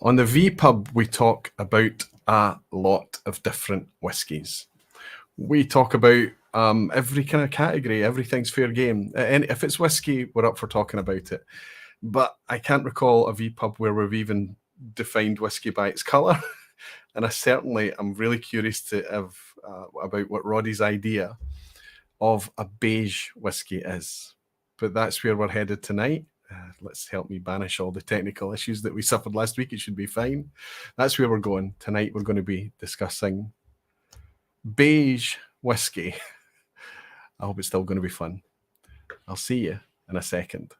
On the vPub, we talk about a lot of different whiskies. We talk about every kind of category, everything's fair game. And if it's whiskey, we're up for talking about it. But I can't recall a vPub where we've even defined whiskey by its colour. And I certainly am really curious to have about what Roddy's idea of a beige whiskey is. But that's where we're headed tonight. Let's help me banish all the technical issues that we suffered last week. It should be fine. That's where we're going. Tonight we're going to be discussing beige whiskey. I hope it's still going to be fun. I'll see you in a second.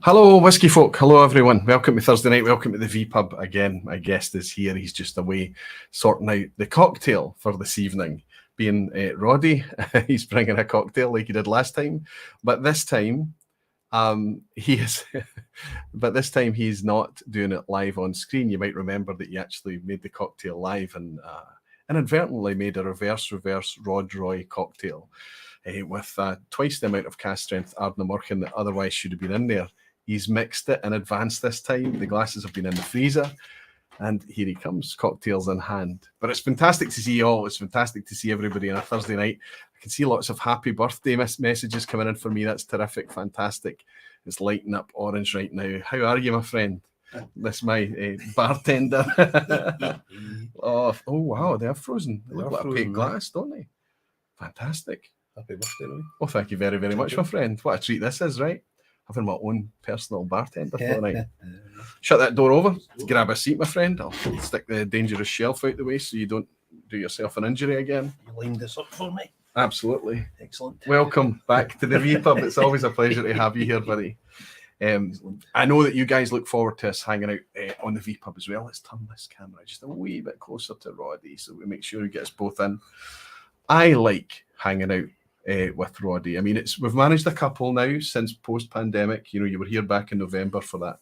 Hello, whiskey folk. Hello, everyone. Welcome to Thursday night. Welcome to the vPub again. My guest is here. He's just away sorting out the cocktail for this evening. Being Roddy, he's bringing a cocktail like he did last time, but this time he is. But this time he's not doing it live on screen. You might remember that he actually made the cocktail live and inadvertently made a reverse RodRoy cocktail with twice the amount of cast strength Ardnamurchan that otherwise should have been in there. He's mixed it in advance this time. The glasses have been in the freezer. And here he comes, cocktails in hand. But it's fantastic to see you all. It's fantastic to see everybody on a Thursday night. I can see lots of happy birthday messages coming in for me. That's terrific, fantastic. It's lighting up orange right now. How are you, my friend? That's my bartender. oh, wow, they're frozen. They look like a pink glass, don't they? Fantastic. Happy birthday, Louis. Well, thank you very, very much, my friend. What a treat this is, right? Having my own personal bartender for the night. Shut that door over. Grab a seat, my friend. I'll stick the dangerous shelf out the way so you don't do yourself an injury again. You lined this up for me. Absolutely. Excellent. Welcome back to the vPub. It's always a pleasure to have you here, buddy. I know that you guys look forward to us hanging out on the vPub as well. Let's turn this camera just a wee bit closer to Roddy so we make sure we get us both in. I like hanging out with Roddy. I mean, we've managed a couple now since post-pandemic. You know, you were here back in November for that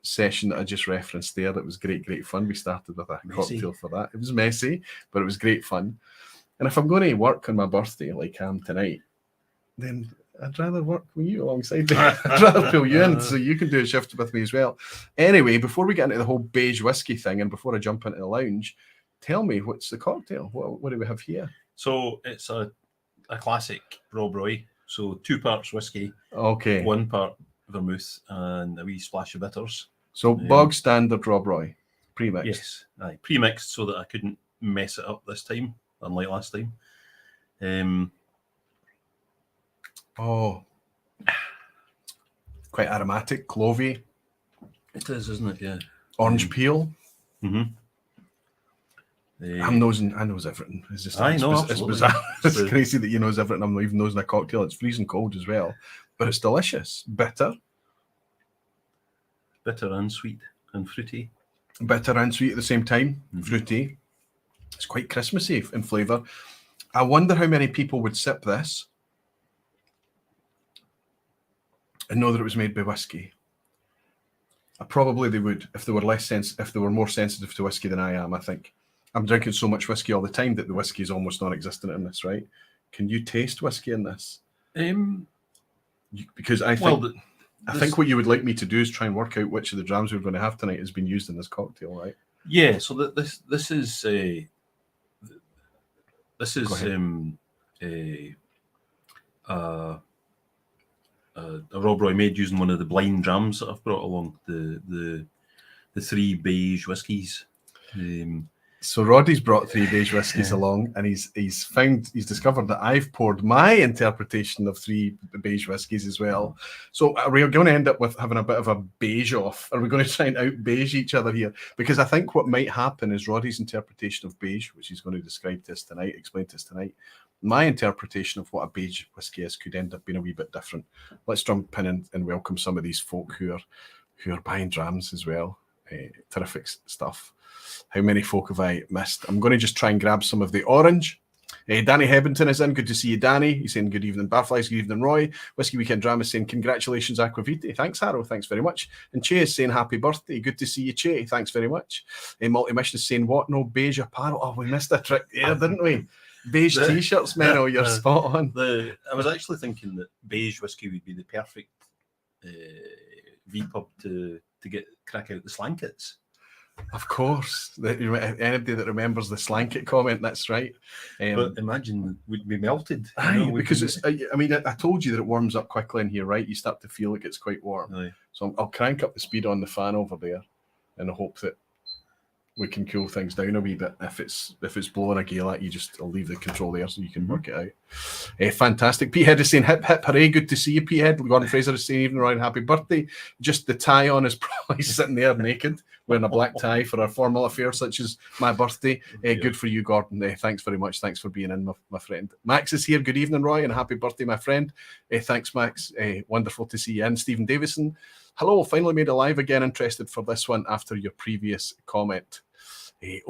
session that I just referenced there. That was great fun. We started with a cocktail for that. It was messy, but it was great fun. And if I'm going to work on my birthday like I am tonight, then I'd rather work with you alongside me. I'd rather pull you in so you can do a shift with me as well. Anyway, before we get into the whole beige whiskey thing and before I jump into the lounge, tell me, what's the cocktail? What do we have here? So it's a classic RodRoy. So 2 parts whiskey, okay, 1 part vermouth, and a wee splash of bitters. So bog standard RodRoy, pre-mixed. Yes, pre-mixed so that I couldn't mess it up this time, unlike last time. Oh, quite aromatic, clovey. It is, isn't it? Yeah. Orange peel. Mm-hmm. I knows everything. It's just it's bizarre. It's crazy that you knows everything. I'm not even nosing a cocktail. It's freezing cold as well, but it's delicious. Bitter and sweet and fruity. Bitter and sweet at the same time. Mm-hmm. Fruity. It's quite Christmassy in flavour. I wonder how many people would sip this and know that it was made by whiskey. Probably they would if they were if they were more sensitive to whiskey than I am. I think. I'm drinking so much whiskey all the time that the whiskey is almost non-existent in this, right? Can you taste whiskey in this? Because I think I think what you would like me to do is try and work out which of the drams we're going to have tonight has been used in this cocktail, right? Yeah. So this is a RodRoy made using one of the blind drams that I've brought along, the 3 beige whiskies. So Roddy's brought 3 beige whiskies along, and he's discovered that I've poured my interpretation of 3 beige whiskies as well. So are we going to end up with having a bit of a beige off? Are we going to try and out beige each other here? Because I think what might happen is Roddy's interpretation of beige, which he's going to explain to us tonight. My interpretation of what a beige whiskey is could end up being a wee bit different. Let's jump in and welcome some of these folk who are buying drams as well. Terrific stuff. How many folk have I missed? I'm going to just try and grab some of the orange. Danny Hebbington is in. Good to see you, Danny. He's saying good evening, Barflies. Good evening, Roy. Whiskey Weekend Drama is saying congratulations, Aquavite. Thanks, Harrow. Thanks very much. And Che is saying happy birthday. Good to see you, Che. Thanks very much. Multi-Mission is saying what? No beige apparel. Oh, we missed a trick there, didn't we? Beige t-shirts, Menno. You're spot on. I was actually thinking that beige whiskey would be the perfect vPub to get crack out the slankets. Of course, anybody that remembers the slanket comment, that's right. But imagine would be melted. Because it's. I mean, I told you that it warms up quickly in here, right? You start to feel like it's quite warm. Aye. So I'll crank up the speed on the fan over there, in the hope that we can cool things down a wee bit. If it's blowing a gale at you, I'll leave the control there so you can work it out. Fantastic. Petehead is saying hip hip hooray. Good to see you, Petehead. Gordon Fraser is saying evening, Ryan, happy birthday. Just the tie on is probably sitting there naked, wearing a black tie for a formal affair such as my birthday. Good for you, Gordon. Thanks very much. Thanks for being in, my friend. Max is here. Good evening, Roy, and happy birthday, my friend. Thanks, Max. Wonderful to see you in. Stephen Davison. Hello, finally made it live again. Interested for this one after your previous comment. I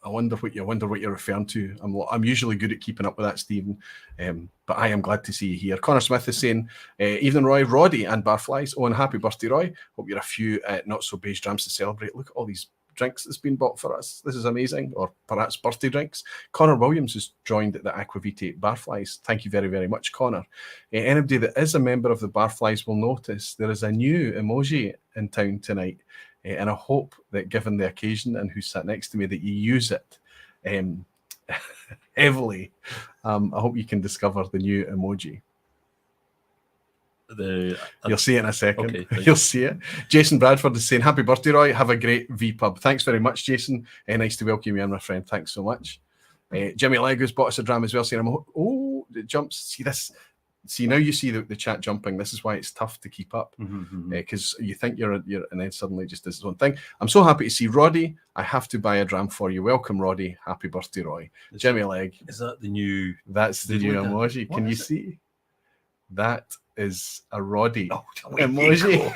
wonder what you're referring to. I'm usually good at keeping up with that, Stephen, but I am glad to see you here. Connor Smith is saying, evening, Roy, Roddy, and Barflies. Oh, and happy birthday, Roy. Hope you're a few not so beige drams to celebrate. Look at all these drinks that's been bought for us. This is amazing. Or perhaps birthday drinks. Connor Williams has joined the Aquavite Barflies. Thank you very, very much, Connor. Anybody that is a member of the Barflies will notice there is a new emoji in town tonight. And I hope that, given the occasion and who sat next to me, that you use it heavily. I hope you can discover the new emoji. You'll see it in a second. Okay, you'll see it. Jason Bradford is saying, happy birthday, Roy. Have a great vPub. Thanks very much, Jason. Nice to welcome you in, my friend. Thanks so much. Jimmy Lego's bought us a dram as well, saying, it jumps. See this. See, now you see the chat jumping. This is why it's tough to keep up, because you think you're, and then suddenly it just does its own thing. I'm so happy to see Roddy. I have to buy a dram for you. Welcome, Roddy. Happy birthday, Roy. Jimmy Leg. Is that the new? That's the new emoji. Can you see? That is a Roddy emoji.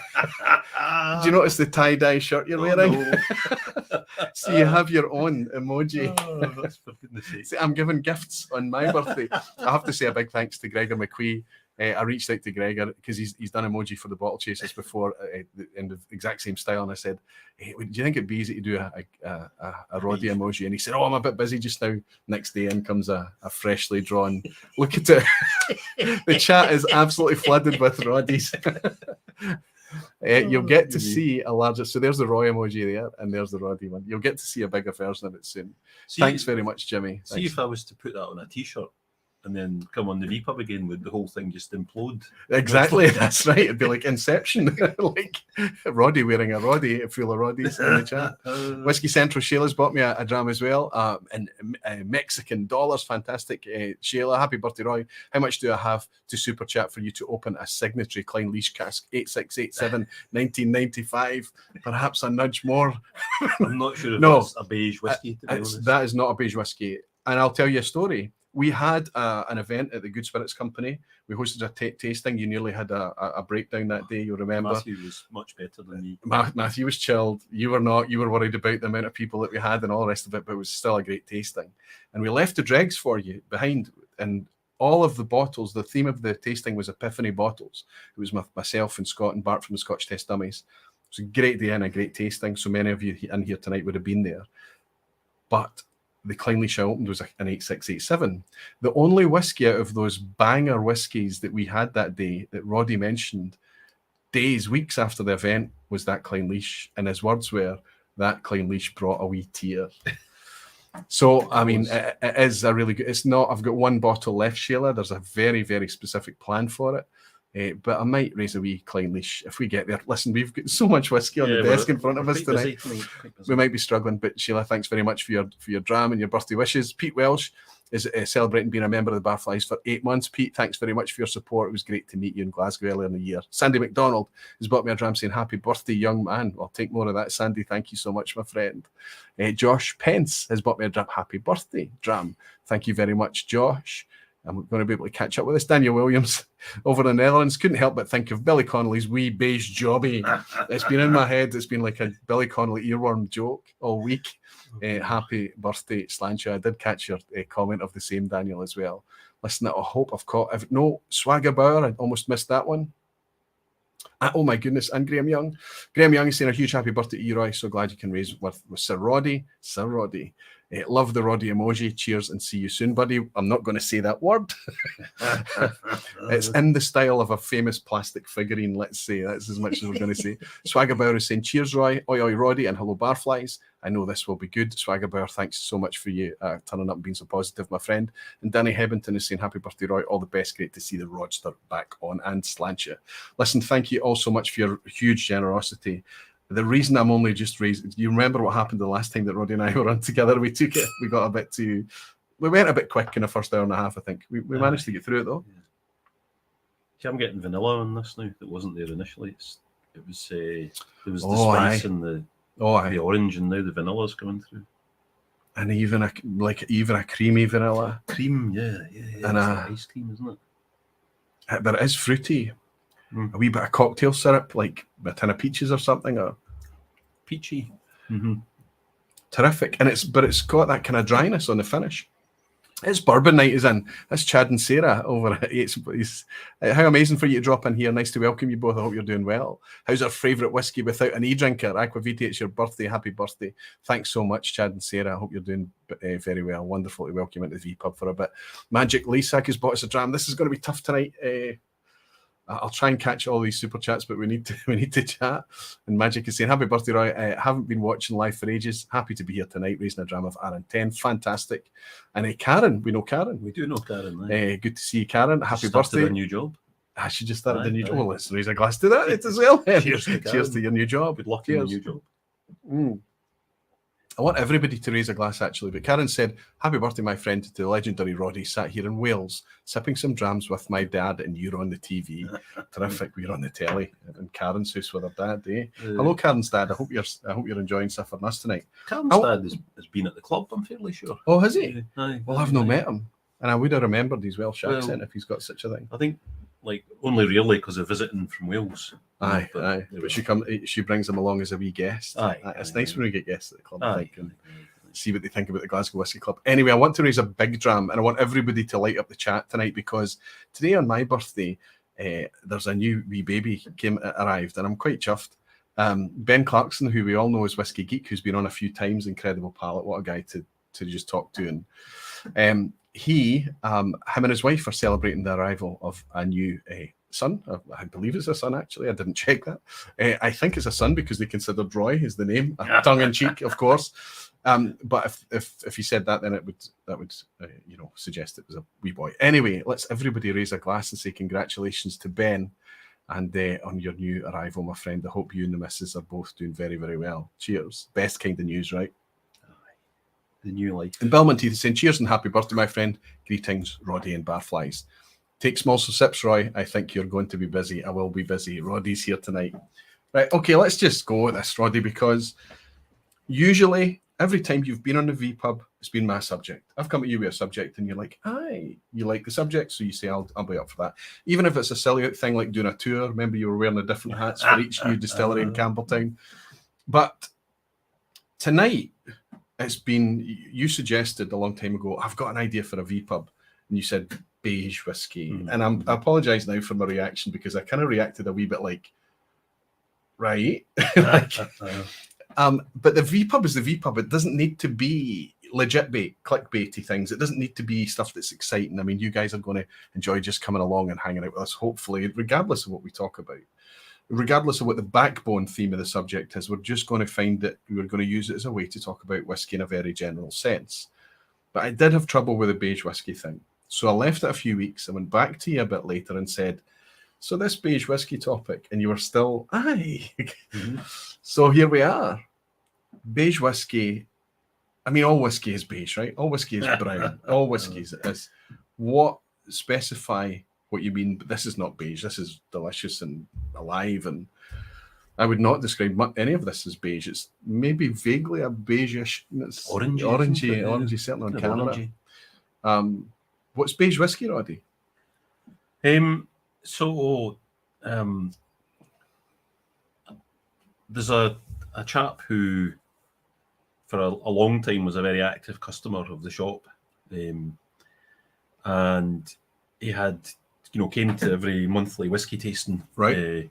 Do you notice the tie-dye shirt you're wearing? No. So you have your own emoji. Oh, that's for goodness sake. See, I'm giving gifts on my birthday. I have to say a big thanks to Gregor McQueen. I reached out to Gregor because he's done emoji for the bottle chasers before in the exact same style, and I said, hey, do you think it'd be easy to do a Roddy emoji? And he said, I'm a bit busy just now. Next day in comes a freshly drawn. Look at it. The chat is absolutely flooded with Roddies. You'll get to see a larger. So there's the Roy emoji there, and there's the Roddy one. You'll get to see a bigger version of it soon. Thanks very much, Jimmy. See, if I was to put that on a t-shirt and then come on the vPub again, would the whole thing just implode? Exactly, that's right. It'd be like Inception, like Roddy wearing a Roddy full of Roddies in the chat. Whiskey Central Sheila's bought me a dram as well, in Mexican dollars. Fantastic, Sheila. Happy birthday, Roy. How much do I have to super chat for you to open a signatory Klein Leash cask 8687 1995? Perhaps a nudge more. I'm not sure if that's a beige whiskey. To be honest. That is not a beige whiskey, and I'll tell you a story. We had an event at the Good Spirits Company. We hosted a tasting. You nearly had a breakdown that day, you'll remember. Matthew was much better than me. Matthew was chilled. You were not. You were worried about the amount of people that we had and all the rest of it, but it was still a great tasting. And we left the dregs for you behind. And all of the bottles, the theme of the tasting was Epiphany bottles. It was myself and Scott and Bart from the Scotch Test Dummies. It was a great day and a great tasting. So many of you in here tonight would have been there. But the Klein Leash I opened was an 8687. The only whiskey out of those banger whiskies that we had that day that Roddy mentioned weeks after the event was that Klein Leash. And his words were, that Klein Leash brought a wee tear. So, I mean, it is a really good, it's not, I've got one bottle left, Sheila. There's a very, very specific plan for it. But I might raise a wee Klein Leash if we get there. Listen, we've got so much whiskey on the desk in front of us tonight. We might be struggling, but Sheila, thanks very much for your dram and your birthday wishes. Pete Welsh is celebrating being a member of the Barflies for 8 months. Pete, thanks very much for your support. It was great to meet you in Glasgow earlier in the year. Sandy McDonald has bought me a dram saying, happy birthday, young man. I'll take more of that, Sandy. Thank you so much, my friend. Josh Pence has bought me a dram. Happy birthday, dram. Thank you very much, Josh. I'm going to be able to catch up with this. Daniel Williams over in the Netherlands couldn't help but think of Billy Connolly's wee beige jobby. It's been in my head. It's been like a Billy Connolly earworm joke all week. Happy birthday, Slancha. I did catch your comment of the same, Daniel, as well. Listen, I hope I've caught. No, Swagger Bauer, I almost missed that one. Oh my goodness, and Graham Young. Graham Young is saying a huge happy birthday to you, Roy. So glad you can raise with Sir Roddy. Sir Roddy. Love the Roddy emoji. Cheers and see you soon, buddy. I'm not going to say that word. It's in the style of a famous plastic figurine, let's say. That's as much as we're going to say. Swagger Bauer is saying, cheers, Roy. Oi, oi, Roddy, and hello, Barflies. I know this will be good. Swagger Bauer, thanks so much for you turning up and being so positive, my friend. And Danny Hebbington is saying, happy birthday, Roy. All the best. Great to see the Rodster back on, and Slancha. Listen, thank you all so much for your huge generosity. The reason I'm only just raising, you remember what happened the last time that Roddy and I were on together? We took it, we went a bit quick in the first hour and a half, I think. We managed to get through it though. Yeah. See, I'm getting vanilla on this now that wasn't there initially. There was the spice and the orange, and now the vanilla's coming through. And even a creamy vanilla. Cream, yeah. And it's ice cream, isn't it? But it is fruity. A wee bit of cocktail syrup, like a tin of peaches or something, or peachy. Terrific. And it's got that kind of dryness on the finish. It's bourbon night is in. That's Chad and Sarah over at It's how amazing for you to drop in here. Nice to welcome you both. I hope you're doing well. How's our favourite whiskey without an e-drinker? Aquavita, it's your birthday. Happy birthday. Thanks so much, Chad and Sarah. I hope you're doing very well. Wonderful to welcome you into the vPub for a bit. Magic Lisak has bought us a dram. This is going to be tough tonight. I'll try and catch all these super chats, but we need to chat. And Magic is saying, happy birthday, Roy. I haven't been watching live for ages. Happy to be here tonight, raising a dram of RN10. Fantastic. And Karen, we know Karen. We do know Karen. Good to see you, Karen. Happy birthday. A new job. She just started a new job. Well, let's raise a glass to that as well. Cheers to your new job. Good luck in your new job. I want everybody to raise a glass, actually. But Karen said, happy birthday, my friend, to the legendary Roddy, sat here in Wales, sipping some drams with my dad, and you're on the TV. Terrific. We're on the telly in Karen's house with her dad, eh? Hello, Karen's dad. I hope you're enjoying stuff on us tonight. Karen's dad has been at the club, I'm fairly sure. Oh, has he? Well, I've not met him. And I would have remembered his Welsh accent if he's got such a thing. I think, only really because of visiting from Wales. Aye. But she brings them along as a wee guest. It's nice when we get guests at the club, I think, and see what they think about the Glasgow Whisky Club. Anyway, I want to raise a big dram, and I want everybody to light up the chat tonight, because today on my birthday, there's a new wee baby arrived, and I'm quite chuffed. Ben Clarkson, who we all know as Whiskey Geek, who's been on a few times, incredible palate, what a guy to just talk to. And him and his wife are celebrating the arrival of a new son. I believe it's a son, actually. I didn't check that. I think it's a son because they considered Roy is the name, tongue in cheek, of course. But if he said that, then that would suggest it was a wee boy. Anyway, let's everybody raise a glass and say congratulations to Ben and on your new arrival, my friend. I hope you and the missus are both doing very, very well. Cheers. Best kind of news, right? The new life. And Belmont Teeth is saying, cheers and happy birthday, my friend. Greetings, Roddy and Barflies. Take small sips, Roy. I think you're going to be busy. I will be busy. Roddy's here tonight. Right, okay, let's just go with this, Roddy, because usually every time you've been on the vPub, it's been my subject. I've come to you with a subject and you're like, aye, you like the subject, so you say, I'll be up for that. Even if it's a silly thing like doing a tour. Remember, you were wearing the different hats for each new distillery in Campbelltown. But tonight, it's been, you suggested a long time ago, I've got an idea for a vPub. And you said beige whiskey. And I apologise now for my reaction, because I kind of reacted a wee bit like, right? But the vPub is the vPub. It doesn't need to be legit clickbaity things. It doesn't need to be stuff that's exciting. I mean, you guys are going to enjoy just coming along and hanging out with us, hopefully, regardless of what we talk about. Regardless of what the backbone theme of the subject is, we're just going to find that we're going to use it as a way to talk about whiskey in a very general sense. But I did have trouble with the beige whiskey thing. So I left it a few weeks. I went back to you a bit later and said, so this beige whiskey topic, and you were still, aye. So here we are. Beige whiskey. I mean, all whiskey is beige, right? All whiskey is brown. All whiskey is. What specify what you mean? But this is not beige. This is delicious and alive, and I would not describe any of this as beige. It's maybe vaguely a beigeish. It's orangey, certainly on camera. What's Beige Whisky, Roddy? There's a chap who, for a long time, was a very active customer of the shop, and he had, came to every monthly whiskey tasting, right?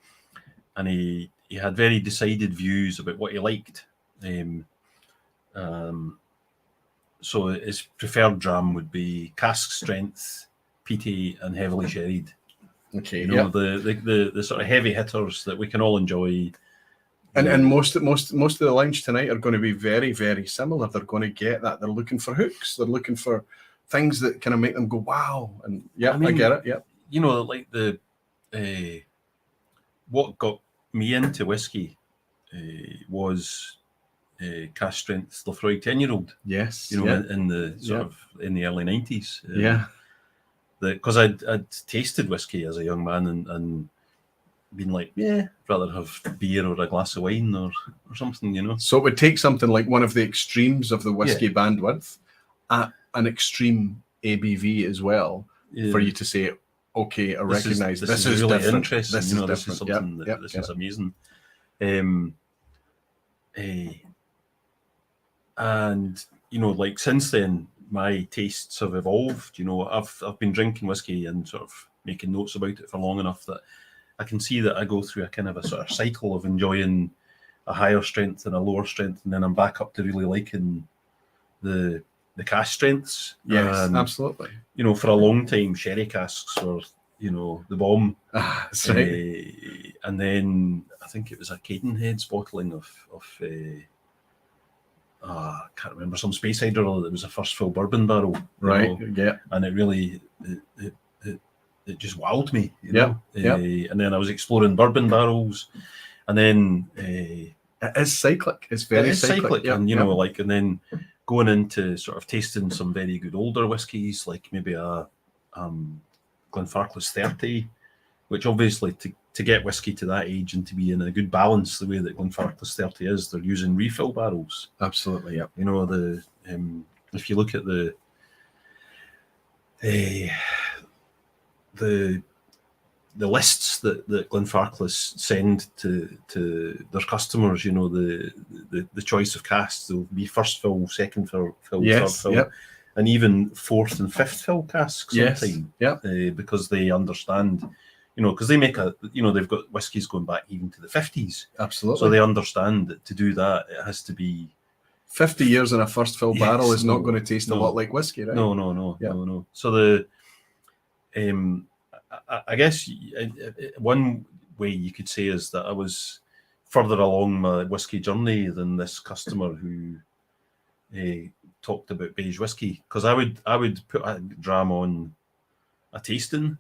And he had very decided views about what he liked. So his preferred dram would be cask strength, peaty, and heavily sherried. Okay, the sort of heavy hitters that we can all enjoy. And most of the lounge tonight are going to be very, very similar. They're going to get that. They're looking for hooks. They're looking for things that kind of make them go wow. And I get it. Yeah, like what got me into whiskey was cask strength Lafroig 10-year-old. Yes, in the sort of in the early 90s. Because I'd tasted whiskey as a young man and been like, rather have beer or a glass of wine or something, So it would take something like one of the extremes of the whiskey bandwidth at an extreme ABV as well for you to say, okay, I recognise this is really different. Interesting. This is something this is amazing. And like since then, my tastes have evolved. I've been drinking whiskey and sort of making notes about it for long enough that I can see that I go through a kind of a sort of cycle of enjoying a higher strength and a lower strength, and then I'm back up to really liking the cask strengths. Yes, absolutely. For a long time, sherry casks were the bomb. That's right. And then I think it was a Cadenhead's bottling of I can't remember, some Speyside or other that was a first fill bourbon barrel. Right. Yeah. And it really it just wowed me. And then I was exploring bourbon barrels, and then it is cyclic. It's very cyclic. And and then going into sort of tasting some very good older whiskies, like maybe a Glenfarclas 30, which obviously to get whiskey to that age and to be in a good balance the way that Glenfarclas 30 is, they're using refill barrels. Absolutely, yeah. If you look at the lists that Glenfarclas send to their customers, the choice of casks, they'll be first fill, second fill, third fill, and even fourth and fifth fill casks sometimes. Because they understand, because they make they've got whiskies going back even to the 50s. Absolutely. So they understand that to do that, it has to be 50 years in a first fill barrel is not going to taste a lot like whiskey, right? No. So I guess one way you could say is that I was further along my whiskey journey than this customer who talked about Beige Whisky, because I would put a dram on a tasting,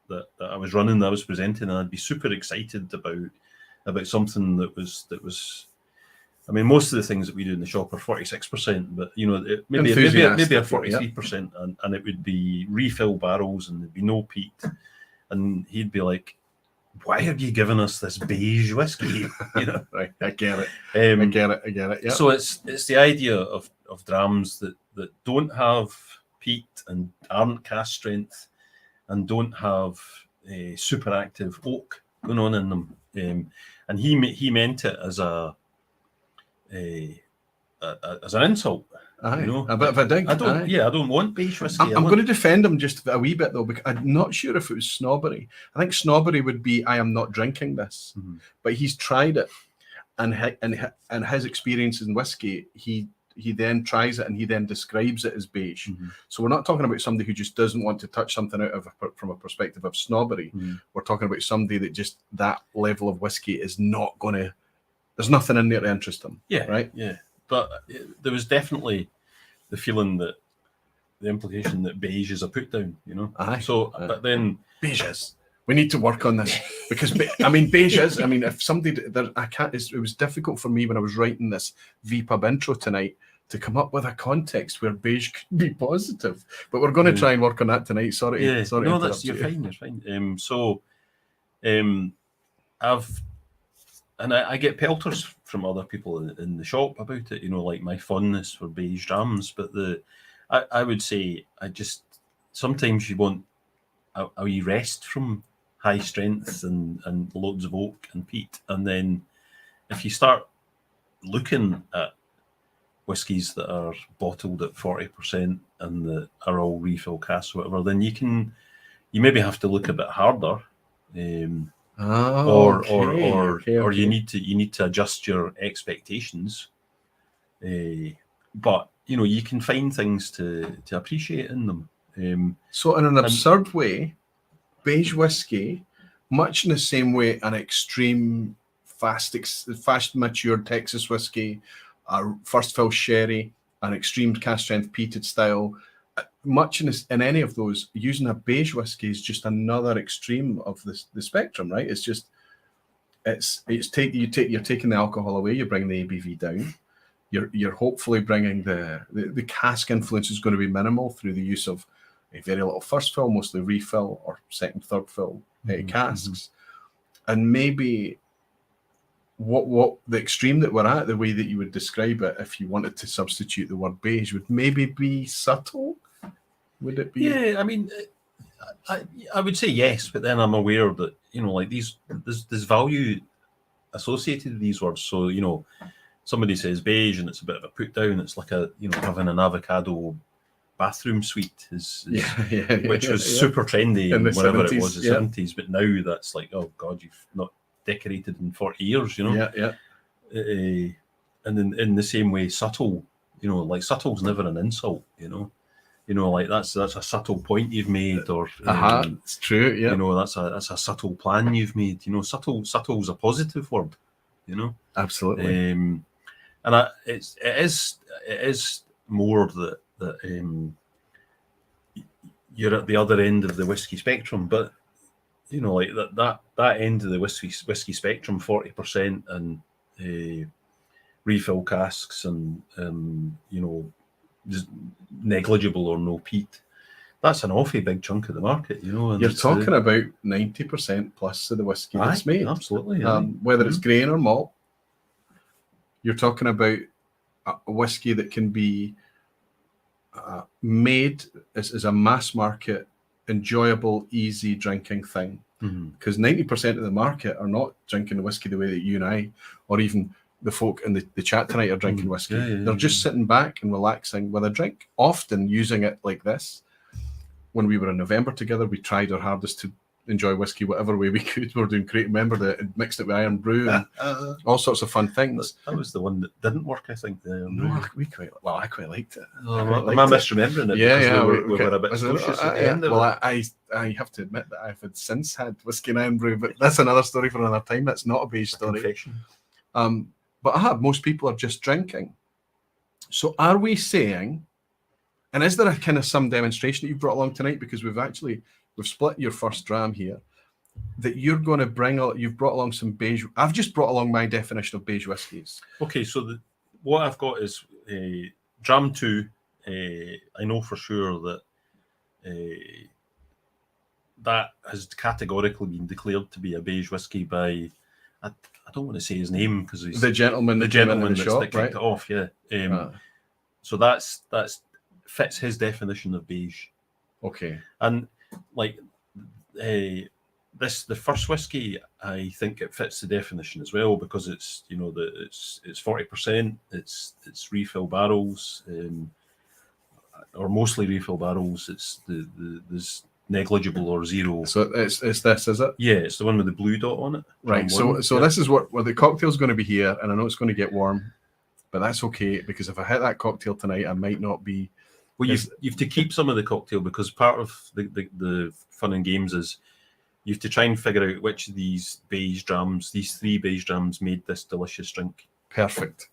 that I was running, that I was presenting, and I'd be super excited about something that was. I mean, most of the things that we do in the shop are 46%, but maybe a 43%, and it would be refill barrels, and there'd be no peat, and he'd be like, "Why are you giving us this beige whiskey?" Right? I get it. I get it. Yeah. So it's the idea of drams that don't have peat and aren't cask strength and don't have a super active oak going on in them, and he meant it as as an insult. A bit of a dig. I don't want beige whiskey. I'm going to defend him just a wee bit though, because I'm not sure if it was snobbery. I think snobbery would be, I am not drinking this, but he's tried it, and his experiences in whiskey, he then tries it and he then describes it as beige. So we're not talking about somebody who just doesn't want to touch something out from a perspective of snobbery. We're talking about somebody that just, that level of whiskey is not going to, there's nothing in there to interest them. Yeah. Right. Yeah. But there was definitely the feeling that the implication that beige is a put down, but then beige is. We need to work on this, because beige is. I mean, if somebody it was difficult for me when I was writing this vPub intro tonight to come up with a context where beige could be positive. But we're going to try and work on that tonight. Sorry. You're fine. I get pelters from other people in the shop about it, like my fondness for beige drams. But I would say sometimes you want a wee rest from high strength and loads of oak and peat. And then if you start looking at whiskies that are bottled at 40% and that are all refill casks or whatever, then you maybe have to look a bit harder. Or you need to adjust your expectations. But you can find things to appreciate in them. So in an absurd way, beige whiskey, much in the same way an extreme fast matured Texas whiskey, a first fill sherry, an extreme cast strength peated style, much in any of those, using a beige whiskey is just another extreme of the spectrum, right? It's just you're taking the alcohol away, you're bringing the ABV down. You're hopefully bringing the cask influence is going to be minimal through the use of a very little first fill, mostly refill or second, third fill casks, and maybe what the extreme that we're at, the way that you would describe it, if you wanted to substitute the word beige, would maybe be subtle. Would it be? Yeah, I mean, I would say yes, but then I'm aware that like there's value associated with these words. So somebody says beige and it's a bit of a put down. It's like having an avocado bathroom suite which was super trendy in whatever 70s, it was the 70s, but now that's like, oh god, you've not decorated in 40 years, and in the same way, subtle, like subtle's never an insult, like that's a subtle point you've made, or it's true, that's a subtle plan you've made, subtle's a positive word, absolutely. And it is more that you're at the other end of the whiskey spectrum, but like that end of the whiskey spectrum, 40% and refill casks and just negligible or no peat. That's an awfully big chunk of the market, And you're talking about 90% plus of the whiskey that's made. Absolutely. Whether it's grain or malt, you're talking about a whiskey that can be made as a mass market, enjoyable, easy drinking thing. Because 90% of the market are not drinking the whiskey the way that you and I, or even the folk in the chat tonight, are drinking whiskey. They're just sitting back and relaxing with a drink, often using it like this. When we were in November together, we tried our hardest to enjoy whiskey whatever way we could. We were doing great. Remember that mixed it with iron brew and all sorts of fun things. That was the one that didn't work, I think. No, I quite liked it. Am I misremembering it? We were a bit cautious at the end of it. I have to admit that I've since had whiskey and iron brew, but that's another story for another time. That's not a beige story. Confession. But most people are just drinking. So are we saying, and is there a kind of some demonstration that you've brought along tonight, because we've split your first dram here, that you're going to bring, you've brought along some beige. I've just brought along my definition of beige whiskies. Okay, so what I've got is dram 2. I know for sure that that has categorically been declared to be a beige whiskey by, I don't want to say his name because he's the gentleman that kicked it off. So that's fits his definition of beige. Okay, and like the first whiskey, I think it fits the definition as well, because it's it's 40%, it's refill barrels, or mostly refill barrels. It's there's negligible or zero. So it's this, is it? Yeah, it's the one with the blue dot on it. Right. So this is where the cocktail's going to be here, and I know it's going to get warm, but that's okay, because if I hit that cocktail tonight, I might not be. Well, you have to keep some of the cocktail, because part of the fun and games is you have to try and figure out which of these beige drams, these 3 beige drams, made this delicious drink. Perfect.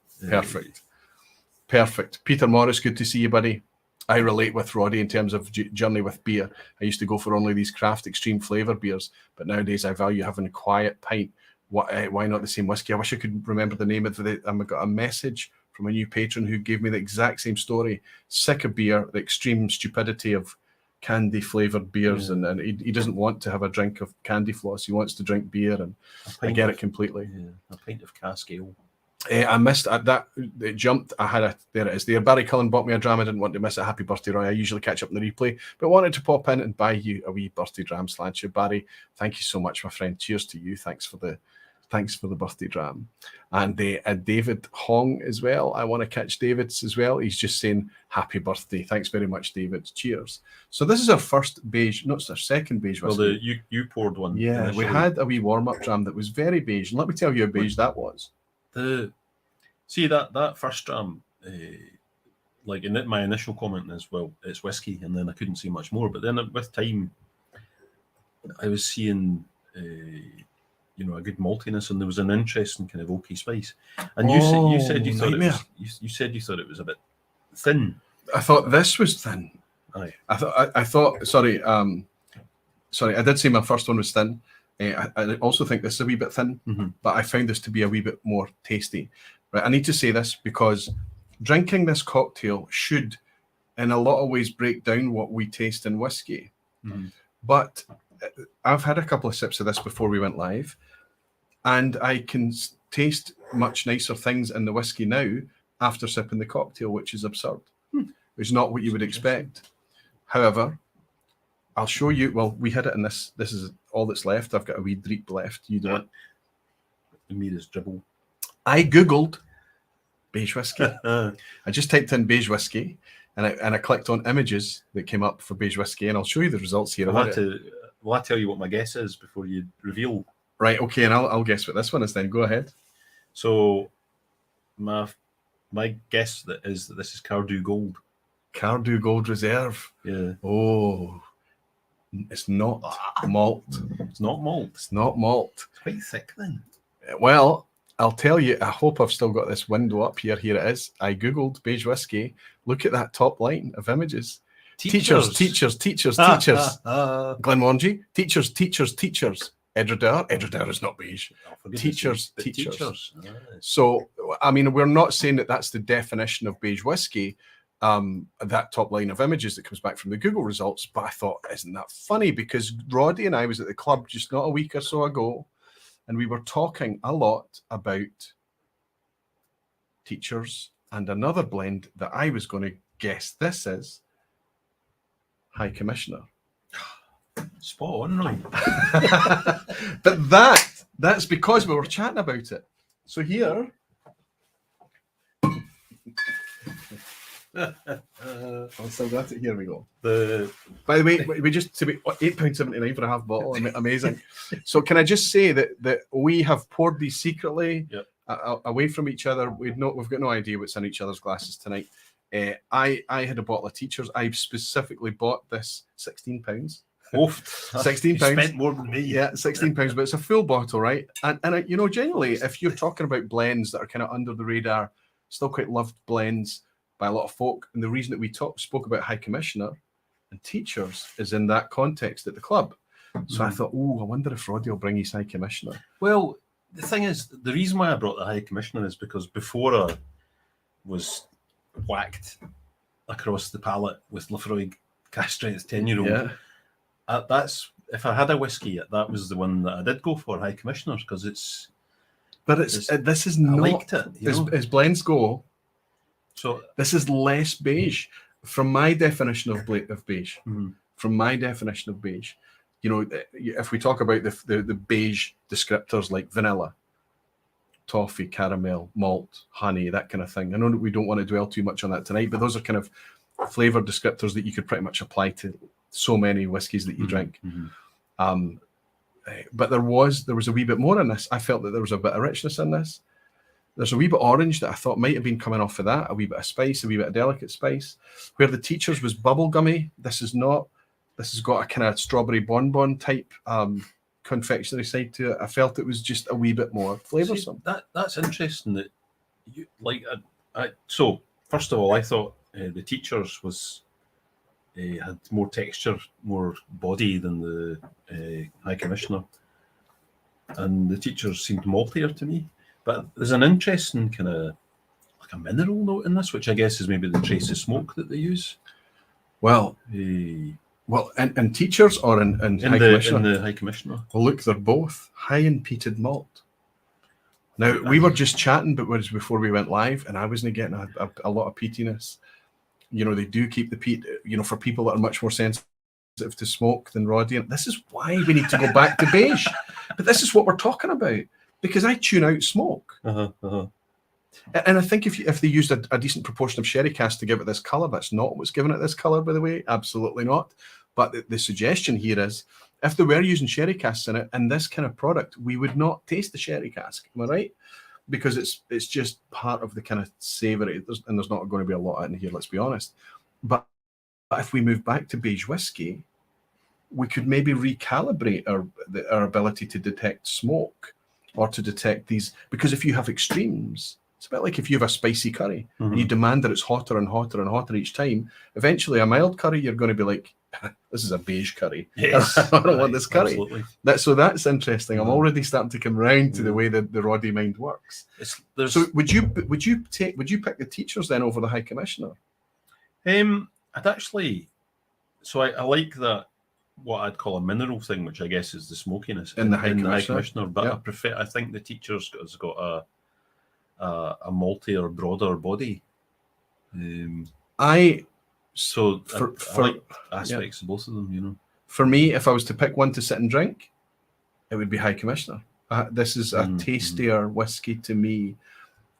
Peter Morris, good to see you, buddy. I relate with Roddy in terms of journey with beer. I used to go for only these craft extreme flavour beers, but nowadays I value having a quiet pint. Why not the same whiskey? I wish I could remember the name of it. I got a message from a new patron who gave me the exact same story. Sick of beer, the extreme stupidity of candy flavoured beers, and he doesn't want to have a drink of candy floss. He wants to drink beer, and I get it completely. A pint of cask ale. I missed that. It jumped. There it is. There. Barry Cullen bought me a dram. I didn't want to miss it. Happy birthday, Roy. I usually catch up in the replay, but wanted to pop in and buy you a wee birthday dram. Slant you, Barry. Thank you so much, my friend. Cheers to you. Thanks for the birthday dram. And David Hong as well. I want to catch David's as well. He's just saying happy birthday. Thanks very much, David. Cheers. So this is our first beige, no, it's our second beige whiskey. Well, you poured one. Yeah, initially. We had a wee warm-up dram that was very beige. And let me tell you how beige that was. See that first dram, like in my initial comment is, well, it's whiskey, and then I couldn't see much more. But then with time, I was seeing a good maltiness, and there was an interesting kind of oaky spice. And you said you thought it was a bit thin. I thought this was thin. Aye. I thought. Sorry. I did say my first one was thin. I also think this is a wee bit thin, but I found this to be a wee bit more tasty. Right. I need to say this because drinking this cocktail should, in a lot of ways, break down what we taste in whiskey. But I've had a couple of sips of this before we went live, and I can taste much nicer things in the whiskey now after sipping the cocktail, which is absurd. It's not what you would expect. However, I'll show you. Well, we had it in this. This is all that's left. I've got a wee dreep left. You don't. The meat is dribble. I googled beige whiskey. I just typed in beige whiskey, and I clicked on images that came up for beige whiskey, and I'll show you the results here. Will I tell you what my guess is before you reveal? Right. Okay, and I'll guess what this one is. Then go ahead. So, my guess that this is Cardew Gold. Cardew Gold Reserve. Yeah. Oh, it's not malt. It's not malt. It's not malt. It's quite thick then. Well, I'll tell you, I hope I've still got this window up here. Here it is. I googled beige whiskey. Look at that top line of images. Teachers. Glen Burgie. Teachers. Edredar is not beige. Teachers. So, I mean, we're not saying that that's the definition of beige whiskey, that top line of images that comes back from the Google results. But I thought, isn't that funny? Because Roddy and I was at the club just not a week or so ago, and we were talking a lot about Teachers and another blend that I was going to guess this is High Commissioner. Spot on, right? But that's because we were chatting about it. So here, I'll still got it. Here we go. By the way, we just to be £8.79 for a half bottle. Amazing. So can I just say that we have poured these secretly away from each other. We've got no idea what's in each other's glasses tonight. I had a bottle of Teachers. I specifically bought this £16. £16. Spent more than me. Yeah, £16, but it's a full bottle, right? And generally, if you're talking about blends that are kind of under the radar, still quite loved blends by a lot of folk, and the reason that we spoke about High Commissioner and Teachers is in that context at the club. So I thought, I wonder if Roddy will bring his High Commissioner. Well, the thing is, the reason why I brought the High Commissioner is because before I was whacked across the palate with Lefroy Castrett's 10-year-old, that's if I had a whiskey, that was the one that I did go for, High Commissioner, because it's. But this is not. I liked it. As blends go. So this is less beige from my definition of beige. From my definition of beige, if we talk about the beige descriptors like vanilla, toffee, caramel, malt, honey, that kind of thing. I know that we don't want to dwell too much on that tonight, but those are kind of flavor descriptors that you could pretty much apply to so many whiskies that you drink. But there was a wee bit more in this. I felt that there was a bit of richness in this. There's a wee bit orange that I thought might have been coming off of that, a wee bit of spice, a wee bit of delicate spice. Where the Teachers was bubblegummy, this is not. This has got a kind of strawberry bonbon type confectionery side to it. I felt it was just a wee bit more flavoursome. That's interesting. That you like. So first of all, I thought the Teachers was had more texture, more body than the High Commissioner, and the Teachers seemed maltier to me. But there's an interesting kind of like a mineral note in this, which I guess is maybe the trace of smoke that they use. Well, in Teachers or in High Commissioner? In the High Commissioner. Well, look, they're both high in peated malt. Now, we were just chatting, but was before we went live, and I wasn't getting a lot of peatiness. You know, they do keep the peat, you know, for people that are much more sensitive to smoke than Roddy. And this is why we need to go back to beige. But this is what we're talking about, because I tune out smoke. And I think if they used a decent proportion of sherry cask to give it this colour, that's not what's giving it this colour, by the way. Absolutely not. But the suggestion here is, if they were using sherry casks in it and this kind of product, we would not taste the sherry cask. Am I right? Because it's just part of the kind of savoury, and there's not going to be a lot in here, let's be honest. But if we move back to beige whiskey, we could maybe recalibrate our ability to detect smoke or to detect these, because if you have extremes, it's a bit like if you have a spicy curry and you demand that it's hotter and hotter and hotter each time, eventually a mild curry, you're going to be like, this is a beige curry. Yes, I don't want this curry. Absolutely. So that's interesting. I'm already starting to come round to the way that the Roddy mind works. So would you pick the teachers then over the High Commissioner? I'd actually, so I like that, what I'd call a mineral thing, which I guess is the smokiness in the High Commissioner. But I think the teachers has got a maltier, broader body. I like aspects of both of them, you know. For me, if I was to pick one to sit and drink, it would be High Commissioner. This is a tastier whiskey to me.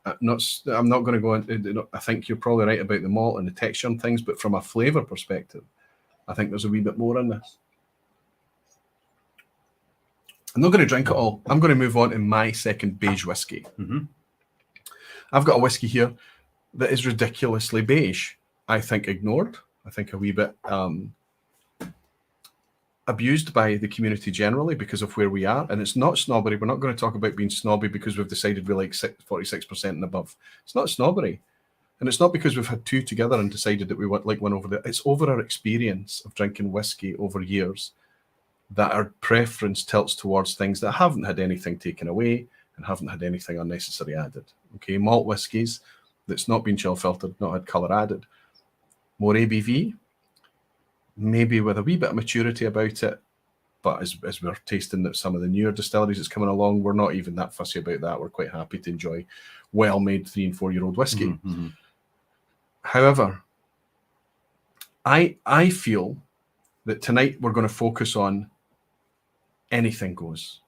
I'm not going to go into. I think you're probably right about the malt and the texture and things, but from a flavour perspective, I think there's a wee bit more in this. I'm not going to drink it all. I'm going to move on to my second beige whiskey. I've got a whiskey here that is ridiculously beige. I think ignored. I think a wee bit abused by the community generally because of where we are. And it's not snobbery. We're not going to talk about being snobby because we've decided we like 46% and above. It's not snobbery. And it's not because we've had two together and decided that we want like one over there. It's over our experience of drinking whiskey over years that our preference tilts towards things that haven't had anything taken away and haven't had anything unnecessary added. Okay, malt whiskies that's not been chill filtered, not had colour added. More ABV, maybe with a wee bit of maturity about it, but as we're tasting that some of the newer distilleries that's coming along, we're not even that fussy about that. We're quite happy to enjoy well-made 3 and 4 year old whiskey. However, I feel that tonight we're going to focus on anything goes.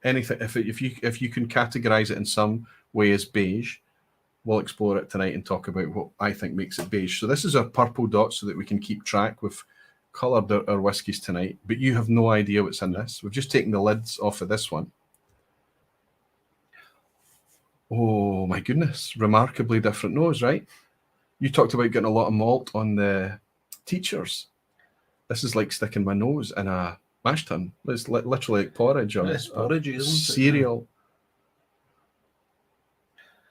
Anything. If you can categorize it in some way as beige, we'll explore it tonight and talk about what I think makes it beige. So this is a purple dot so that we can keep track. We've coloured our whiskies tonight, but you have no idea what's in this. We've just taken the lids off of this one. Oh my goodness, remarkably different nose, right? You talked about getting a lot of malt on the teachers. This is like sticking my nose in a mash tun. It's literally like porridge or porridge, isn't it? Cereal.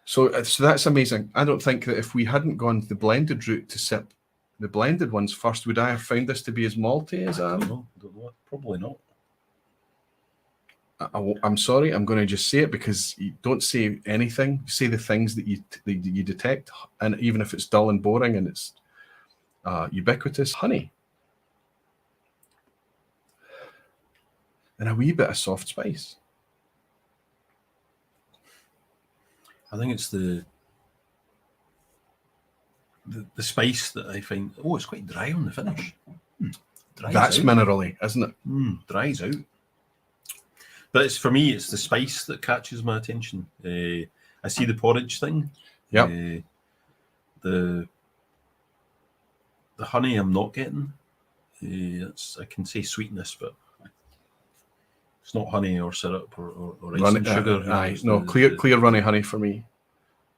So that's amazing. I don't think that if we hadn't gone the blended route to sip the blended ones first, would I have found this to be as malty as I am? Don't know. Probably not. I'm sorry. I'm going to just say it because you don't say anything. You say the things that you detect, and even if it's dull and boring and it's ubiquitous, honey. And a wee bit of soft spice. I think it's the spice that I find. Oh, it's quite dry on the finish. That's out. Minerally, isn't it? Dries out. But it's for me, it's the spice that catches my attention. I see the porridge thing. Yeah. The honey I'm not getting. I can say sweetness, but it's not honey or syrup or icing sugar. Clear runny honey for me.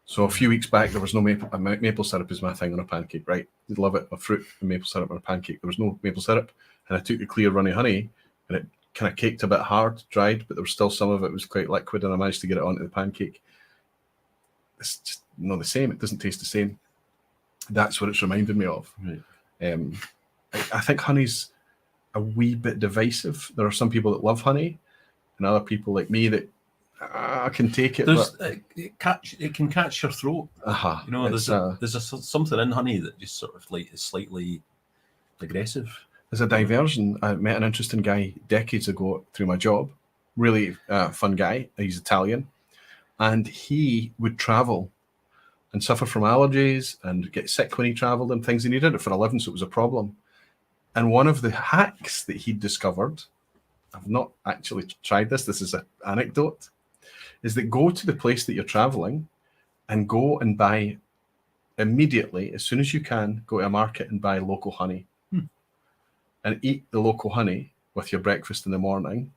So a few weeks back, there was no maple syrup is my thing on a pancake, right? You'd love it, a fruit and maple syrup on a pancake. There was no maple syrup, and I took the clear runny honey, and it kind of caked a bit hard, dried, but there was still some of it was quite liquid, and I managed to get it onto the pancake. It's just not the same. It doesn't taste the same. That's what it's reminded me of. Right. I think honey's a wee bit divisive. There are some people that love honey, and other people like me that I can take it. It can catch your throat. You know, there's something in honey that just sort of like is slightly aggressive. There's a diversion. I met an interesting guy decades ago through my job. Really fun guy. He's Italian, and he would travel and suffer from allergies and get sick when he traveled and things, and he did it for a living, so it was a problem. And one of the hacks that he'd discovered, I've not actually tried this is an anecdote, is that go to the place that you're traveling and go and buy immediately, as soon as you can, go to a market and buy local honey and eat the local honey with your breakfast in the morning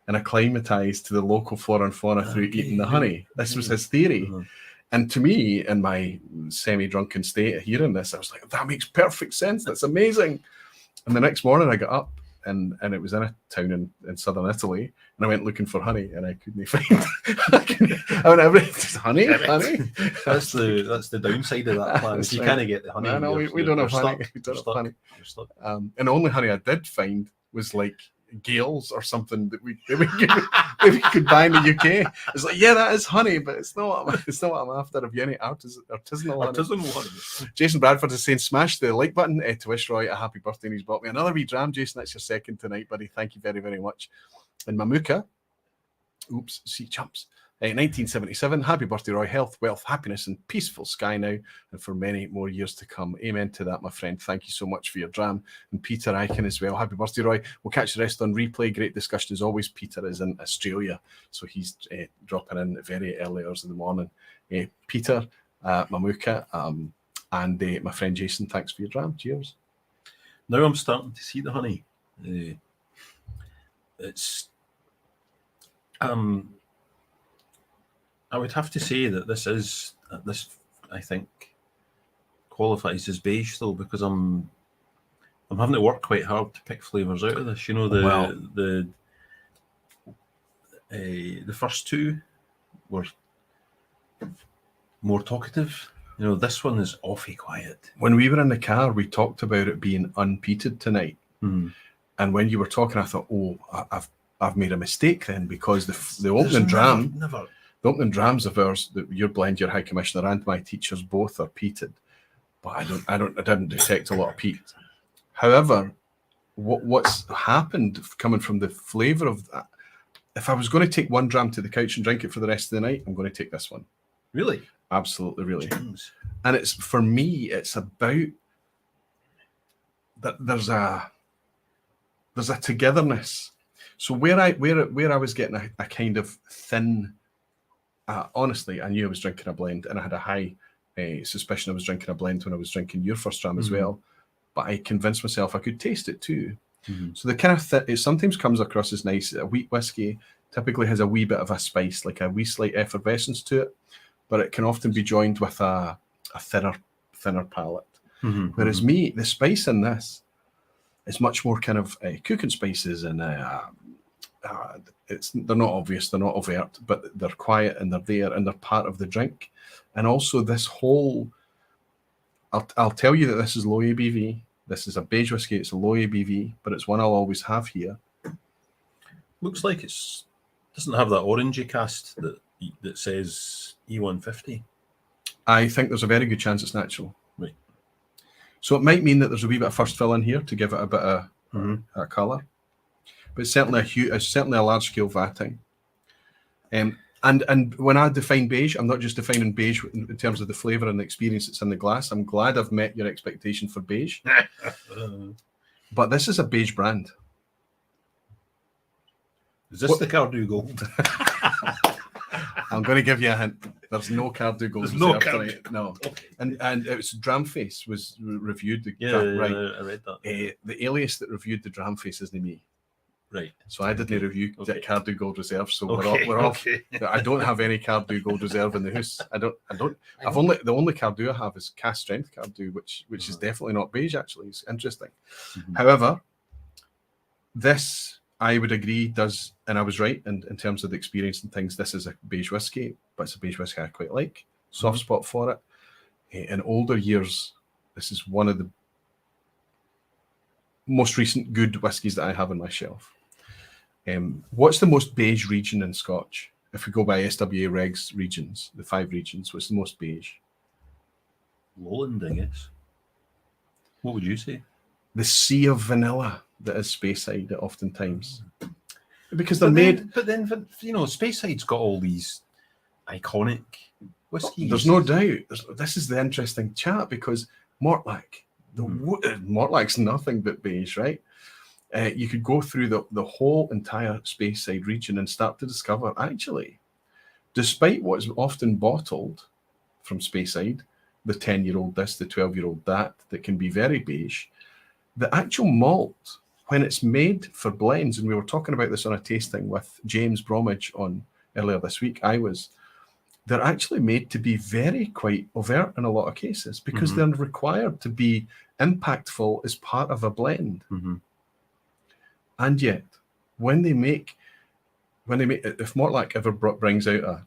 and acclimatise to the local flora and fauna through eating the honey. This was his theory. And to me, in my semi-drunken state of hearing this, I was like, that makes perfect sense. That's amazing. And the next morning I got up and it was in a town in southern Italy, and I went looking for honey and I couldn't find I went everywhere. Honey. That's the downside of that plan. If you can't get the honey, no, we don't have honey. We don't have honey. And the only honey I did find was like Gales or something that we could buy in the UK. It's like, yeah, that is honey, but it's not what I'm after. If you any artisanal honey. Jason Bradford is saying, smash the like button to wish Roy a happy birthday, and he's bought me another wee dram. Jason, that's your second tonight, buddy. Thank you very, very much. And Mamuka, sea chumps. 1977, happy birthday, Roy. Health, wealth, happiness, and peaceful sky now, and for many more years to come. Amen to that, my friend. Thank you so much for your dram. And Peter Eichen as well. Happy birthday, Roy. We'll catch the rest on replay. Great discussion as always. Peter is in Australia, so he's dropping in very early hours in the morning. Peter, Mamuka, and my friend Jason, thanks for your dram. Cheers. Now I'm starting to see the honey. It's I would have to say that this I think qualifies as beige though, because I'm having to work quite hard to pick flavours out of this. You know, the first two were more talkative. You know, this one is awfully quiet. When we were in the car, we talked about it being unpeated tonight. And when you were talking, I thought, oh, I've made a mistake then, because the opening dram. The opening drams of ours, your blend, your High Commissioner, and my teachers both are peated, but I didn't detect a lot of peat. However, what's happened coming from the flavour of that? If I was going to take one dram to the couch and drink it for the rest of the night, I'm going to take this one. Really? Absolutely, really. James. And it's, for me, it's about that. There's a togetherness. So where I was getting a kind of thin. Honestly, I knew I was drinking a blend, and I had a high suspicion I was drinking a blend when I was drinking your first dram as well. But I convinced myself I could taste it too. So the kind of it sometimes comes across as nice. A wheat whiskey typically has a wee bit of a spice, like a wee slight effervescence to it, but it can often be joined with a thinner palate. Whereas the spice in this is much more kind of cooking spices, and they're not obvious, they're not overt, but they're quiet and they're there and they're part of the drink. And also this whole, I'll tell you that this is low ABV. This is a beige whiskey. It's a low ABV, but it's one I'll always have here. Looks like doesn't have that orangey cast that says E150. I think there's a very good chance it's natural. Right. So it might mean that there's a wee bit of first fill in here to give it a bit of a colour. But it's certainly a large scale vatting. And when I define beige, I'm not just defining beige in terms of the flavour and the experience that's in the glass. I'm glad I've met your expectation for beige. But this is a beige brand. Is this the Cardew Gold? I'm going to give you a hint. There's no Cardew Gold. There's no Cardew. No. Okay. And it was Dramface was reviewed. Right. I read that. The alias that reviewed the Dramface isn't me. Right. So I didn't review Cardew Gold Reserve. So we're off. Okay. I don't have any Cardew Gold Reserve in the house. The only Cardew I have is cast strength Cardew, which is definitely not beige. Actually, it's interesting. However, this I would agree does, and I was right in terms of the experience and things. This is a beige whiskey, but it's a beige whiskey I quite like. Soft spot for it. In older years, this is one of the most recent good whiskies that I have on my shelf. What's the most beige region in Scotch? If we go by SWA regs regions, the 5 regions, what's the most beige? Lowland, I guess. What would you say? The sea of vanilla that is Speyside oftentimes. Because they're made... But then, you know, Speyside's got all these iconic whiskies. There's no doubt. This is the interesting chat because Mortlach, Mortlach's nothing but beige, right? You could go through the whole entire Speyside region and start to discover, actually, despite what's often bottled from Speyside, the 10-year-old this, the 12-year-old that can be very beige, the actual malt, when it's made for blends, and we were talking about this on a tasting with James Bromwich on earlier this week, they're actually made to be very quite overt in a lot of cases because they're required to be impactful as part of a blend. And yet, when they make, if Mortlach ever brings out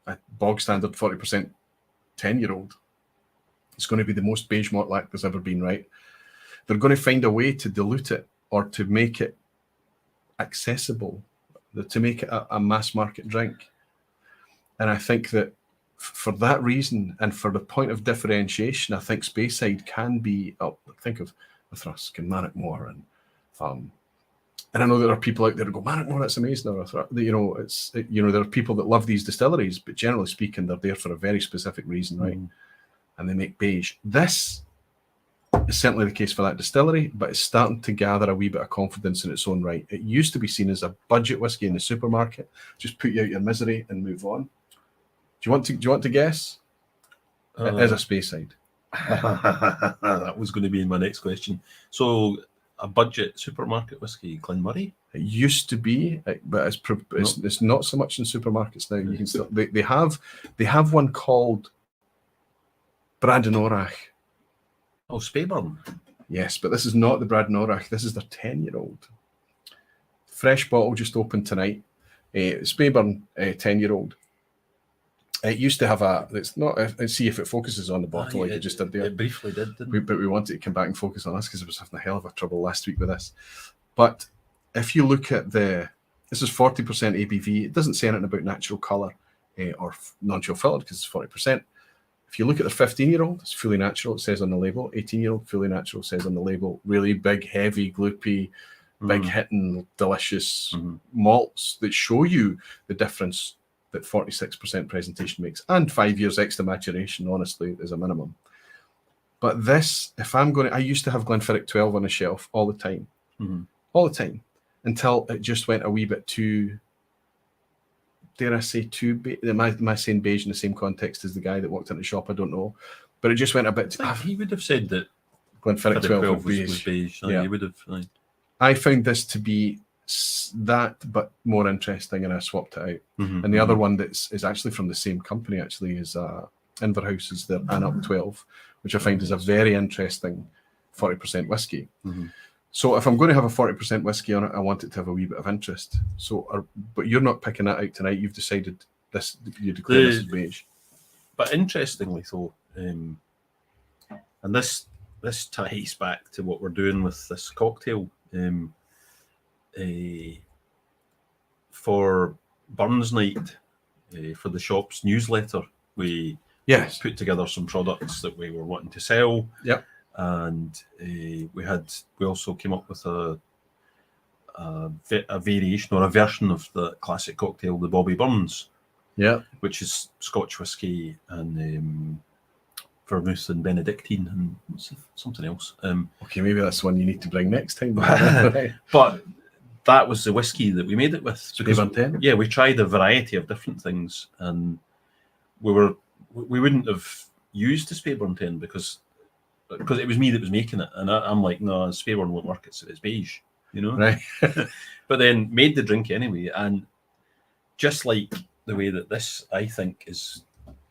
a bog standard 40% 10-year-old, it's going to be the most beige Mortlach there's ever been, right? They're going to find a way to dilute it or to make it accessible, to make it a mass market drink. And I think that for that reason and for the point of differentiation, I think Speyside can be, think of the Thrusk and Marrickmore and I know there are people out there who go, Marrickmore, that's amazing. Or, there are people that love these distilleries, but generally speaking, they're there for a very specific reason, right? And they make beige. This is certainly the case for that distillery, but it's starting to gather a wee bit of confidence in its own right. It used to be seen as a budget whiskey in the supermarket, just put you out your misery and move on. Do you want to guess? It is a Speyside. That was going to be my next question. So, a budget supermarket whiskey, Glen Burgie? It used to be, but it's not so much in supermarkets now. You can still they have one called Bradenorach. Oh, Speyburn. Yes, but this is not the Bradenorach. This is their 10-year-old. Fresh bottle just opened tonight. Speyburn 10-year-old. It used to have it's not, let's see if it focuses on the bottle like it just did there. It briefly did, didn't it? But we wanted to come back and focus on us because I was having a hell of a trouble last week with this. But if you look at this is 40% ABV. It doesn't say anything about natural colour or non-chill filtered because it's 40%. If you look at the 15-year-old, it's fully natural, it says on the label. 18-year-old, fully natural, says on the label. Really big, heavy, gloopy, big hitting, delicious malts that show you the difference that 46% presentation makes, and 5 years extra maturation, honestly, is a minimum. But this, I used to have Glenfiddich 12 on the shelf all the time, until it just went a wee bit too, dare I say, am I saying beige in the same context as the guy that walked into the shop? I don't know. But it just went a bit too... He would have said that Glenfiddich 12 was beige. Yeah. He would have... I found this to be that, but more interesting, and I swapped it out. And the other one is actually from the same company, actually, is Inverhouse, is their Anup 12, which I find is a very interesting 40% whiskey. So if I'm going to have a 40% whiskey on it, I want it to have a wee bit of interest. So, but you're not picking that out tonight. You've decided this. You declare this as beige. But interestingly, though, and this ties back to what we're doing with this cocktail. For Burns Night, for the shop's newsletter, we put together some products that we were wanting to sell. Yep. And we also came up with a variation or a version of the classic cocktail, the Bobby Burns. Yeah. Which is Scotch whiskey and vermouth and Benedictine and something else. Okay, maybe that's the one you need to bring next time. But that was the whiskey that we made it with. Speyburn 10? Yeah, we tried a variety of different things, and we wouldn't have used the Speyburn 10 because it was me that was making it, and I'm like, no, Speyburn won't work. It's beige, Right. But then made the drink anyway, and just like the way that this, I think, is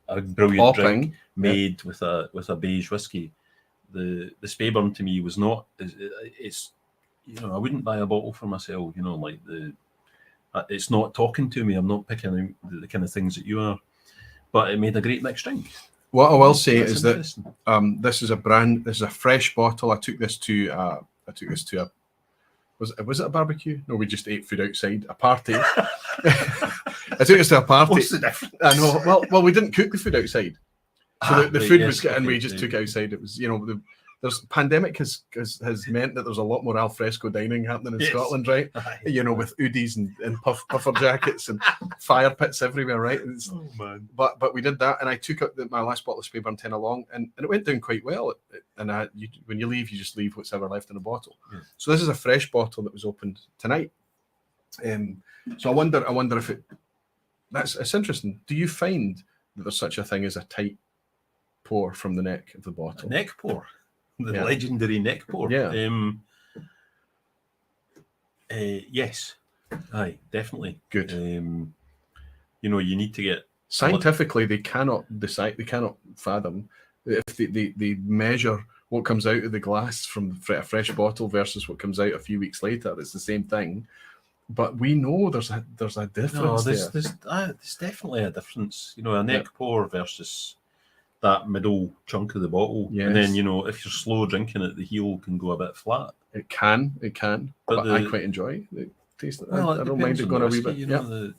a brilliant drink made with a beige whiskey. The Speyburn to me was not. It's I wouldn't buy a bottle for myself. It's not talking to me. I'm not picking out the kind of things that you are. But it made a great mixed drink. What I will say is that this is a fresh bottle. I took this to a was it a barbecue? No, we just ate food outside a party. I took us to a party. What's the difference? I know. Well, we didn't cook the food outside, so the food was getting. We just took it outside. It was, the there's pandemic has meant that there's a lot more al fresco dining happening in Scotland, right? You know, with hoodies and puffer jackets and fire pits everywhere, right? Oh man! But we did that, and I took out my last bottle of Speyburn 10 along, and it went down quite well. And when you leave, you just leave what's ever left in the bottle. Yeah. So this is a fresh bottle that was opened tonight. So I wonder if it's interesting. Do you find that there's such a thing as a tight pour from the neck of the bottle? A neck pour, the legendary neck pour. Yeah. Yes. Aye, definitely. Good. You know, you need to get scientifically. They cannot decide. They cannot fathom if they measure what comes out of the glass from a fresh bottle versus what comes out a few weeks later. It's the same thing. But we know there's a difference. No, there's definitely a difference. You know, a neck pour versus that middle chunk of the bottle. Yes. And then, you know, if you're slow drinking it, the heel can go a bit flat. It can. But I quite enjoy the taste of it. Well, I don't mind it going a wee bit. You know,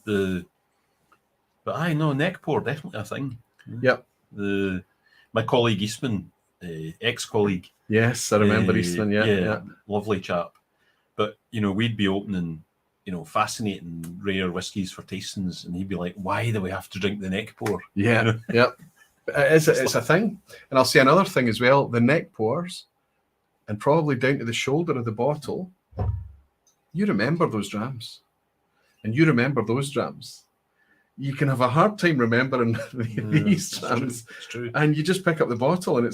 but I know neck pour, definitely a thing. Yep. My colleague Eastman, ex-colleague. Yes, I remember Eastman, yeah. Lovely chap. But, you know, we'd be opening, you know, fascinating rare whiskies for tastings, and he'd be like, why do we have to drink the neck pour? Yeah, you know? Yeah. It's a thing. And I'll say another thing as well, the neck pours, and probably down to the shoulder of the bottle, you remember those drams. And you remember those drams. You can have a hard time remembering these drams. It's true. And you just pick up the bottle and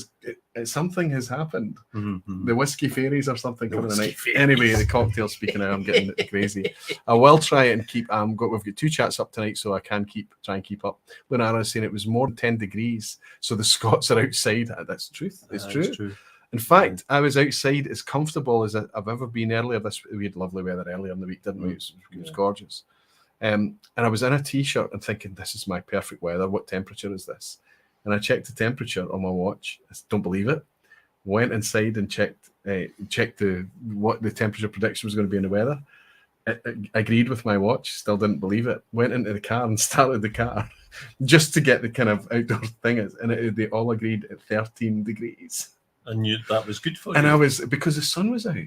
it's something has happened. Mm-hmm. The whiskey fairies or something coming tonight. Anyway, the cocktail speaking now, I'm getting crazy. I will try and keep. We've got 2 chats up tonight, so I can try and keep up. Lunara is saying it was more than 10 degrees, so the Scots are outside. That's the truth. It's true. In fact, I was outside as comfortable as I've ever been earlier. We had lovely weather earlier in the week, didn't we? It was gorgeous. And I was in a t-shirt and thinking, this is my perfect weather. What temperature is this? And I checked the temperature on my watch. I don't believe it. Went inside and checked what the temperature prediction was going to be in the weather. I agreed with my watch. Still didn't believe it. Went into the car and started the car just to get the kind of outdoor thing. And they all agreed at 13 degrees. And that was good for you. And I was, because the sun was out.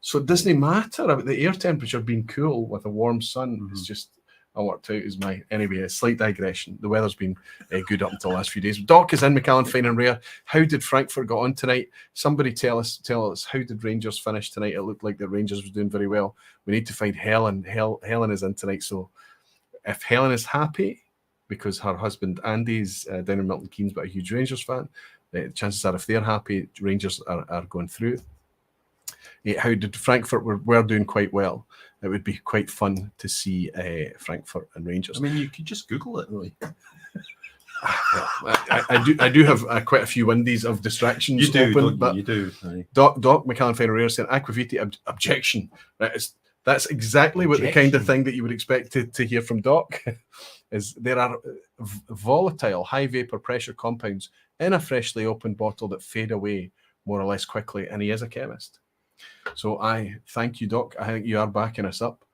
So it doesn't matter about the air temperature being cool with a warm sun. Mm-hmm. It's just, I worked out as anyway, a slight digression. The weather's been good up until the last few days. Doc is in Macallan Fine and Rare. How did Frankfurt go on tonight? Somebody tell us, how did Rangers finish tonight? It looked like the Rangers was doing very well. We need to find Helen. Helen is in tonight. So if Helen is happy, because her husband Andy's down in Milton Keynes, but a huge Rangers fan, the chances are if they're happy, Rangers are going through. How did Frankfurt? We're doing quite well. It would be quite fun to see Frankfurt and Rangers. I mean, you could just Google it, really. I do have quite a few windies of distractions. You do. Doc McCallan Fine Rare saying Aquaviti objection. Right, that's exactly what the kind of thing that you would expect to hear from Doc. Is there are volatile, high vapor pressure compounds in a freshly opened bottle that fade away more or less quickly, and he is a chemist. So I thank you, Doc. I think you are backing us up.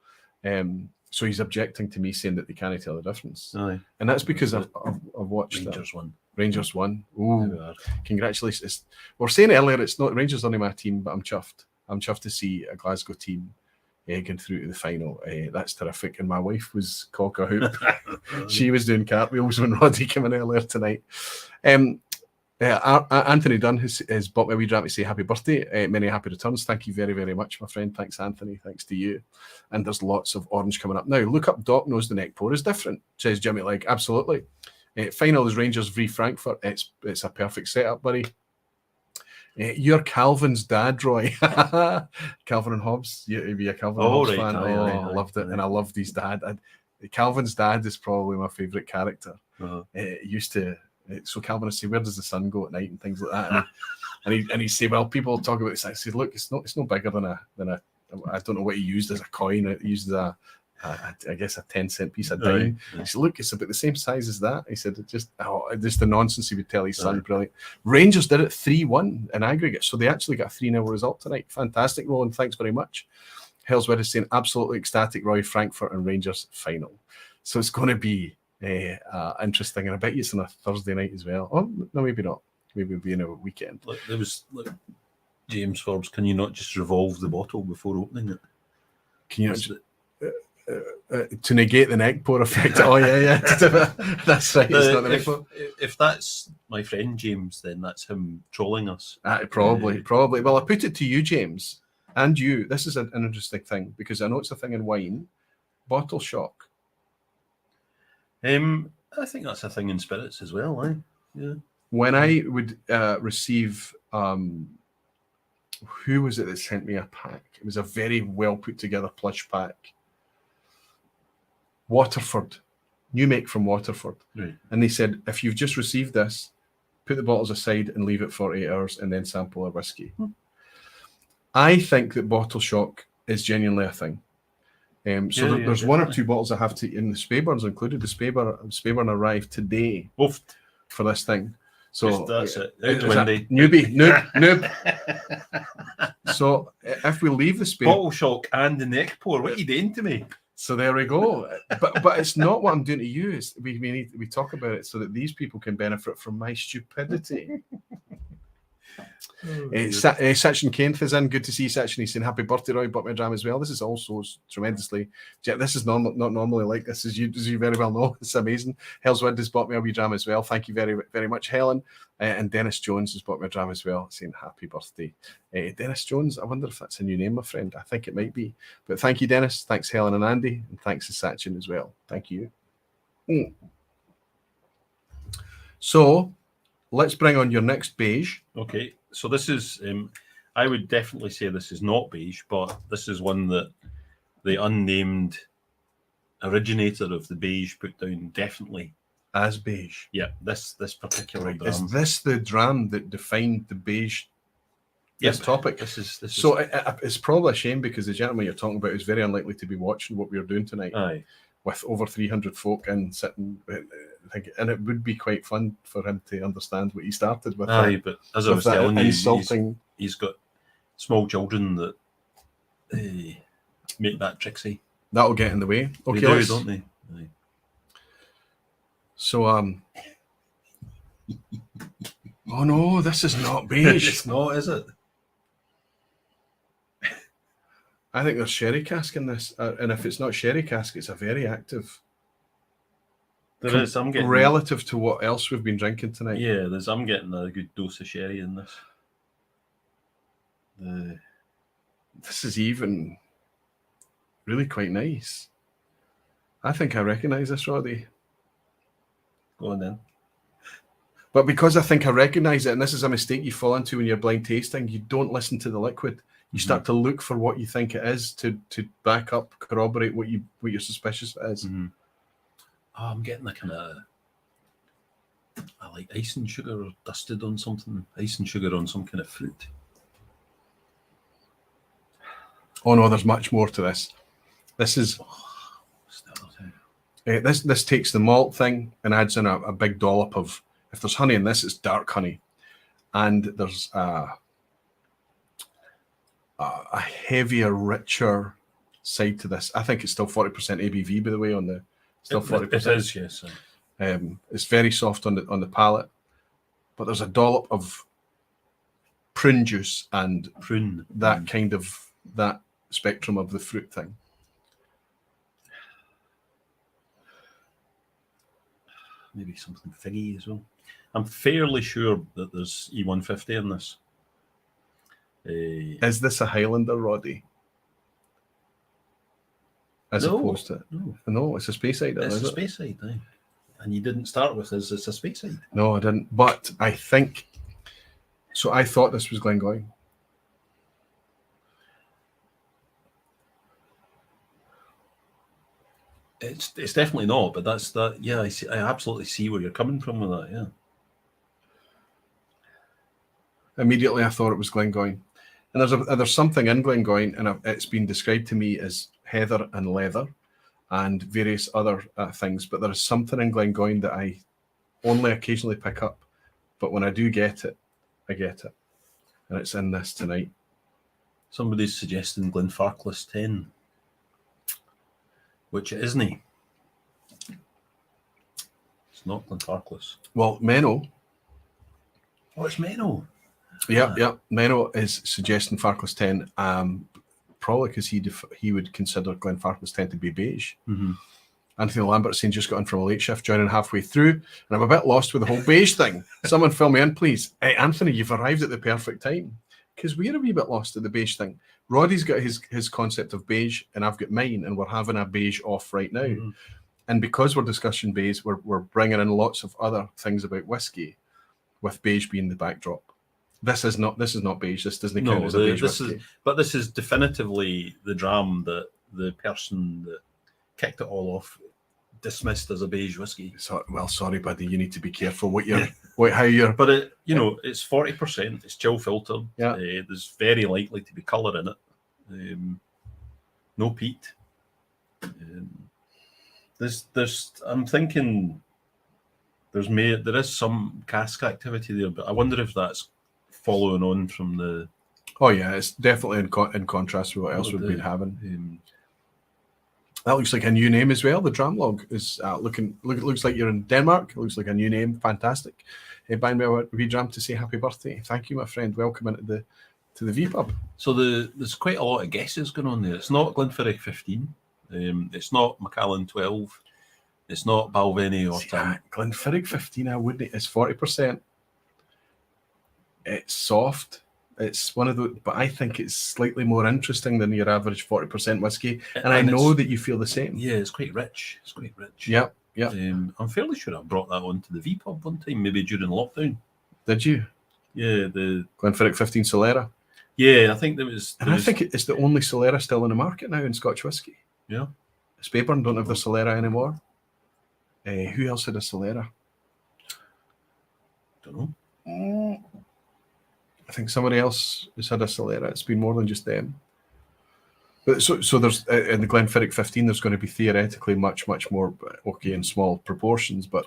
So he's objecting to me saying that they can't tell the difference. Aye. And that's because I've watched Rangers won. Ooh, congratulations. We were saying earlier, it's not Rangers only my team, but I'm chuffed. I'm chuffed to see a Glasgow team going through to the final. That's terrific. And my wife was cock a hoop. She was doing cartwheels when Roddy came in earlier tonight. Anthony Dunn has bought me a wee dram to say happy birthday. Many happy returns. Thank you very, very much, my friend. Thanks, Anthony. Thanks to you. And there's lots of orange coming up. Now, look up Doc knows the neck pour is different, says Jimmy. Like, absolutely. Final is Rangers v Frankfurt. It's a perfect setup, buddy. You're Calvin's dad, Roy. Calvin and Hobbes. You'd be a Calvin and Hobbes fan. I loved it. And I loved his dad. Calvin's dad is probably my favourite character. Used to... So Calvin would say, "Where does the sun go at night?" and things like that. And he'd say, "Well, people talk about this." I said, "Look, it's no bigger than a. I don't know what he used as a coin. He used I guess a 10-cent piece of dime." He said, "Look, it's about the same size as that." He said, "Just the nonsense he would tell his son." Brilliant. Rangers did it 3-1 in aggregate, so they actually got a 3-0 result tonight. Fantastic, Roland. Thanks very much. Hellswood is saying absolutely ecstatic. Roy, Frankfurt and Rangers final. So it's going to be. Interesting, and I bet you it's on a Thursday night as well. Oh no, maybe not. maybe being a weekend. Look, there was James Forbes. Can you not just revolve the bottle before opening it? Can you to negate the neck pour effect? Oh yeah. That's right. It's not the neck pour. If that's my friend James, then that's him trolling us. Probably. Well, I put it to you, James, and you. This is an interesting thing because I know it's a thing in wine. Bottle shock. I think that's a thing in spirits as well. Yeah. When I would receive, who was it that sent me a pack? It was a very well put together plush pack. Waterford, new make from Waterford. Right. And they said, if you've just received this, put the bottles aside and leave it for 8 hours and then sample a whiskey. I think that bottle shock is genuinely a thing. There's definitely. 1 or 2 bottles I have to, in the Speyburns included. The Speyburn arrived today for this thing. So that's it. Windy. Noob. So if we leave the Speyburn, Bottle shock and the neck pour, what are you doing to me? So there we go. But it's not what I'm doing to you. It's, we talk about it so that these people can benefit from my stupidity. Sachin Kent is in. Good to see Sachin. He's saying happy birthday, Roy. Bought my dram as well. This is also tremendously. This is not normally like this, as you very well know. It's amazing. Hellswood has bought me a wee dram as well. Thank you very, very much, Helen. And Dennis Jones has bought me a dram as well, saying happy birthday. Dennis Jones, I wonder if that's a new name, my friend. I think it might be. But thank you, Dennis. Thanks, Helen and Andy. And thanks to Sachin as well. Thank you. So let's bring on your next beige. Okay. So this is, I would definitely say this is not beige, but this is one that the unnamed originator of the beige put down definitely as beige. Yeah, this particular dram. Is this the dram that defined the beige? This topic. This is it's probably a shame because the gentleman you're talking about is very unlikely to be watching what we're doing tonight. Aye. With over 300 folk and sitting, and it would be quite fun for him to understand what he started with. Aye, but as I was telling you, he's got small children that make that tricksy. That'll get in the way. Okay, they do, don't they? Aye. So, oh no, this is not beige. It's not, is it? I think there's sherry cask in this, and if it's not sherry cask, it's a very active. There is. I'm getting relative to what else we've been drinking tonight. Yeah, I'm getting a good dose of sherry in this. This is even really quite nice. I think I recognise this, Roddy. Go on then. But because I think I recognise it, and this is a mistake you fall into when you're blind tasting, you don't listen to the liquid. You start to look for what you think it is to back up, corroborate what you're suspicious it is. Mm-hmm. Oh, I'm getting a kind of, I like icing sugar dusted on something. Icing sugar on some kind of fruit. Oh no, there's much more to this. This is this takes the malt thing and adds in a big dollop of. If there's honey in this, it's dark honey, and there's a heavier, richer side to this. I think it's still 40% ABV, by the way, on the still 40%. It is, yes. It's very soft on the palate, but there's a dollop of prune juice and that kind of that spectrum of the fruit thing. Maybe something figgy as well. I'm fairly sure that there's E150 in this. Is this a Highlander, Roddy? Opposed to no, it's a Speyside. It's a Speyside, aye. And you didn't start with it's a Speyside. No, I didn't. But I think so. I thought this was Glengoyne. It's definitely not, but that's that. Yeah, I absolutely see where you're coming from with that. Yeah. Immediately, I thought it was Glengoyne, and there's something in Glengoyne, and it's been described to me as heather and leather, and various other things. But there is something in Glengoyne that I only occasionally pick up, but when I do get it, I get it, and it's in this tonight. Somebody's suggesting Glenfarclas 10. Which it isn't. It's not Glenfarclas. Well, Menno. Oh, it's Menno. Yeah. Menno is suggesting Farkless 10, probably because he would consider Glen Farkless 10 to be beige. Mm-hmm. Anthony Lambert saying just got in from a late shift, joining halfway through, and I'm a bit lost with the whole beige thing. Someone fill me in, please. Hey, Anthony, you've arrived at the perfect time, because we're a wee bit lost at the beige thing. Roddy's got his concept of beige, and I've got mine, and we're having a beige off right now. Mm-hmm. And because we're discussing beige, we're bringing in lots of other things about whiskey, with beige being the backdrop. This is not beige. This doesn't count as a beige whiskey. But this is definitively the dram that the person that kicked it all off dismissed as a beige whiskey. So, well, sorry, buddy. You need to be careful how you're. But it's 40%. It's chill filtered. Yeah. There's very likely to be colour in it. No peat. I'm thinking there is some cask activity there, but I wonder if that's following on from the. Oh yeah, it's definitely in contrast with what else we've been having. That looks like a new name as well. The dram log is looks like you're in Denmark. It looks like a new name. Fantastic. Buying me a wee dram to say happy birthday. Thank you, my friend. Welcome into the vPub. So there's quite a lot of guesses going on there. It's not Glenfiddich 15. It's not Macallan 12. It's not Balvenie or 10. Glenfiddich 15, I wouldn't. It's 40%. It's soft. It's one of the, but I think it's slightly more interesting than your average 40% whiskey. And I know that you feel the same. Yeah, it's quite rich. Yeah. I'm fairly sure I brought that onto the vPub one time, maybe during lockdown. Did you? Yeah, the Glenfiddich 15 Solera. Yeah, I think I think it's the only Solera still in the market now in Scotch whiskey. Yeah. Speyburn don't have the Solera anymore. Who else had a Solera? Don't know. I think somebody else has had a Solera. It's been more than just them. But so there's in the Glenfiddich 15, there's going to be theoretically much more in small proportions, but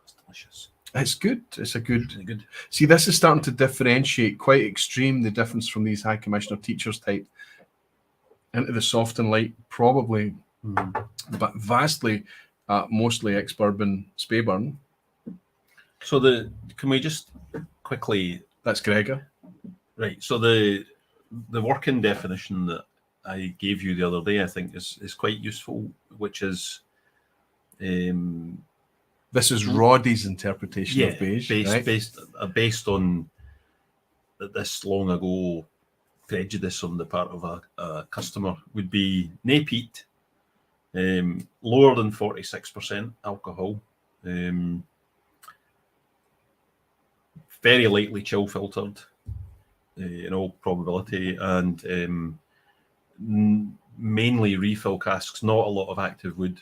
it's delicious. It's good. It's really good. See, this is starting to differentiate quite extreme the difference from these high commissioner teachers type into the soft and light, probably, but vastly, mostly ex-bourbon Speyburn. So can we just quickly? That's Gregor. Right. So the working definition that I gave you the other day, I think is quite useful, which is this is Roddy's interpretation of beige, based on this long ago prejudice on the part of a customer, would be nae peat, lower than 46% alcohol, very lightly chill filtered in all probability, and mainly refill casks, not a lot of active wood.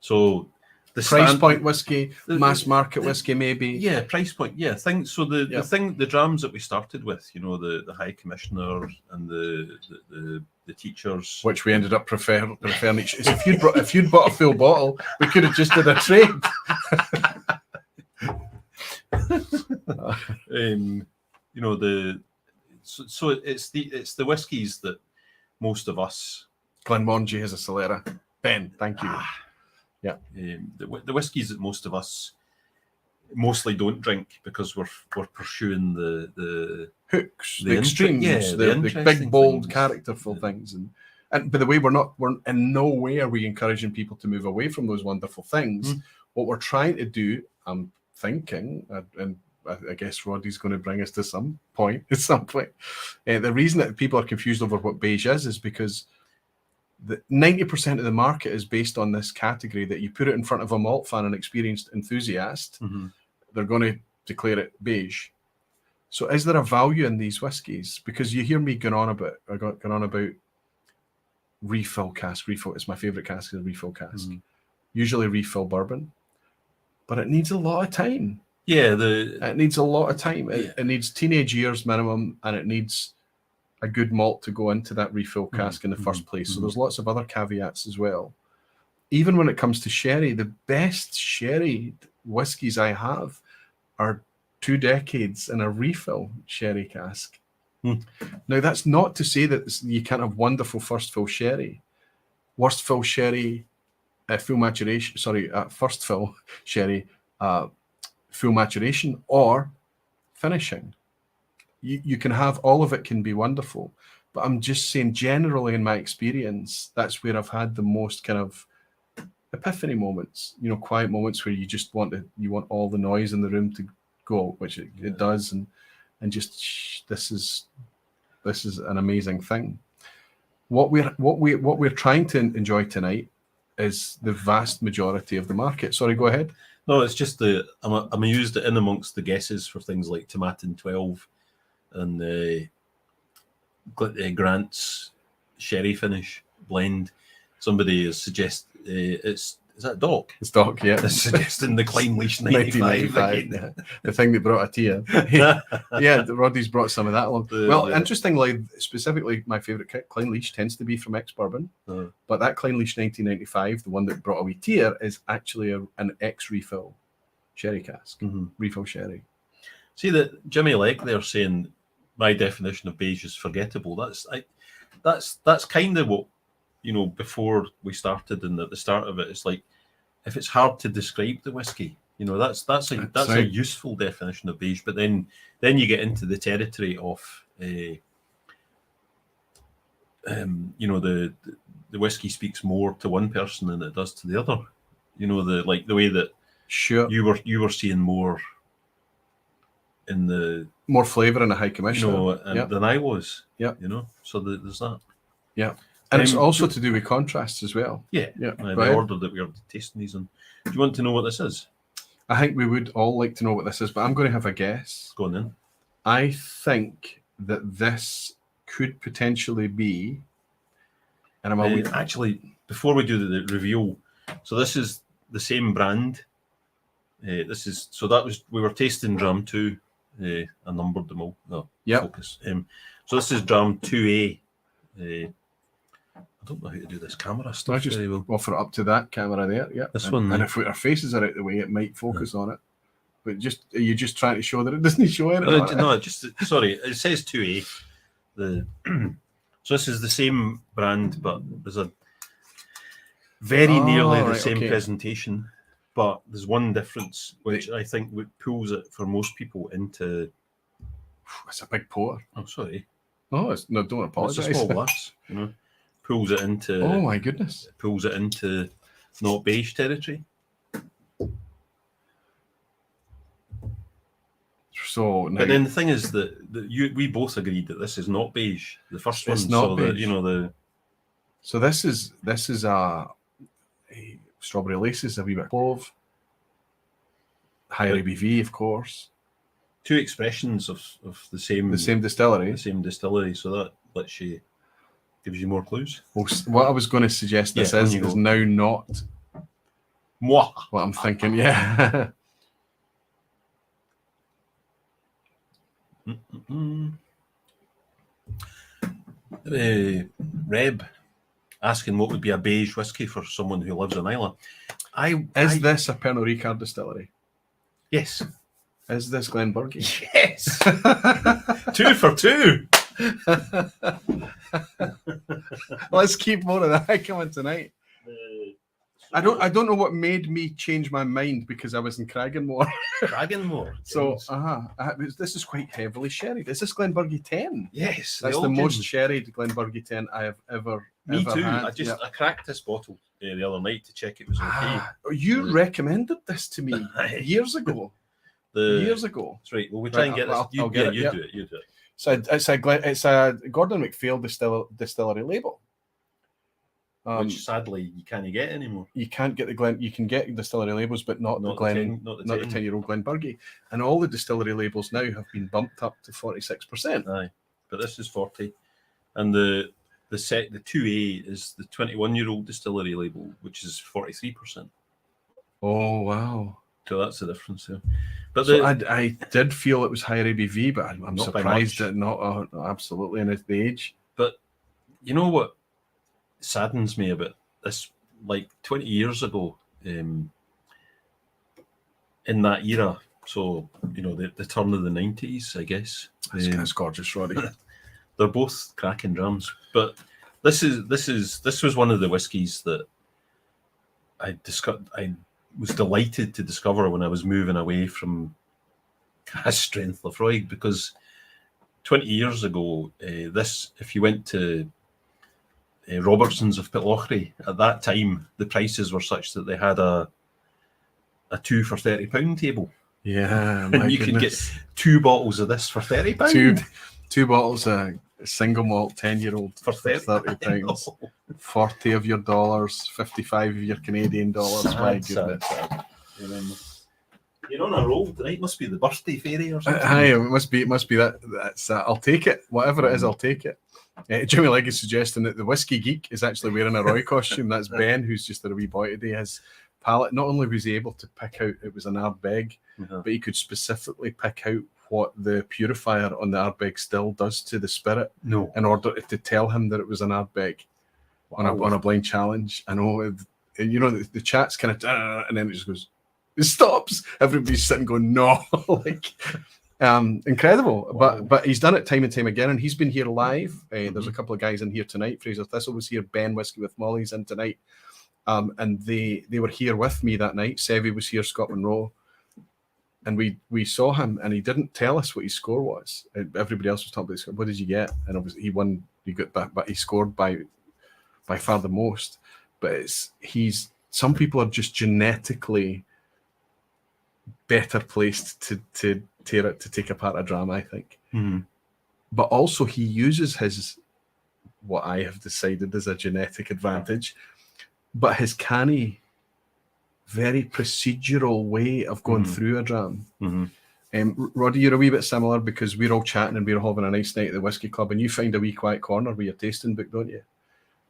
So the price point whiskey, mass market whiskey, maybe. Yeah, price point. Yeah, the drams that we started with, the high commissioner and the teachers, which we ended up preferring each. If you'd bought a full bottle, we could have just did a trade. So it's the whiskies that most of us. Glen Burgie has a Solera. Ben, thank you. Yeah, the whiskies that most of us mostly don't drink because we're pursuing the hooks, the extremes, the big bold characterful things, and by the way, we're in no way are we encouraging people to move away from those wonderful things. What we're trying to do, I'm thinking, and I guess Roddy's going to bring us to some point at some point. The reason that people are confused over what beige is because the 90% of the market is based on this category that you put it in front of a malt fan and experienced enthusiast, they're going to declare it beige. So is there a value in these whiskies? Because you hear me going on about refill cask. Refill is my favorite cask, is a refill cask. Usually refill bourbon, but it needs a lot of time. Yeah, it needs a lot of time. It needs teenage years minimum, and it needs a good malt to go into that refill cask in the first place. So there's lots of other caveats as well. Even when it comes to sherry, the best sherry whiskies I have are 2 decades in a refill sherry cask. Now, that's not to say that you can't have wonderful first fill sherry. Worst fill sherry, full maturation, first fill sherry, full maturation, or finishing. You can have all of it can be wonderful, but I'm just saying generally in my experience, that's where I've had the most kind of epiphany moments, quiet moments where you just want all the noise in the room to go, which it does, and just this is an amazing thing. What we're trying to enjoy tonight is the vast majority of the market. Sorry, go ahead. No, it's just I'm used in amongst the guesses for things like Tomatin 12 and Grant's Sherry Finish blend. Somebody has suggested is that Doc? It's Doc, yeah. It's suggesting the Clynelish 95. Yeah. The thing that brought a tear. Yeah, Roddy's brought some of that along. Interestingly, specifically, my favourite Clynelish tends to be from ex-bourbon, but that Clynelish 1995, the one that brought a wee tear, is actually an ex-refill sherry cask, refill sherry. See that Jimmy Legg there saying my definition of beige is forgettable. That's kind of what, before we started and at the start of it, it's like if it's hard to describe the whiskey, that's a useful definition of beige. But then you get into the territory of the whiskey speaks more to one person than it does to the other. The way that you were seeing more in the more flavour in a high commission, than I was. Yeah, so there's that. Yeah. And it's also to do with contrasts as well. Yeah. The order that we are tasting these in. Do you want to know what this is? I think we would all like to know what this is, but I'm going to have a guess. Go on then. I think this could potentially be, and actually, before we do the reveal, so this is the same brand. We were tasting Dram 2. I numbered them all. No, focus. So this is Dram 2A. I don't know how to do this camera stuff. I just offer it up to that camera there. Yeah, this one. And if our faces are out the way, it might focus on it. But are you just trying to show that it doesn't show anything? No, sorry. It says 2A. So this is the same brand, but there's a very nearly the same presentation. But there's one difference, which I think pulls it for most people into. It's a big pour. Oh, sorry. Oh, don't apologise. It's a small glass, Pulls it into. Oh my goodness! Pulls it into not beige territory. So, but then the thing is that we both agreed that this is not beige. The first one, not beige. So this is a strawberry laces, a wee bit clove, higher ABV, of course. Two expressions of the same distillery. So that gives you more clues. Well, what I was going to suggest is now not what I'm thinking. Yeah. Reb asking what would be a beige whiskey for someone who lives in Islay. Is this a Pernod Ricard distillery? Yes. Is this Glen Burgie? Yes. 2 for 2. Let's keep more of that coming tonight. I don't know what made me change my mind because I was in Cragganmore. So this is quite heavily sherried. Is this Glen Burgie 10? Yes, that's the most sherried Glen Burgie 10 I have ever. Me too. Had. I cracked this bottle the other night to check it was okay. You recommended this to me years ago. Years ago. That's right. Well, we try and get this. You do it. So it's a Gordon MacPhail distillery label. Which sadly you can't get anymore. You can't get the Glen. You can get distillery labels, but not the 10-year-old Glen Burgie. And all the distillery labels now have been bumped up to 46%. Aye, but this is 40, and the 2A is the 21-year-old distillery label, which is 43%. Oh wow! So that's the difference there. But I did feel it was higher ABV, but I'm surprised that not absolutely in its age. But you know what saddens me about this? Like 20 years ago, in that era, so the turn of the 90s, I guess. That's gorgeous, Roddy. They're both cracking drums, but this was one of the whiskies that I was delighted to discover when I was moving away from has strength Lafroig, because 20 years ago, if you went to Robertson's of Pitlochry, at that time, the prices were such that they had a 2 for £30 table. Yeah, and you could get 2 bottles of this for £30. Two bottles of single malt 10-year-old for £30. 40 of your dollars, 55 of your Canadian dollars. My goodness. You're on a roll tonight. Must be the birthday fairy or something. Aye, it must be that. That's I'll take it. Whatever it is, I'll take it. Jimmy Legg is suggesting that the Whiskey Geek is actually wearing a Roy costume. That's Ben, who's just a wee boy today. His palate, not only was he able to pick out it was an Ardbeg, but he could specifically pick out what the purifier on the Ardbeg still does to the spirit in order to tell him that it was an Ardbeg on a blind challenge. I know, the chat's kind of, and then it just goes, it stops. Everybody's sitting going, no, incredible. Wow. But he's done it time and time again, and he's been here live. There's a couple of guys in here tonight. Fraser Thistle was here. Ben Whiskey with Molly's in tonight, and they were here with me that night. Sevy was here. Scott Monroe. And we saw him, and he didn't tell us what his score was. Everybody else was talking about his score. What did you get? And obviously he won. He got back, but he scored by far the most. But some people are just genetically better placed to take apart a dram, I think. But also he uses what I have decided is a genetic advantage, but his canny, very procedural way of going through a dram. Roddy, you're a wee bit similar, because we're all chatting and we're having a nice night at the Whiskey Club, and you find a wee quiet corner with your tasting book, don't you?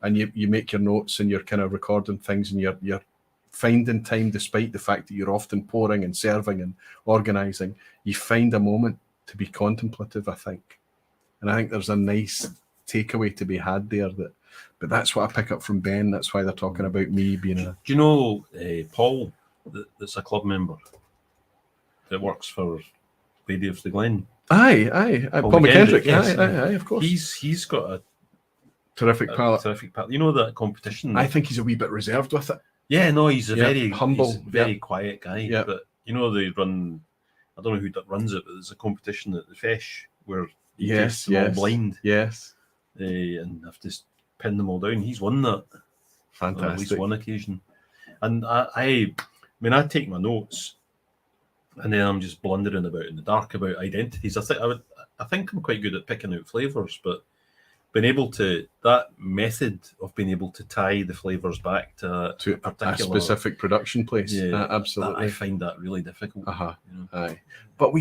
And you make your notes, and you're kind of recording things, and you're finding time, despite the fact that you're often pouring and serving and organising. You find a moment to be contemplative, I think. And I think there's a nice takeaway to be had there. But that's what I pick up from Ben. That's why they're talking about me being a... Do you know Paul, that's a club member that works for Lady of the Glen? Aye. Paul McKendrick. Yes. Aye, of course. He's got a terrific palate. You know that competition? I think he's a wee bit reserved with it. Yeah, no, he's a very humble, very quiet guy. Yeah. But they run, I don't know who runs it, but there's a competition at the Fesh where he tests them all blind. Yes. And have to pin them all down. He's won that. Fantastic. On at least one occasion. And I take my notes, and then I'm just blundering about in the dark about identities. I think I'm quite good at picking out flavours, but that method of being able to tie the flavours back to a particular, a specific production place. Absolutely. I find that really difficult. Aye. But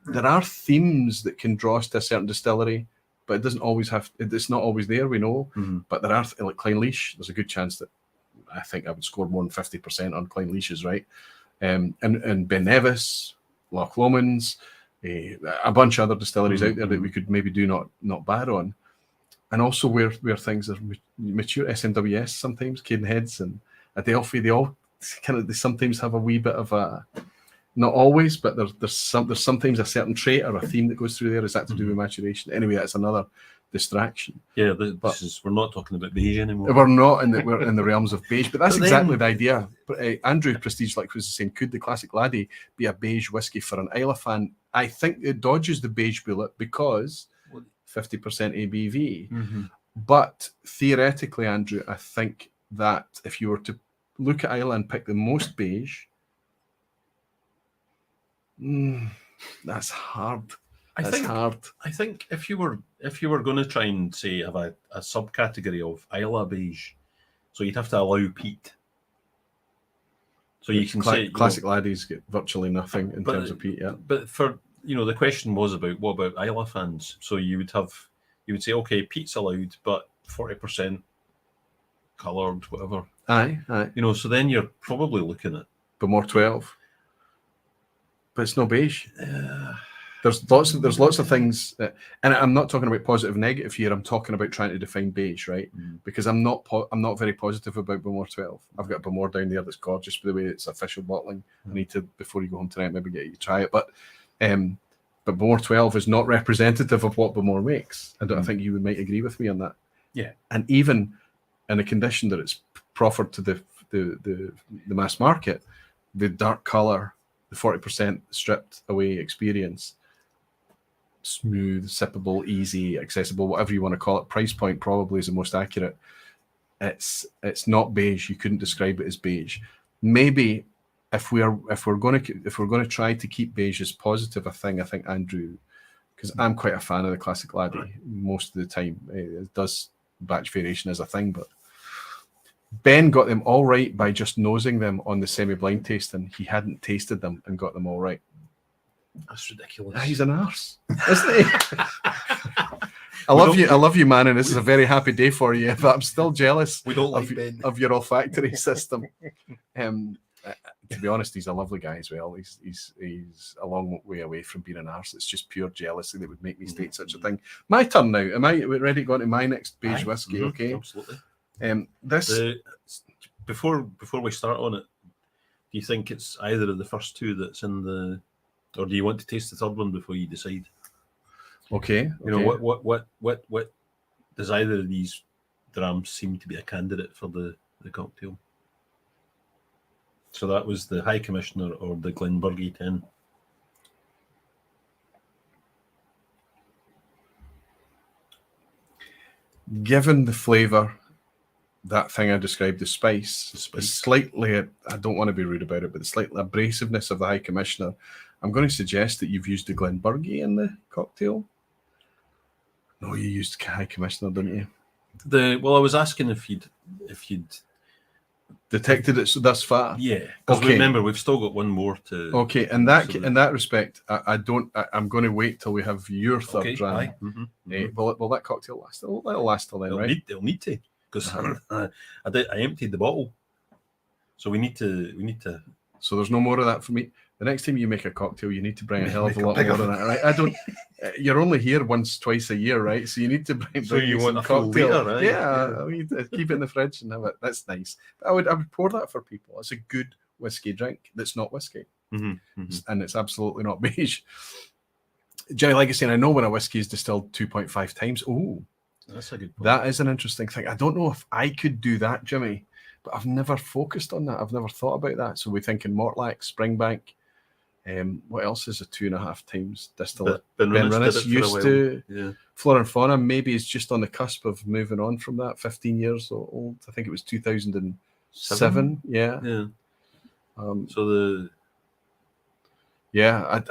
there are themes that can draw us to a certain distillery, but it doesn't always it's not always there, we know. But there are, like Clynelish, there's a good chance that I think I would score more than 50% on Clynelish's, right? And Ben Nevis, Loch Lomond's, a bunch of other distilleries out there that we could maybe do not bad on. And also where things are mature, SMWS sometimes, Cadenheads and Adelphi, they sometimes have a wee bit of a, not always, but there's sometimes a certain trait or a theme that goes through there. Is that to do with maturation? Anyway, that's another distraction. Yeah, we're not talking about beige anymore. We're not we're in the realms of beige, but that's exactly the idea. But Andrew Prestige was saying, could the classic laddie be a beige whiskey for an Isla fan? I think it dodges the beige bullet because 50% ABV. But theoretically, Andrew, I think that if you were to look at Isla and pick the most beige, that's hard. I think if you were going to try and say have a subcategory of Isla beige, so you'd have to allow peat. So you can say classic laddies get virtually nothing in terms of peat. Yeah, but for the question was about what about Isla fans? So you would say, okay, peat's allowed, but 40% coloured, whatever. Aye. So then you're probably looking at Bowmore 12, but it's no beige. There's lots of things, and I'm not talking about positive, negative here. I'm talking about trying to define beige, right? Because I'm not very positive about Bowmore 12. I've got Bowmore down there that's gorgeous, by the way. It's official bottling. I need to, before you go home tonight, maybe get you to try it. But Bowmore 12 is not representative of what Bowmore makes. I think you might agree with me on that. Yeah. And even in the condition that it's proffered to the mass market, the dark colour, the 40% stripped away experience. Smooth, sippable, easy, accessible, whatever you want to call it. Price point probably is the most accurate. It's not beige. You couldn't describe it as beige. Maybe if we're going to try to keep beige as positive a thing, I think Andrew, because I'm quite a fan of the classic laddie most of the time. It does batch variation as a thing, but Ben got them all right by just nosing them on the semi-blind tasting. He hadn't tasted them and got them all right. That's ridiculous. He's an arse, isn't he? I love you, man, and this is a very happy day for you. But I'm still jealous of your olfactory system. To be honest, he's a lovely guy as well. He's a long way away from being an arse. It's just pure jealousy that would make me state such a thing. My turn now. Am I ready to go into my next beige whiskey? Okay, absolutely. Before we start on it, do you think it's either of the first two that's in the, or do you want to taste the third one before you decide? Okay. You know, what does either of these drams seem to be a candidate for the cocktail? So that was the High Commissioner or the Glen Burgie 10. Given the flavour, that thing I described, the spice, slightly, I don't want to be rude about it, but the slight abrasiveness of the High Commissioner, I'm going to suggest that you've used the Glen Burgie in the cocktail. No, you used High Commissioner, didn't you? Well, I was asking if you'd detected it thus far. Yeah, because remember we've still got one more to. Okay, in that respect, I'm going to wait till we have your third dram. Will that cocktail last? It'll last till then, right? It'll need to, because I emptied the bottle, so we need to. So there's no more of that for me. The next time you make a cocktail, you need to bring a hell of a lot more than it, right? I don't. You're only here once, twice a year, right? So you need to bring. So you want a cocktail, full liter, right? Yeah, I mean, keep it in the fridge and have it. That's nice. I would pour that for people. It's a good whiskey drink that's not whiskey, and it's absolutely not beige. Jerry, like I said, I know when a whiskey is distilled 2.5 times. Oh, that's a good point. That is an interesting thing. I don't know if I could do that, Jimmy, but I've never focused on that. I've never thought about that. So we're thinking Mortlach, Springbank. What else is a 2.5 times distillate? Ben Rennes used to. Yeah. Flora and Fauna maybe is just on the cusp of moving on from that. 15 years old. I think it was 2007. Yeah. I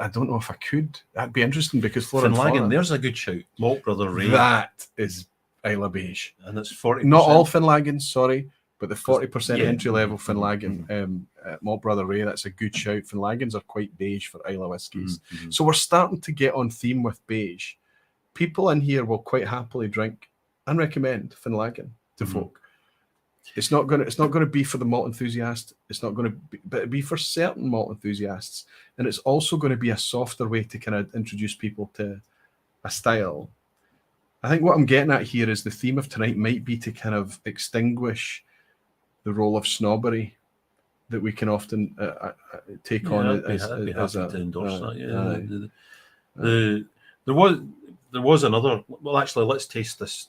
don't know if I could. That'd be interesting because Flora and Fauna. There's a good shout. Malt Brother Ray. That is Isla Beige. And it's 40%. Not all Finlagans, sorry. But the 40% entry-level Finlagan, Malt Brother Ray, that's a good shout. Finlagans are quite beige for Isla whiskies. So we're starting to get on theme with beige. People in here will quite happily drink and recommend Finlagan to folk. It's not going to be for the malt enthusiast. It's not going to be, but it'll be for certain malt enthusiasts. And it's also going to be a softer way to kind of introduce people to a style. I think what I'm getting at here is the theme of tonight might be to kind of extinguish the role of snobbery that we can often take on as to endorse that. There was another. Well, actually, let's taste this.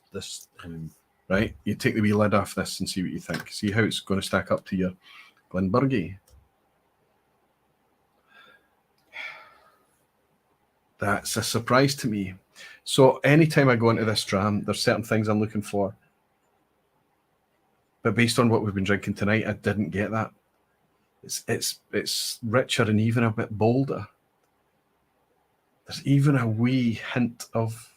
Right, you take the wee lid off this and see what you think. See how it's going to stack up to your Glen Burgie. That's a surprise to me. So anytime I go into this dram, there's certain things I'm looking for. But based on what we've been drinking tonight, I didn't get that. It's richer and even a bit bolder. There's even a wee hint of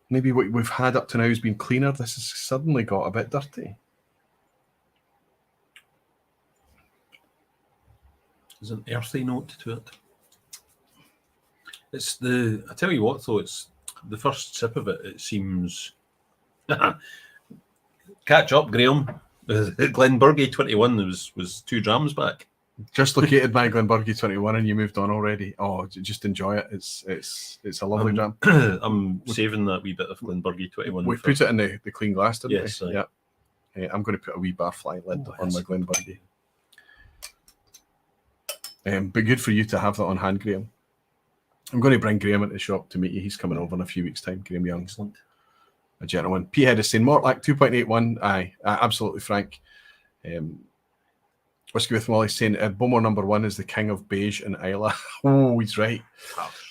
maybe what we've had up to now has been cleaner. This has suddenly got a bit dirty. There's an earthy note to it. I tell you what though, it's the first sip of it, it seems catch up, Graham. Glen Burgie 21 was 2 drams back. Just located my Glen Burgie 21 and you moved on already. Oh, just enjoy it. It's a lovely dram. I'm saving that wee bit of Glen Burgie 21. We put it in the clean glass, didn't we? Yeah. I'm going to put a wee barfly lid on my Glen Burgie. But good for you to have that on hand, Graham. I'm going to bring Graham into the shop to meet you. He's coming over in a few weeks' time. Graham Young. Excellent. A gentleman. P-Head is saying Mortlach 2.81. Aye, absolutely frank. Whiskey with Molly saying Bowmore #1 is the king of beige and Isla. Oh, he's right.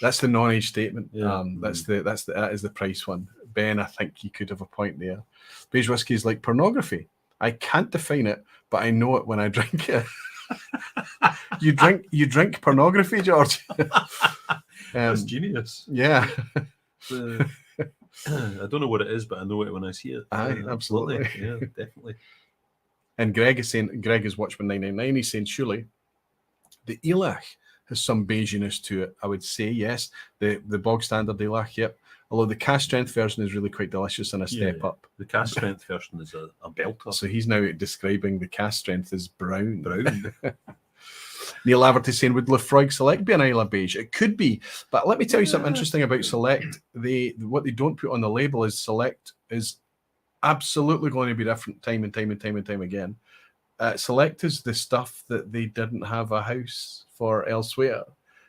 That's the non-age statement. Yeah. That is the price one. Ben, I think you could have a point there. Beige whiskey is like pornography. I can't define it, but I know it when I drink it. You drink pornography, George. That's genius. Yeah. I don't know what it is, but I know it when I see it. Aye, absolutely. Yeah, definitely. And Greg is Watchman 999. He's saying surely the Elach has some beiginess to it. I would say yes. The bog standard Elach, yep. Although the cast strength version is really quite delicious and a step up. The cast strength version is a belter. So he's now describing the cast strength as brown. Neil Laverty saying, would Lefroy Select be an Isla beige? It could be, but let me tell you something interesting about Select. What they don't put on the label is Select is absolutely going to be different time and time again. Select is the stuff that they didn't have a house for elsewhere.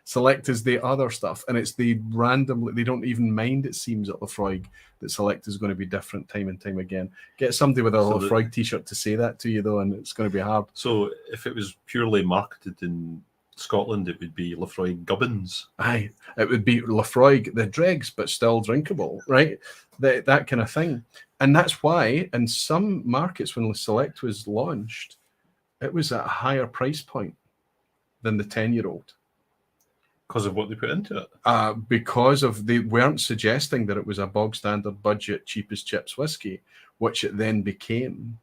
Select is the other stuff, and it's the randomly, they don't even mind, it seems, at Lefroy that Select is going to be different time and time again. Get somebody with a Lefroy t-shirt to say that to you, though, and it's going to be hard. So if it was purely marketed in Scotland, it would be Lefroy Gubbins. Aye, it would be Lefroy, the dregs, but still drinkable, right? That kind of thing. And that's why in some markets, when Select was launched, it was at a higher price point than the 10-year-old. Because of what they put into it? Because they weren't suggesting that it was a bog standard budget cheapest chips whiskey, which it then became.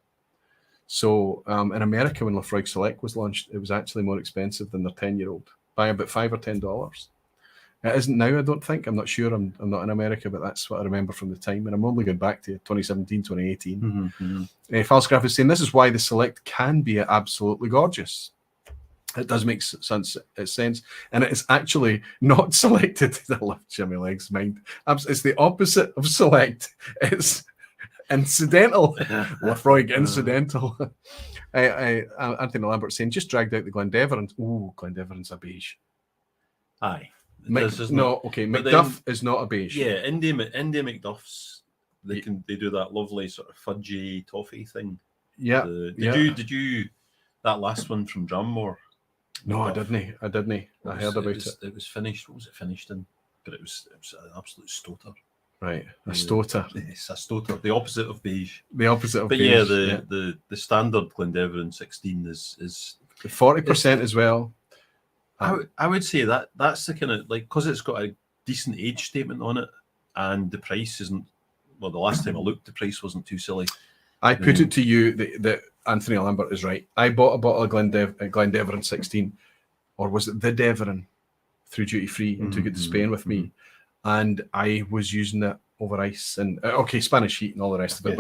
So in America, when Lefroy Select was launched, it was actually more expensive than their 10-year-old by about $5 or $10. It isn't now, I don't think. I'm not sure. I'm not in America, but that's what I remember from the time. And I'm only going back to 2017, 2018. Falscraft is saying, this is why the Select can be absolutely gorgeous. It does make sense, and it is actually not selected. I love Jimmy Legg's mind. It's the opposite of Select. It's incidental. Lefroy incidental. Anthony Lambert saying, just dragged out the Glendeverons. Ooh, Glendeverons a beige. Aye. Macduff is not a beige. Yeah, India Macduffs. They do that lovely sort of fudgy toffee thing. Yeah. Did you that last one from Drummore? No, I didn't. I heard about it. It was finished. What was it finished in? But it was an absolute stoter. Right, a stoter. It's a stoter. The opposite of beige. The opposite of beige. But the standard Glendeveron 16 is 40% as well. I would say that's the kind of, like, because it's got a decent age statement on it, and the price isn't. Well, the last time I looked, the price wasn't too silly. I put it to you that Anthony Lambert is right. I bought a bottle of Glendeveron 16, or was it the Deveron, through duty free, and took it to Spain with me, and I was using it over ice and Spanish heat and all the rest of it,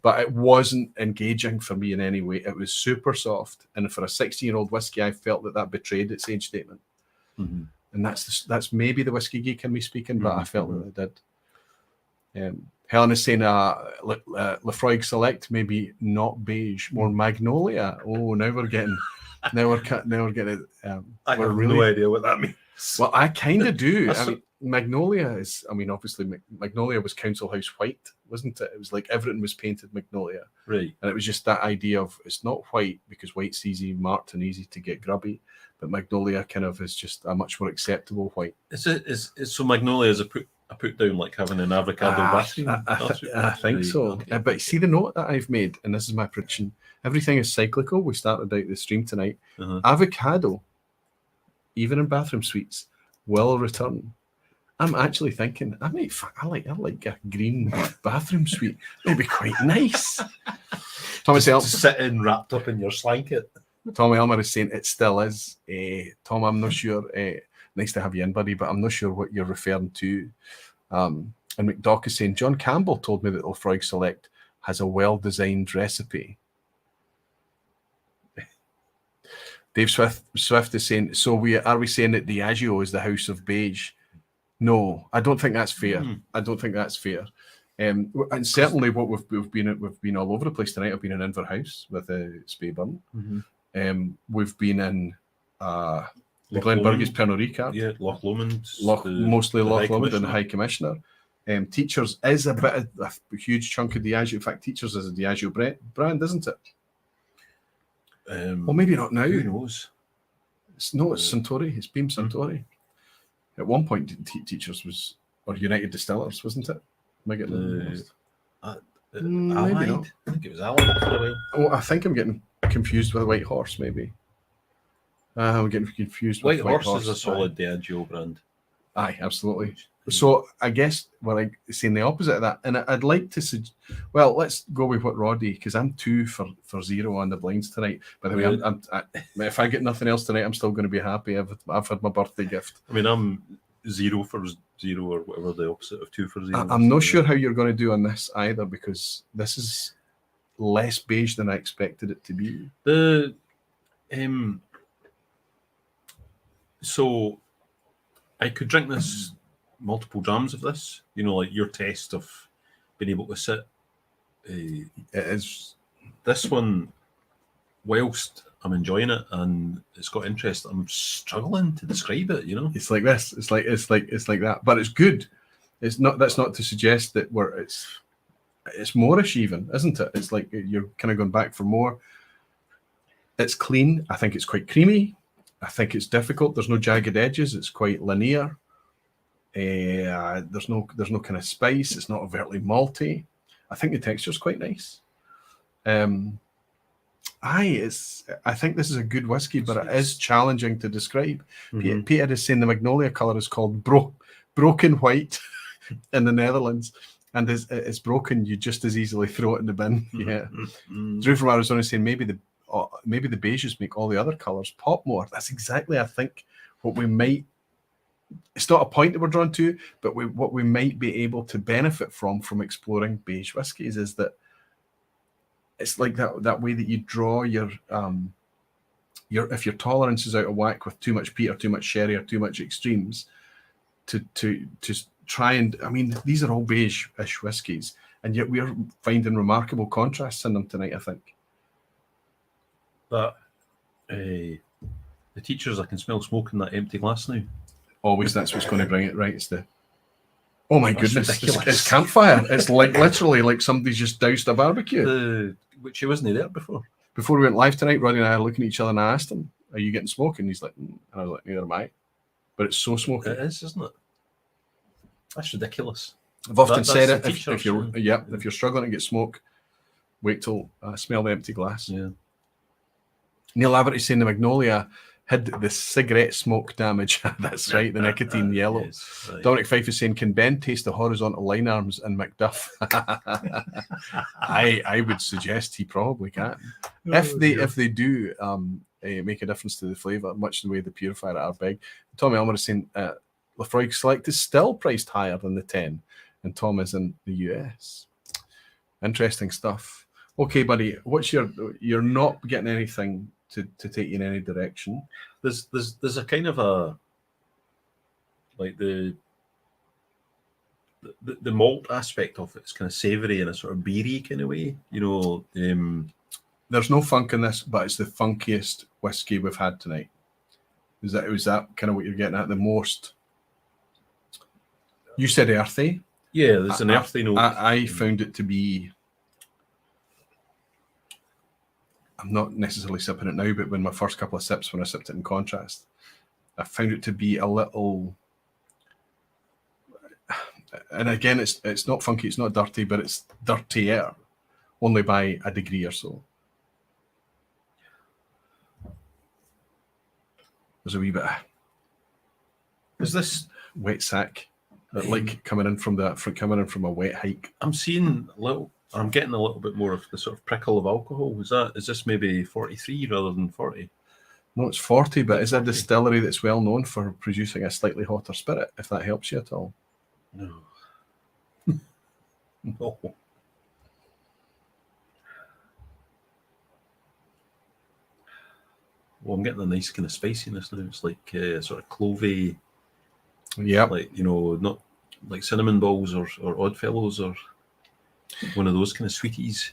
but it wasn't engaging for me in any way. It was super soft, and for a 16-year-old whiskey, I felt that betrayed its age statement, and that's maybe the whiskey geek in me speaking, but I felt that it did. Helen is saying Lefroy Select, maybe not beige, more magnolia. Oh, now we're getting I have no idea what that means. Well, I kind of do. Magnolia is, obviously Magnolia was Council House white, wasn't it? It was like everything was painted magnolia. Right. And it was just that idea of, it's not white because white's easy marked and easy to get grubby, but magnolia kind of is just a much more acceptable white. So magnolia is a put down, like having an avocado bathroom. I think so. Okay. But see the note that I've made, and this is my prediction. Everything is cyclical. We started out the stream tonight. Avocado, even in bathroom suites, will return. I'm actually thinking I like a green bathroom suite. It'd be quite nice. Tommy to sit in wrapped up in your slanket. Tommy Elmer is saying it still is. Tom, I'm not sure. Nice to have you in, buddy, but I'm not sure what you're referring to. And McDock is saying, John Campbell told me that Lefroy Select has a well-designed recipe. Dave Swift is saying, so are we saying that Diageo is the house of beige? No, I don't think that's fair. I don't think that's fair. And certainly what we've been all over the place tonight. I've been in Inverhouse with Speyburn. We've been in Glen Burgie's Pernod Ricard. Yeah, Loch Lomond. Mostly Loch Lomond and the High Commissioner. Teachers is a huge chunk of Diageo. In fact, Teachers is a Diageo brand, isn't it? Well, maybe not now. Who knows? It's Suntory. It's Beam Suntory. At one point, Teachers was, or United Distillers, wasn't it? Am I getting lost? Maybe Maybe not. not. I think it was Allied for a while. Oh, I think I'm getting confused with White Horse, maybe. I'm getting confused with White Horse is a solid Diageo brand. Aye, absolutely. So I guess we're like saying the opposite of that, and I'd like to well, let's go with what Roddy, because I'm 2 for 0 on the blinds tonight. By the way, if I get nothing else tonight, I'm still going to be happy. I've had my birthday gift. I mean, I'm 0 for 0 or whatever the opposite of 2 for 0. I'm not sure how you're going to do on this either, because this is less beige than I expected it to be. So I could drink this multiple drams of this, like your test of being able to sit. It is. This one, whilst I'm enjoying it and it's got interest, I'm struggling to describe it. It's like this. It's like that. But it's good. It's not. That's not to suggest that it's moreish even, isn't it? It's like you're kind of going back for more. It's clean. I think it's quite creamy. I think it's difficult. There's no jagged edges. It's quite linear. There's no kind of spice. It's not overtly malty. I think the texture's quite nice. I think this is a good whiskey, but it is challenging to describe. Mm-hmm. Peter is saying the Magnolia colour is called broken white in the Netherlands, and it's broken. You just as easily throw it in the bin. Yeah. Mm-hmm. Drew from Arizona is saying maybe the beiges make all the other colours pop more. That's exactly, I think, what we might. It's not a point that we're drawn to, but what we might be able to benefit from exploring beige whiskies is that it's like that way that you draw your if your tolerance is out of whack with too much peat or too much sherry or too much extremes, to try and, I mean, these are all beige-ish whiskies, and yet we're finding remarkable contrasts in them tonight, I think. But the Teachers, I can smell smoke in that empty glass now. Always, that's what's going to bring it, right? It's the, oh my goodness, it's campfire. It's like literally like somebody's just doused a barbecue. Which he wasn't there before. Before we went live tonight, Roddy and I are looking at each other, and I asked him, "Are you getting smoke?" And he's like, and I was like, "Neither am I." But it's so smoky. It is, isn't it? That's ridiculous. I've often said it. If you're struggling to get smoke, wait till smell the empty glass. Yeah. Neil Averty saying the Magnolia hid the cigarette smoke damage. That's right, the nicotine yellow. Yes, right. Dominic Fife is saying, can Ben taste the horizontal line arms in Macduff? I would suggest he probably can. If they do make a difference to the flavour, much the way the purifier are big. Tommy Elmer is saying Lafroig Select is still priced higher than the 10, and Tom is in the US. Interesting stuff. Okay, buddy, what's you're not getting anything to take you in any direction. There's a kind of a like the malt aspect of it. It's kind of savoury in a sort of beery kind of way, There's no funk in this, but it's the funkiest whiskey we've had tonight. Was that kind of what you're getting at? The most. You said earthy. Yeah, there's an earthy note. I found it to be. I'm not necessarily sipping it now, but when my first couple of sips, when I sipped it in contrast, I found it to be a little. And again, it's not funky, it's not dirty, but it's dirtier, only by a degree or so. There's a wee bit. Is this wet sack? Like coming in from a wet hike. I'm seeing a little. I'm getting a little bit more of the sort of prickle of alcohol. Is this maybe 43 rather than 40? No, it's 40, but it's a distillery that's well known for producing a slightly hotter spirit, if that helps you at all. No. No. Well, I'm getting a nice kind of spiciness now. It's like sort of clovey. Yeah. Like, not like cinnamon balls or Oddfellows or one of those kind of sweeties.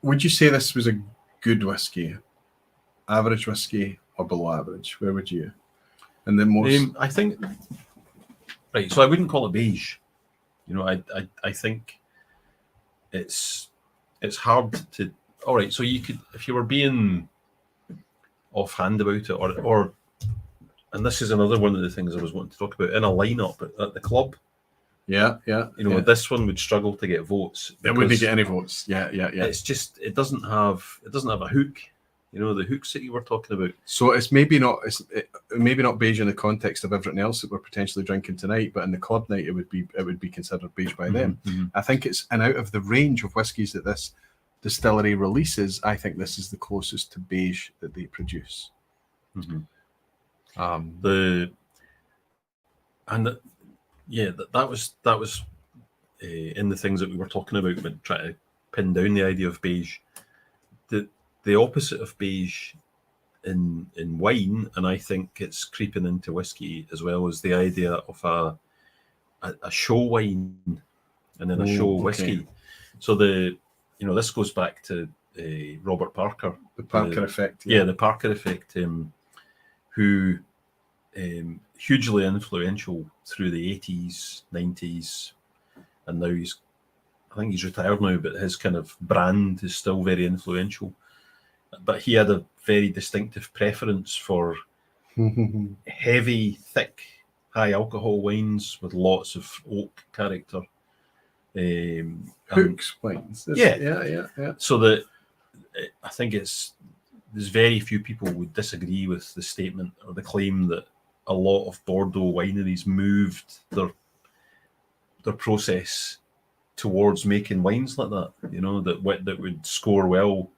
Would you say this was a good whiskey, average whiskey, or below average? Where would you? And the most, I think. Right, so I wouldn't call it beige. I think it's hard to all right, so you could, if you were being offhand about it, or and this is another one of the things I was wanting to talk about, in a lineup at the club. Yeah. This one would struggle to get votes. It wouldn't get any votes. Yeah. It's just it doesn't have a hook. The hooks that you were talking about. So it's maybe not beige in the context of everything else that we're potentially drinking tonight, but in the club night it would be considered beige by them. Mm-hmm. I think it's, and out of the range of whiskies that this distillery releases, I think this is the closest to beige that they produce. Mm-hmm. That was in the things that we were talking about when trying to pin down the idea of beige. The opposite of beige in wine, and I think it's creeping into whiskey as well, as the idea of a show wine and then a show whiskey. So this goes back to Robert Parker, the Parker effect. Yeah, the Parker effect, who hugely influential through the 80s, 90s, and now I think he's retired now, but his kind of brand is still very influential. But he had a very distinctive preference for heavy, thick, high alcohol wines with lots of oak character. Hooks wines. Yeah. So that I think there's very few people would disagree with the statement or the claim that a lot of Bordeaux wineries moved their process towards making wines like that. That would score well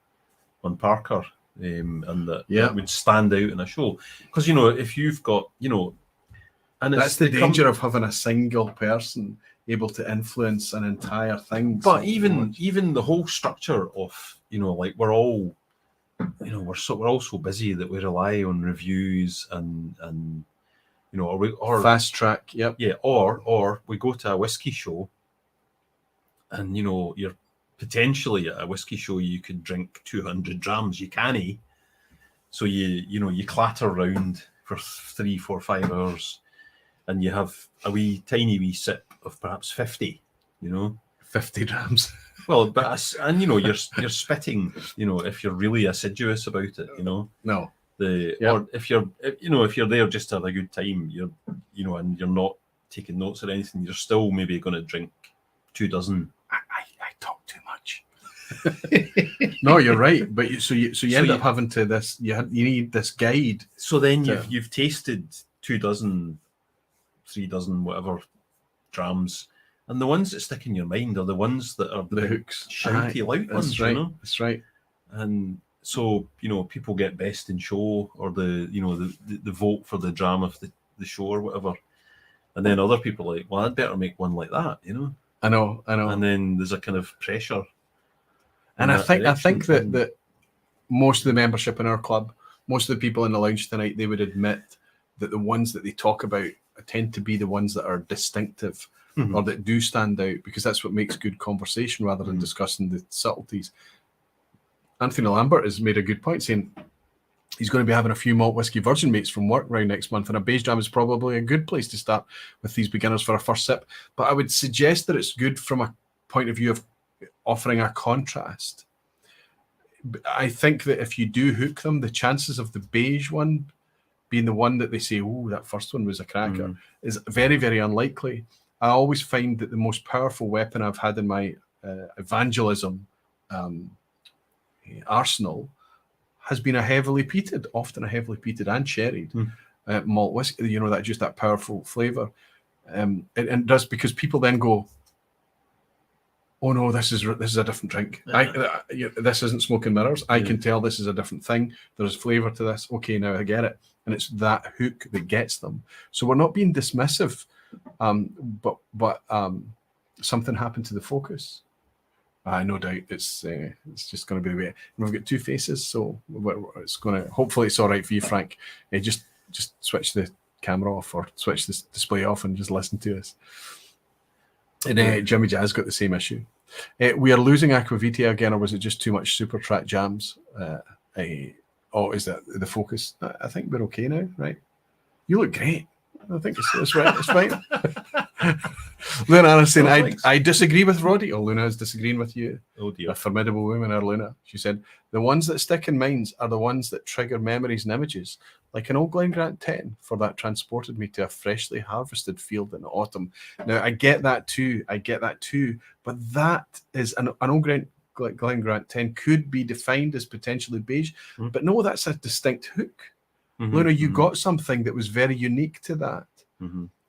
on Parker, and that would stand out in a show. Because if you've got and that's the danger of having a single person able to influence an entire thing. But even the whole structure of like we're all we're all so busy that we rely on reviews and or fast track. Or we go to a whiskey show, and you're potentially at a whiskey show you could drink 200 drams. You can't. So you clatter around for 3, 4, 5 hours, and you have a tiny wee sip of perhaps 50. 50 drams. Well, but you're spitting. If you're really assiduous about it. No. Or if you're there just to have a good time, and you're not taking notes or anything, you're still maybe going to drink 2 dozen. I talk too much. No, you're right. But you end up having to this. You need this guide. So then you've tasted 2 dozen, 3 dozen, whatever drams, and the ones that stick in your mind are the ones that are the hooks, shouty, loud ones. That's right. That's right. And so people get best in show, or the vote for the dram of the show or whatever, and then other people are like, well, I'd better make one like that. I know. And then there's a kind of pressure. And I think that most of the membership in our club, most of the people in the lounge tonight, they would admit that the ones that they talk about tend to be the ones that are distinctive or that do stand out, because that's what makes good conversation rather than discussing the subtleties. Anthony Lambert has made a good point, saying he's going to be having a few malt whiskey virgin mates from work round next month, and a beige jam is probably a good place to start with these beginners for a first sip. But I would suggest that it's good from a point of view of offering a contrast. I think that if you do hook them, the chances of the beige one being the one that they say, oh, that first one was a cracker, is very, very unlikely. I always find that the most powerful weapon I've had in my evangelism arsenal has been often a heavily peated and sherried malt whiskey. That powerful flavor, and does, because people then go, oh no, this is a different drink. This isn't smoke and mirrors. I can tell this is a different thing. There's flavor to this. Okay, now I get it. And it's that hook that gets them. So we're not being dismissive, but something happened to the focus. No doubt it's just going to be the way. We've got two faces, so it's going to. Hopefully, it's all right for you, Frank. Just switch the camera off or switch the display off and just listen to us. And Jimmy Jazz got the same issue. We are losing Aquavita again, or was it just too much super track jams? Is that the focus? I think we're okay now, right? You look great. I think it's right. It's fine. Luna Anderson, Oh, thanks. I disagree with Roddy. Oh, Luna is disagreeing with you. Oh dear. A formidable woman, our Luna. She said, the ones that stick in minds are the ones that trigger memories and images, like an old Glen Grant 10, for that transported me to a freshly harvested field in the autumn. Now, I get that too. But that is an old Glen Grant 10 could be defined as potentially beige, but no, that's a distinct hook. Luna, you got something that was very unique to that.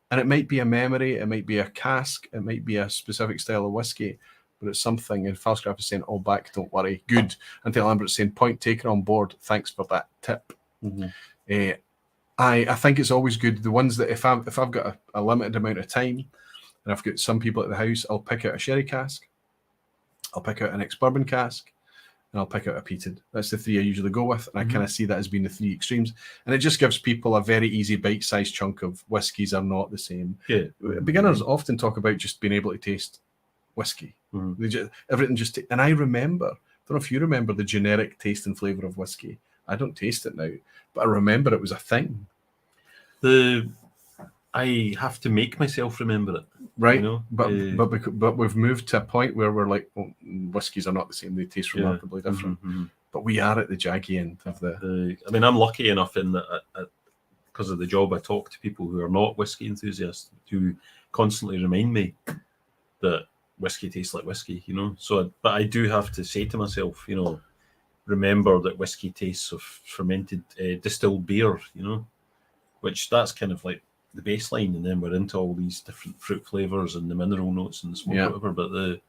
And it might be a memory, it might be a cask, it might be a specific style of whiskey, but it's something. And Falscraft is saying, all back, don't worry, good. Until Lambert's saying, point taken on board, thanks for that tip. I think it's always good. The ones that if I've got a limited amount of time and I've got some people at the house, I'll pick out a sherry cask, I'll pick out an ex-bourbon cask, and I'll pick out a peated. That's the three I usually go with, and I kind of see that as being the three extremes. And it just gives people a very easy bite-sized chunk of whiskies are not the same. Yeah. Beginners often talk about just being able to taste whiskey. Everything just. And I remember, I don't know if you remember the generic taste and flavour of whiskey. I don't taste it now, but I remember it was a thing. I have to make myself remember it, right? You know? But we've moved to a point where we're like, well, whiskies are not the same; they taste remarkably different. But we are at the jaggy end of the. I mean, I'm lucky enough in that because of the job, I talk to people who are not whiskey enthusiasts who constantly remind me that whiskey tastes like whiskey. You know, but I do have to say to myself, you know, remember that whiskey tastes of fermented distilled beer. You know, which that's kind of like the baseline, and then we're into all these different fruit flavors and the mineral notes and the smoke, whatever. But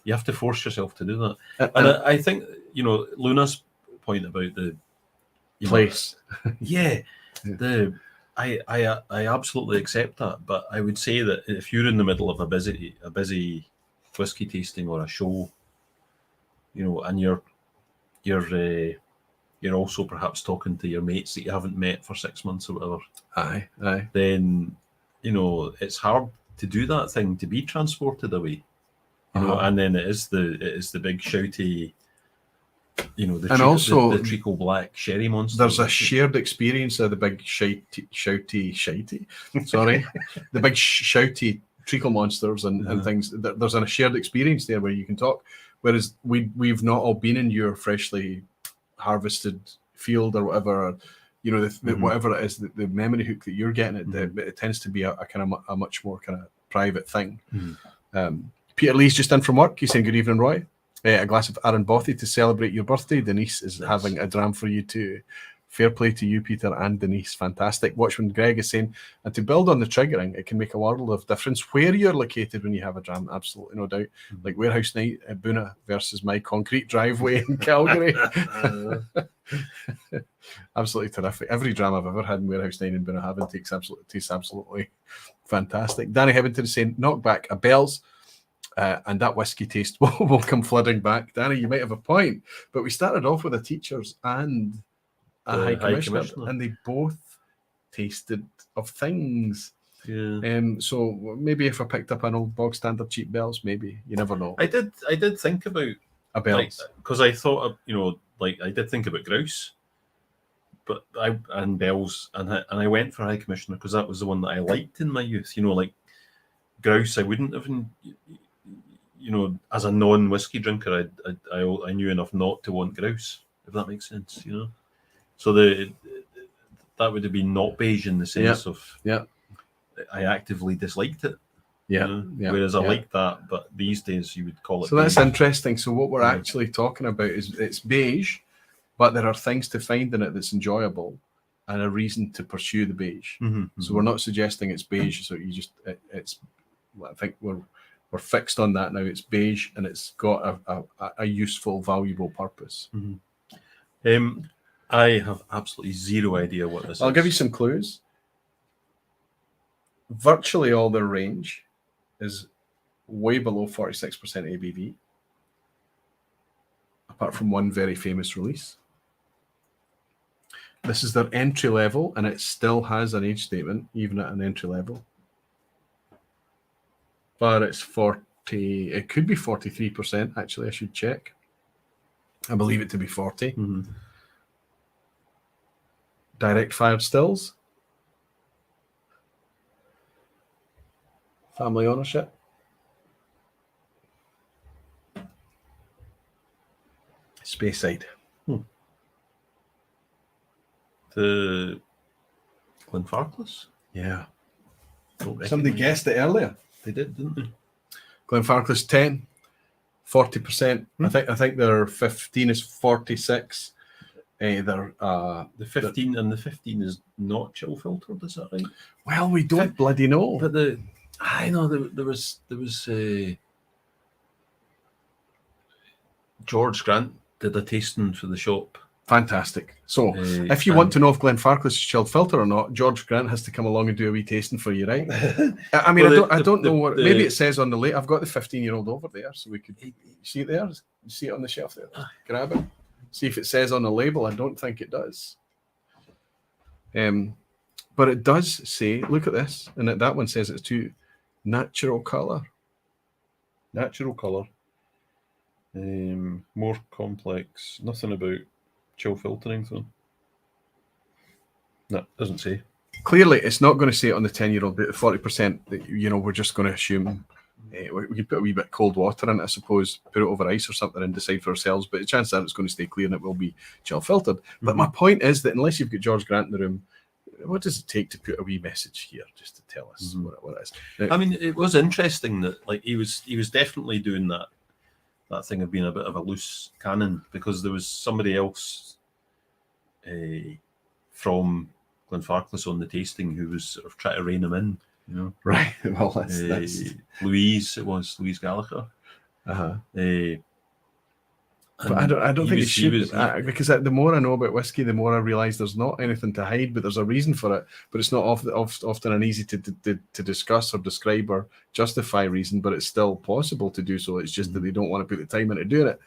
you have to force yourself to do that. And I think, you know, Luna's point about the place, I absolutely accept that. But I would say that if you're in the middle of a busy whiskey tasting or a show, you know, and you're also perhaps talking to your mates that you haven't met for 6 months or whatever. Aye. Then, you know, it's hard to do that thing, to be transported away. You know, and then it is the big shouty, you know, the treacle black sherry monster. There's a shared experience of the big shouty. Sorry, the big shouty treacle monsters and things. There's a shared experience there where you can talk. Whereas we've not all been in your freshly harvested field or whatever, or, you know, whatever it is, the memory hook that you're getting, it tends to be a kind of a much more kind of private thing. Peter Lee's just in from work. He's saying, good evening, Roy. A glass of Aaron Bothy to celebrate your birthday. Denise is having a dram for you too. Fair play to you, Peter and Denise. Fantastic. Watchman Greg is saying, and to build on the triggering, it can make a world of difference where you're located when you have a dram. Absolutely, no doubt. Like warehouse night at Boona versus my concrete driveway in Calgary. Absolutely terrific. Every dram I've ever had in warehouse night in Boona Haven tastes absolutely fantastic. Danny Hebbington is saying, knock back a bells. And that whiskey taste will come flooding back. Danny, you might have a point, but we started off with a teacher's and a high commissioner, and they both tasted of things. So maybe if I picked up an old bog standard cheap bells, maybe, you never know. I did think about a bells, because I thought, you know, like I did think about grouse, but and bells, and I went for high commissioner because that was the one that I liked in my youth. You know, like grouse, I wouldn't have. You know, as a non-whiskey drinker, I knew enough not to want grouse, if that makes sense, you know. So that would have been not beige in the sense of I actively disliked it. Whereas I like that, but these days you would call it. So beige. That's interesting. So what we're actually talking about is it's beige, but there are things to find in it that's enjoyable and a reason to pursue the beige. So we're not suggesting it's beige. So you just it's. I think we're fixed on that now. It's beige and it's got a useful, valuable purpose. I have absolutely zero idea what this is. I'll give you some clues. Virtually all their range is way below 46% ABV, apart from one very famous release. This is their entry level, and it still has an age statement, even at an entry level. But it's 40, it could be 43%, actually, I should check. I believe it to be 40. Direct fired stills. family ownership. Speyside. The Glenfarclas? Yeah. Don't Somebody recognise guessed it earlier. it. They did, didn't they? Glenfarclas 10, 40%. I think their 15 is 46. They're The 15 and the 15 is not chill filtered, is that right? well, we don't bloody know. But I know there was George Grant did a tasting for the shop. Fantastic. So, if you want to know if Glenfarclas is chilled filter or not, George Grant has to come along and do a wee tasting for you, right? I mean, Well, I don't know what. Maybe it says on the label. I've got the 15-year-old over there, so we could see it there. You see it on the shelf there. Grab it. See if it says on the label. I don't think it does. But it does say. Look at this, and that one says it's too natural color. Natural color. More complex. Nothing about chill filtering, though. No, doesn't say. Clearly, it's not going to say it on the 10-year-old, but 40%. That we're just going to assume we could put a wee bit of cold water in it, I suppose, put it over ice or something, and decide for ourselves. But the chance that it's going to stay clear and it will be chill filtered. But my point is that unless you've got George Grant in the room, what does it take to put a wee message here just to tell us what it is? Now, I mean, it was interesting that like he was definitely doing that thing of being a bit of a loose cannon, because there was somebody else from Glenfarclas on the tasting who was sort of trying to rein him in, you know. right. Well, that's Louise Gallagher. But I don't think it should, because the more I know about whiskey, the more I realise there's not anything to hide, but there's a reason for it. But it's not often an easy to discuss or describe or justify reason, but it's still possible to do so. It's just that they don't want to put the time into doing it.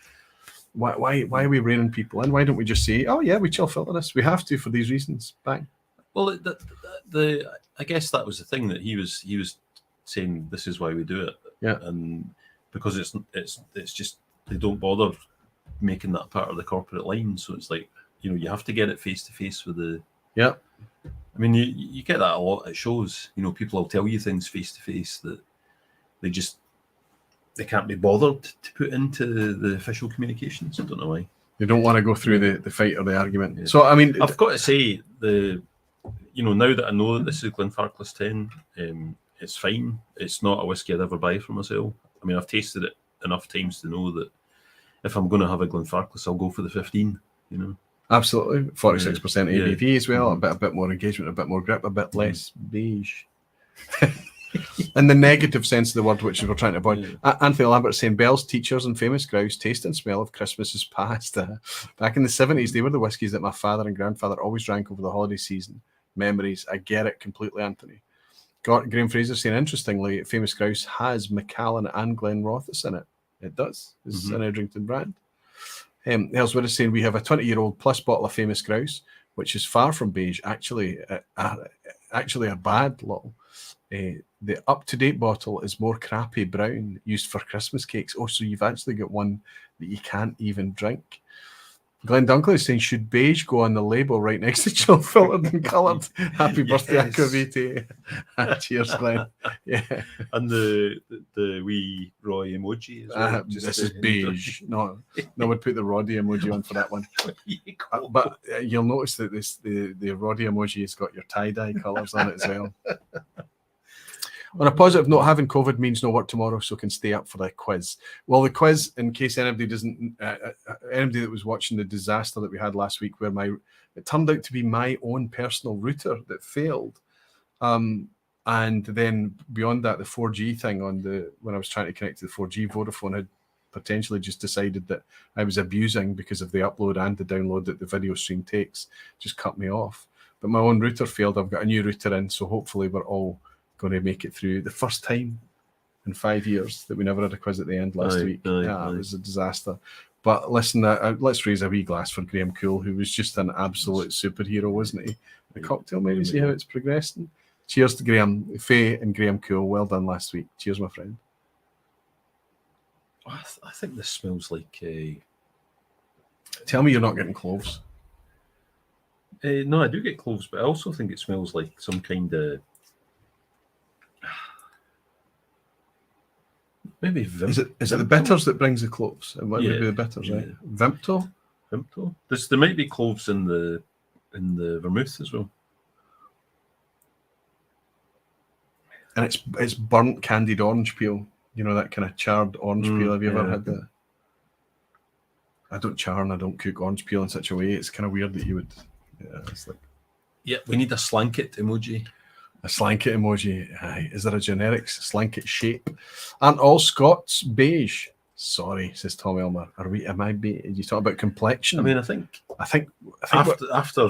Why are we reining people in? Why don't we just say, oh yeah, we chill filter this. We have to for these reasons. Bang. Well, I guess that was the thing, that he was saying this is why we do it. Yeah. And because it's just they don't bother making that part of the corporate line, so it's like, you know, you have to get it face to face with the. Yeah. I mean, you get that a lot at shows. You know, people will tell you things face to face that they can't be bothered to put into the official communications. I don't know why. They don't want to go through the fight or the argument. Yeah. So I mean, I've got to say, now that I know that this is Glenfarclas 10, it's fine. It's not a whiskey I'd ever buy for myself. I mean, I've tasted it enough times to know that if I'm going to have a Glenfarclas, I'll go for the 15. You know, absolutely. 46% ABV as well. A bit more engagement, a bit more grip, a bit less beige. In the negative sense of the word, which we're trying to avoid. Anthony Lambert's saying Bell's Teachers and Famous Grouse taste and smell of Christmas is past. Back in the 70s, they were the whiskies that my father and grandfather always drank over the holiday season. Memories. I get it completely, Anthony. Graham Fraser saying, interestingly, Famous Grouse has Macallan and Glenrothes in it. It does. It's an Edrington brand. Ellsworth is saying we have a 20-year-old plus bottle of Famous Grouse, which is far from beige. Actually a bad lot. The up-to-date bottle is more crappy brown, used for Christmas cakes. Oh, so you've actually got one that you can't even drink. Glenn Dunkley is saying, should beige go on the label right next to chill filtered and coloured? Happy birthday, Akaviti. Cheers, Glenn. Yeah. And the wee Roy emoji as well. This is beige. No, we'd put the Roddy emoji on for that one. But you'll notice that the Roddy emoji has got your tie-dye colours on it as well. On a positive note, having COVID means no work tomorrow, so can stay up for the quiz. Well, the quiz, in case anybody that was watching the disaster that we had last week, where it turned out to be my own personal router that failed, and then beyond that, the 4G thing when I was trying to connect to the 4G, Vodafone had potentially just decided that I was abusing because of the upload and the download that the video stream takes, just cut me off. But my own router failed. I've got a new router in, so hopefully we're all going to make it through. The first time in 5 years that we never had a quiz at the end last week. It was a disaster. But listen, let's raise a wee glass for Graham Cool, who was just an absolute superhero, wasn't he? The cocktail, maybe, see how it's progressing. Cheers to Graham, Faye and Graham Cool. Well done last week. Cheers, my friend. I think this smells like... Tell me you're not getting cloves. No, I do get cloves, but I also think it smells like some kind of... maybe Vimto. Is it the bitters that brings the cloves? It might be the bitters, yeah. right? Vimto? Vimto. There might be cloves in the vermouth as well. And it's burnt candied orange peel. You know, that kind of charred orange peel. Have you ever had that? I don't char and I don't cook orange peel in such a way. It's kind of weird that you would. Yeah, it's like. Yeah, we need a slanket emoji. A slanket emoji. Aye. Is there a generic slanket shape? Aren't all Scots beige? Sorry, says Tom Elmer. Are we? Am I? You talk about complexion? I mean, I think after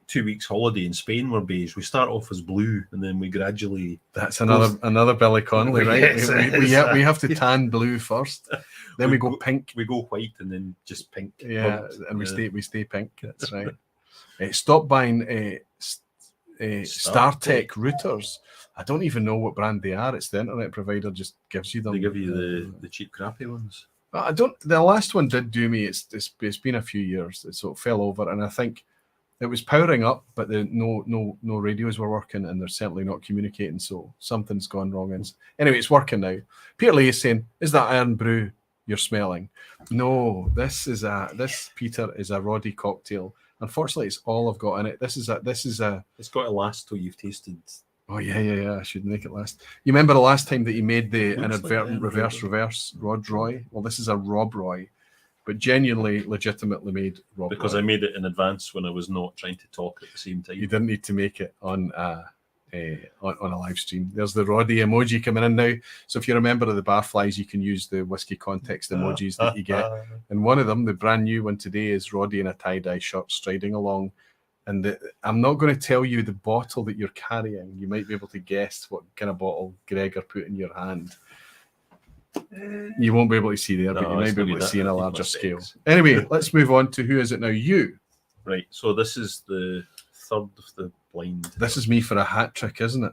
2 weeks holiday in Spain, we're beige. We start off as blue, and then we gradually. That's another Billy Connolly, right? Yes, we have to tan blue first, then we go pink. We go white, and then just pink. Yeah, and we stay pink. That's right. Stop buying StarTech routers. I don't even know what brand they are. It's the internet provider just gives you them. They give you the cheap, crappy ones. I don't. The last one did do me. It's been a few years, so it fell over, and I think it was powering up, but no radios were working, and they're certainly not communicating. So something's gone wrong. And anyway, it's working now. Peter Lee is saying, "Is that Iron Brew you're smelling?" No, this Peter is a Roddy cocktail. Unfortunately, it's all I've got in it. This is a. It's got to last till you've tasted. Oh yeah. I should make it last. You remember the last time that he made the inadvertent like reverse RodRoy? Well, this is a RodRoy, but genuinely, legitimately made RodRoy. Because I made it in advance when I was not trying to talk at the same time. You didn't need to make it on a live stream. There's the Roddy emoji coming in now. So if you're a member of the Barflies, you can use the whiskey context emojis that you get. And one of them, the brand new one today, is Roddy in a tie-dye shirt striding along. And I'm not going to tell you the bottle that you're carrying. You might be able to guess what kind of bottle Gregor put in your hand. You won't be able to see there, but you might be able to see in a larger scale. Anyway, let's move on to who is it now? You. Right. So this is the third of the blind. This is me for a hat trick, isn't it?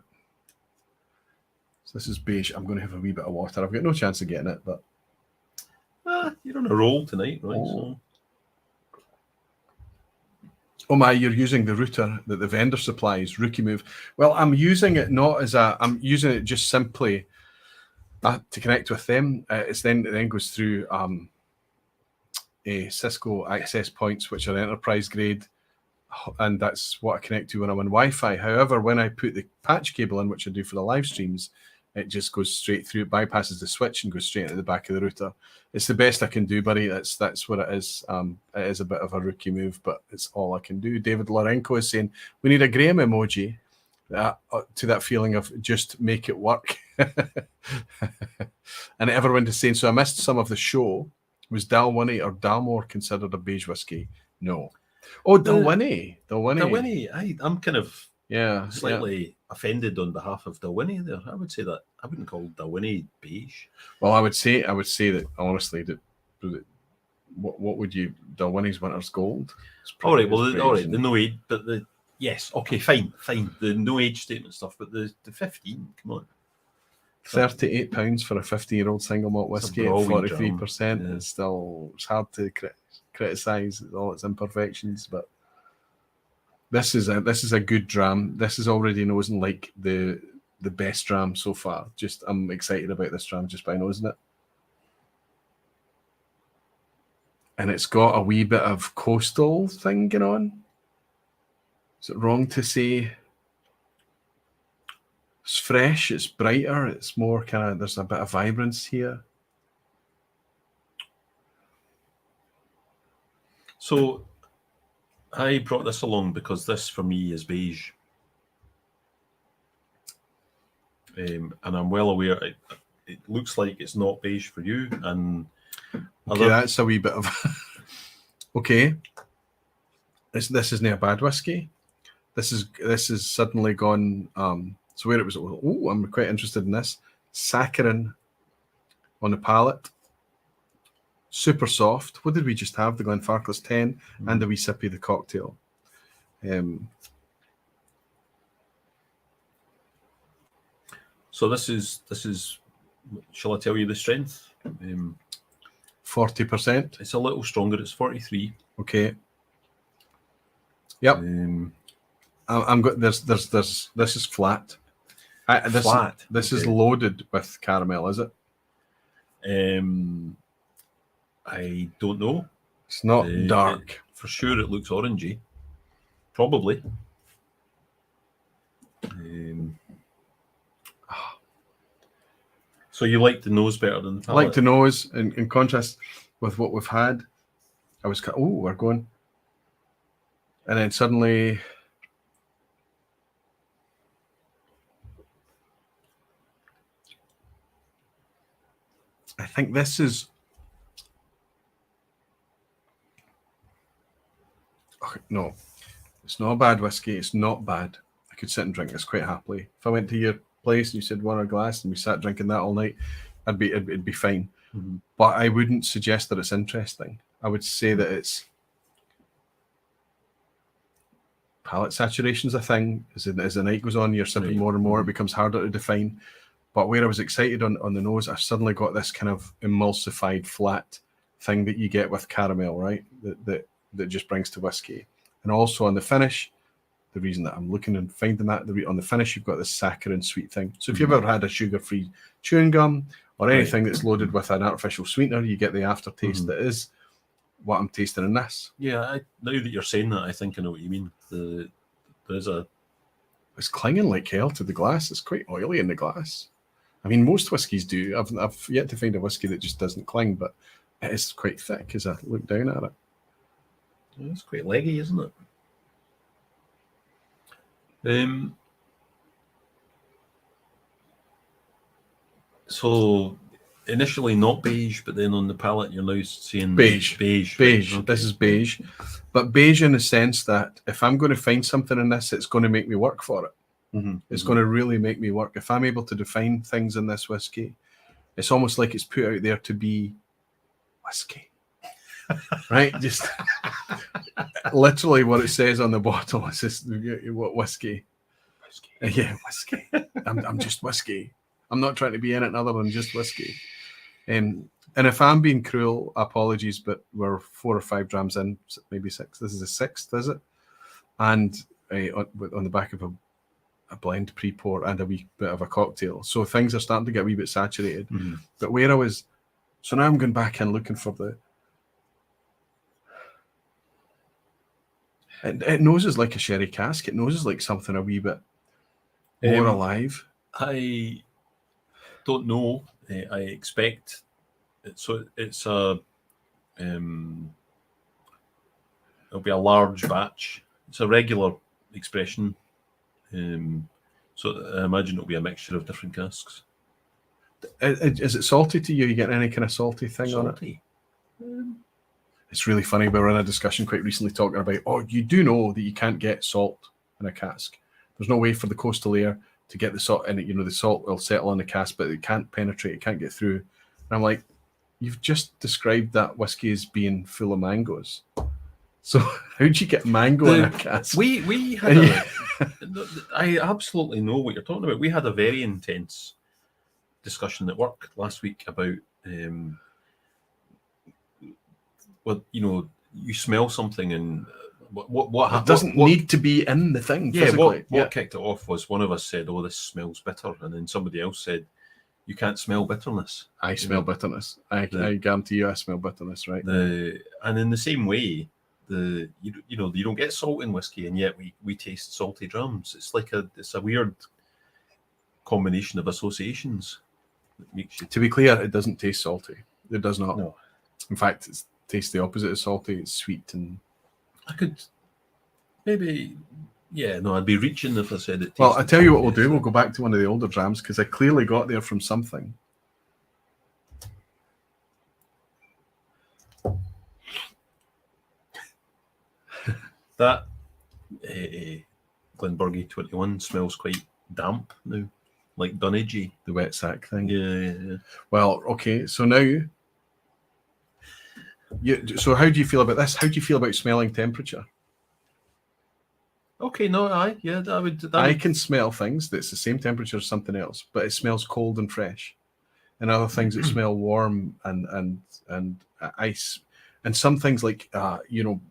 So this is beige. I'm going to have a wee bit of water. I've got no chance of getting it, but you're on a roll tonight, right? Oh. Oh my, you're using the router that the vendor supplies, rookie move. Well, I'm using it I'm using it just simply to connect with them. It then goes through a Cisco access points, which are enterprise grade, and that's what I connect to when I'm on Wi-Fi. However, when I put the patch cable in, which I do for the live streams, it just goes straight through. It bypasses the switch and goes straight into the back of the router. It's the best I can do, buddy. That's what it is. It is a bit of a rookie move, but it's all I can do. David Lorenko is saying we need a Graham emoji to that feeling of just make it work. And everyone is saying, so I missed some of the show. Was Dalwhinnie or Dalmore considered a beige whiskey? No. Oh, Dalwhinnie. I'm kind of slightly offended on behalf of Dalwhinnie there. I would say that I wouldn't call Dalwhinnie beige. Well, I would say that honestly, that what would you? Dalwhinnie's Winter's Gold. All right, the no age, but yes, okay, fine, the no age statement stuff, but the 15, come on. £38 for a 15-year-old single malt whiskey at 43%. Yeah. It's hard to criticize all its imperfections, but this is a good dram. This is already nosing like the best dram so far. Just I'm excited about this dram just by nosing it. And it's got a wee bit of coastal thing going on. Is it wrong to say it's fresh, it's brighter, it's more kind of, there's a bit of vibrance here. So I brought this along because this for me is beige. And I'm well aware it looks like it's not beige for you. And okay, that's a wee bit of okay. This isn't a bad whiskey. This is suddenly gone. So where it was, oh, I'm quite interested in this. Saccharin on the palate. Super soft. What did we just have? The Glenfarclas 10 and the wee sippy, the cocktail. So this is. Shall I tell you the strength? 40%. It's a little stronger. It's 43. Okay. Yep. I'm got this. This is flat. Flat. This is loaded with caramel, is it? I don't know. It's not dark. For sure, it looks orangey. Probably. So you like the nose better than the I like palate? the nose, in contrast with what we've had. I was kind of, we're going. And then suddenly, I think this is, no, it's not a bad whiskey. It's not bad. I could sit and drink this quite happily. If I went to your place and you said one a glass and we sat drinking that all night, it'd be fine. Mm-hmm. But I wouldn't suggest that it's interesting. I would say that it's palate saturation's a thing. As the night goes on, you're sipping more and more. It becomes harder to define. But where I was excited on the nose, I've suddenly got this kind of emulsified flat thing that you get with caramel, right? That just brings to whiskey. And also on the finish, the reason that I'm looking and finding that, on the finish, you've got this saccharine sweet thing. So if you've ever had a sugar-free chewing gum or anything that's loaded with an artificial sweetener, you get the aftertaste that is what I'm tasting in this. Yeah, now that you're saying that, I think I know what you mean. There's a... It's clinging like hell to the glass. It's quite oily in the glass. I mean, most whiskies do. I've yet to find a whiskey that just doesn't cling, but it is quite thick as I look down at it. Yeah, it's quite leggy, isn't it? So initially not beige, but then on the palate you're now seeing beige. Beige. Beige. Okay. This is beige, but beige in the sense that if I'm going to find something in this, it's going to make me work for it. It's going to really make me work. If I'm able to define things in this whiskey, it's almost like it's put out there to be whiskey. Right? Just literally what it says on the bottle is just what whiskey. Yeah, whiskey. I'm just whiskey. I'm not trying to be anything other than just whiskey. And if I'm being cruel, apologies, but we're 4 or 5 drams in, maybe 6. This is the 6th, is it? And on the back of a blend pre-pour and a wee bit of a cocktail. So things are starting to get a wee bit saturated. But where I was, so now I'm going back in looking for the, it noses like a sherry cask. It noses like something a wee bit more alive. I don't know. I expect so it's a it'll be a large batch. It's a regular expression. So I imagine it'll be a mixture of different casks. Is it salty to you? You get any kind of salty thing on it? It's really funny. We were in a discussion quite recently talking about, you do know that you can't get salt in a cask. There's no way for the coastal air to get the salt in it. The salt will settle on the cask, but it can't penetrate. It can't get through. And I'm like, you've just described that whiskey as being full of mangoes. So how'd you get mango in a cask? We had I absolutely know what you're talking about. We had a very intense discussion at work last week about you smell something and what it doesn't need to be in the thing. Yeah, physically. what kicked it off was one of us said, "Oh, this smells bitter," and then somebody else said, "You can't smell bitterness." I smell bitterness. I guarantee you, I smell bitterness. Right. And in the same way, you don't get salt in whiskey, and yet we taste salty drums. It's like it's a weird combination of associations that makes you. To be clear, it doesn't taste salty. It does not. No. In fact, it tastes the opposite of salty. It's sweet and. I could maybe, I'd be reaching if I said it. Well, I tell you what we'll do. We'll go back to one of the older drams because I clearly got there from something. That Glen Burgie 21 smells quite damp now, like dunnagey. The wet sack thing. Yeah. Well, okay. So now, so how do you feel about this? How do you feel about smelling temperature? Okay, no, I would. I can smell things that's the same temperature as something else, but it smells cold and fresh. And other things that smell warm and ice. And some things like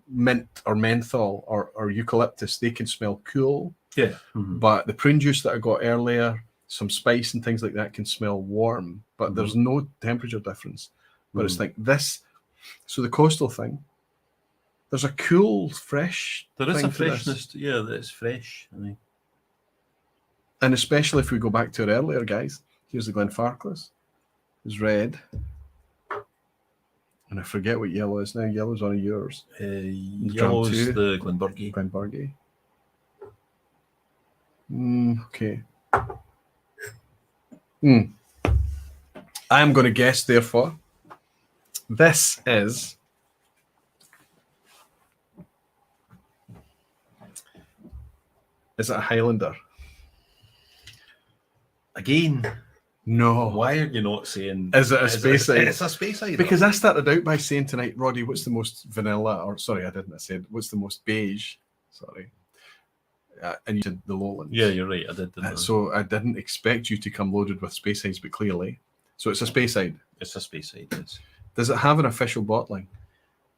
mint or menthol or eucalyptus, they can smell cool. Yeah. But the prune juice that I got earlier some spice and things like that can smell warm, but there's no temperature difference. But it's like this. So the coastal thing, there's a cool, fresh. There is thing a to this. freshness. Yeah, that's fresh. And especially if we go back to it earlier, guys. Here's the Glenfarclas. It's red. And I forget what yellow is now. Yellow's one of yours. Yellow's the Glen Burgie. Glen Burgie. Okay. I'm going to guess, therefore, this is it a Highlander? Again, no. Why are you not saying? Is it a Speyside? It's a Speyside. Because I started out by saying tonight, Roddy, what's the most vanilla? Or sorry, I didn't. I said, what's the most beige? Sorry. And you said the Lowlands. Yeah, you're right. I did. So I didn't expect you to come loaded with Speysides, but clearly. So it's a Speyside. It's a Speyside, yes. Does it have an official bottling?